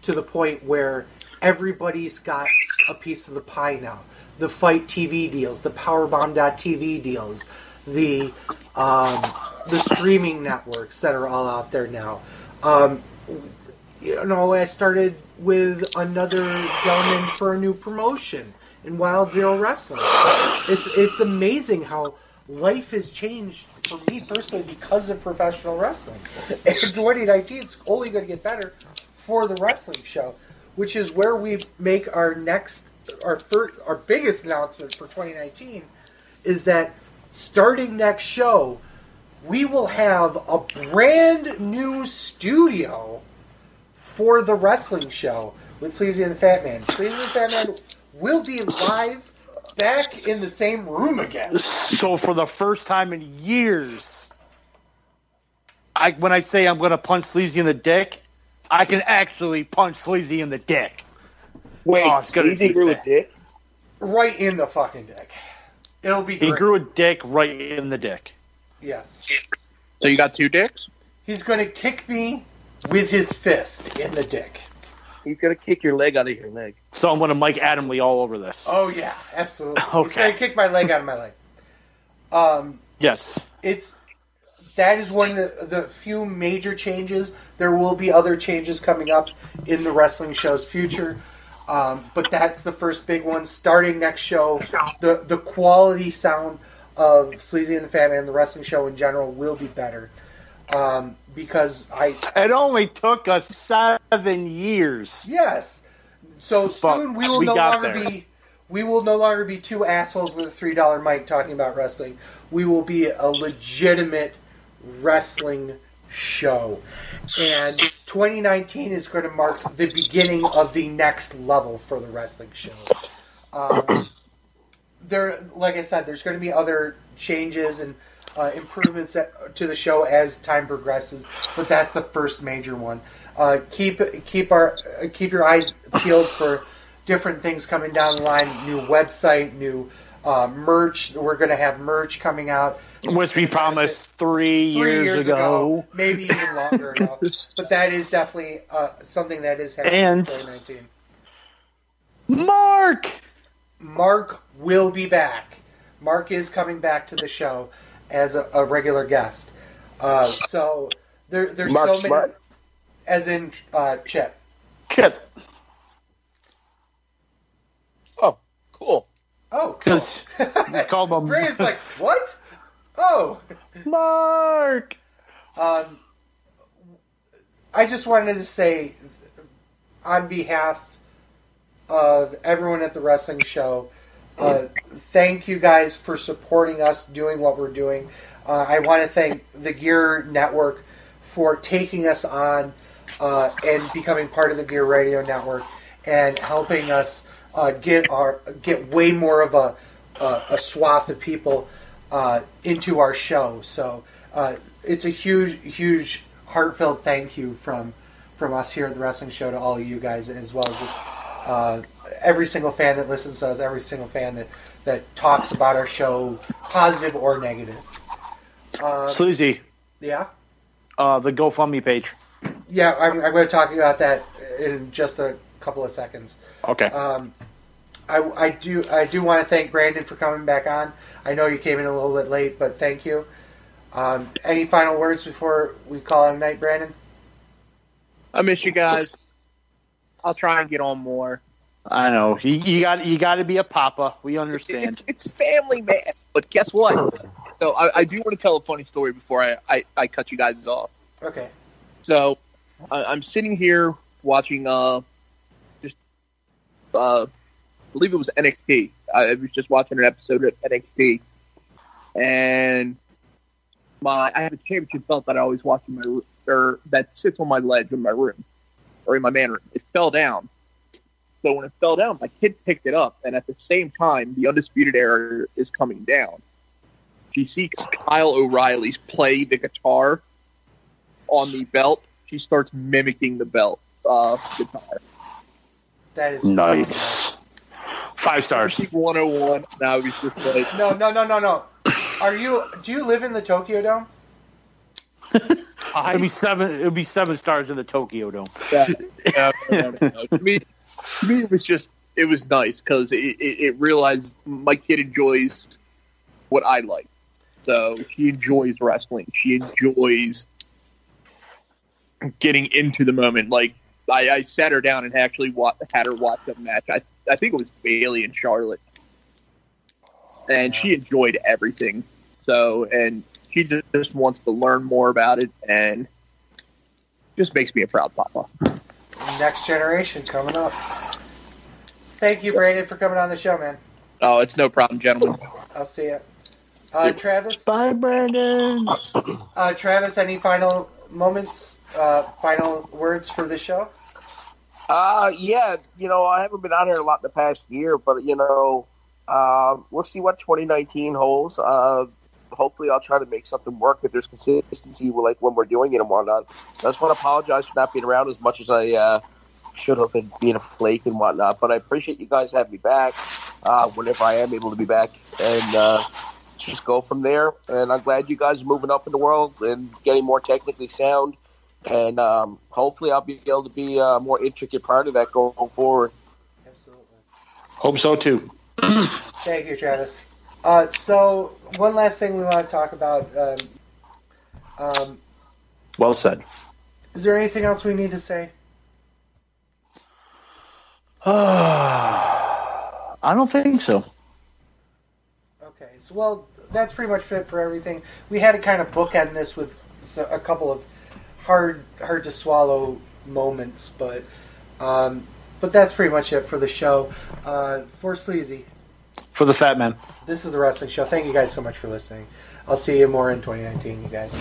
to the point where everybody's got a piece of the pie now. The Fight TV deals, the Powerbomb.tv deals, the streaming networks that are all out there now. I started with another gentleman for a new promotion in Wild Zero Wrestling. It's amazing how life has changed for me personally because of professional wrestling. And 2019 is only going to get better for the wrestling show, which is where we make our biggest announcement for 2019 is that starting next show, we will have a brand new studio for the wrestling show, with Sleazy and the Fat Man. Sleazy and the Fat Man will be live back in the same room again. So for the first time in years, when I say I'm going to punch Sleazy in the dick, I can actually punch Sleazy in the dick. Wait, Oh, it's gonna Sleazy be grew a bad. dick? Right in the fucking dick. It'll be He great. grew a dick right in the dick. Yes. So you got 2 dicks? He's going to kick me with his fist in the dick. He's gonna kick your leg out of your leg. So I'm going to Mike Adamley all over this. Oh, yeah, absolutely. He's Okay. going to kick my leg out of my leg. Yes. That is one of the few major changes. There will be other changes coming up in the wrestling show's future. But that's the first big one. Starting next show, the quality sound of Sleazy and the Fat Man, the wrestling show in general, will be better. Because It only took us 7 years. Yes. So soon we will we no got longer there. be 2 assholes with a $3 mic talking about wrestling. We will be a legitimate wrestling show. And 2019 is going to mark the beginning of the next level for the wrestling show. Like I said, there's going to be other changes and improvements to the show as time progresses, but that's the first major one. Keep your eyes peeled for different things coming down the line. New website, new merch. We're going to have merch coming out. Which we promised 3 years ago. Maybe even longer ago. But that is definitely something that is happening in And 2019. Mark will be back. Mark is coming back to the show as a regular guest. So there's Mark so many, Smart. as in Chip. Chip. Oh, cool. Oh, Because we called him Brandon's like, what? Oh, Mark. I just wanted to say, on behalf of everyone at the wrestling show, thank you guys for supporting us doing what we're doing. I want to thank the Gear Network for taking us on and becoming part of the Gear Radio Network and helping us get way more of a swath of people into our show. So it's a huge heartfelt thank you from us here at the Wrestling Show to all of you guys, as well as every single fan that listens to us, every single fan that talks about our show, positive or negative. Sleazy. Yeah? The GoFundMe page. Yeah, I'm going to talk about that in just a couple of seconds. Okay. I do want to thank Brandon for coming back on. I know you came in a little bit late, but thank you. Any final words before we call it a night, Brandon? I miss you guys. I'll try and get on more. I know. You got to be a papa. We understand. It's family, man. But guess what? So I do want to tell a funny story before I cut you guys off. Okay. So I'm sitting here watching I believe it was NXT. I was just watching an episode of NXT, and I have a championship belt that I always watch in my room, or that sits on my ledge in my room, or in my man room. It fell down. So when it fell down, my kid picked it up, and at the same time, the Undisputed Era is coming down. She sees Kyle O'Reilly's play the guitar on the belt. She starts mimicking the belt guitar. That is Nice. 5 stars. 101. Now he's just like, No. Do you live in the Tokyo Dome? It'll be 7 stars in the Tokyo Dome. no. To me, it was nice because it realized my kid enjoys what I like. So she enjoys wrestling. She enjoys getting into the moment. Like I sat her down and actually had her watch a match. I think it was Bailey and Charlotte, and she enjoyed everything. So, and she just wants to learn more about it, and just makes me a proud papa. Next generation coming up. Thank you, Brandon, for coming on the show, man. Oh, it's no problem, gentlemen. I'll see you. Travis? Bye, Brandon. Travis, any final moments, final words for the show? Yeah, I haven't been out here a lot in the past year, but we'll see what 2019 holds. Hopefully, I'll try to make something work if there's consistency, like when we're doing it and whatnot. I just want to apologize for not being around as much as I should have and being a flake and whatnot. But I appreciate you guys having me back whenever I am able to be back, and just go from there. And I'm glad you guys are moving up in the world and getting more technically sound. And hopefully I'll be able to be a more intricate part of that going forward. Absolutely. Hope so, too. Thank you, Travis. So, one last thing we want to talk about. Well said. Is there anything else we need to say? I don't think so. Okay, so well, that's pretty much it for everything. We had to kind of bookend this with a couple of hard to swallow moments, but that's pretty much it for the show. For Sleazy, For the fat man. this is the Wrestling Show. Thank you guys so much for listening. I'll see you more in 2019, you guys.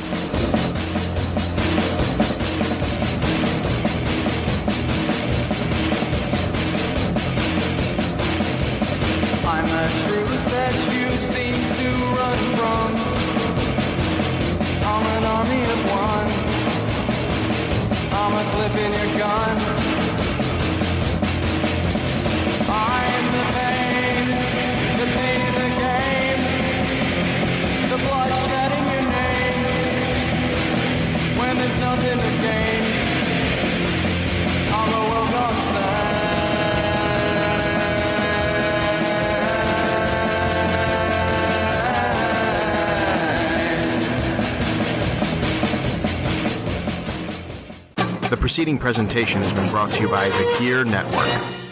I'm a truth that you seem to run from. I'm an army of one. I'm a clip in your gun. I'm the pain in the game. The blood shed in your name. When there's nothing to gain, all the world goes sad. The preceding presentation has been brought to you by the Gear Network.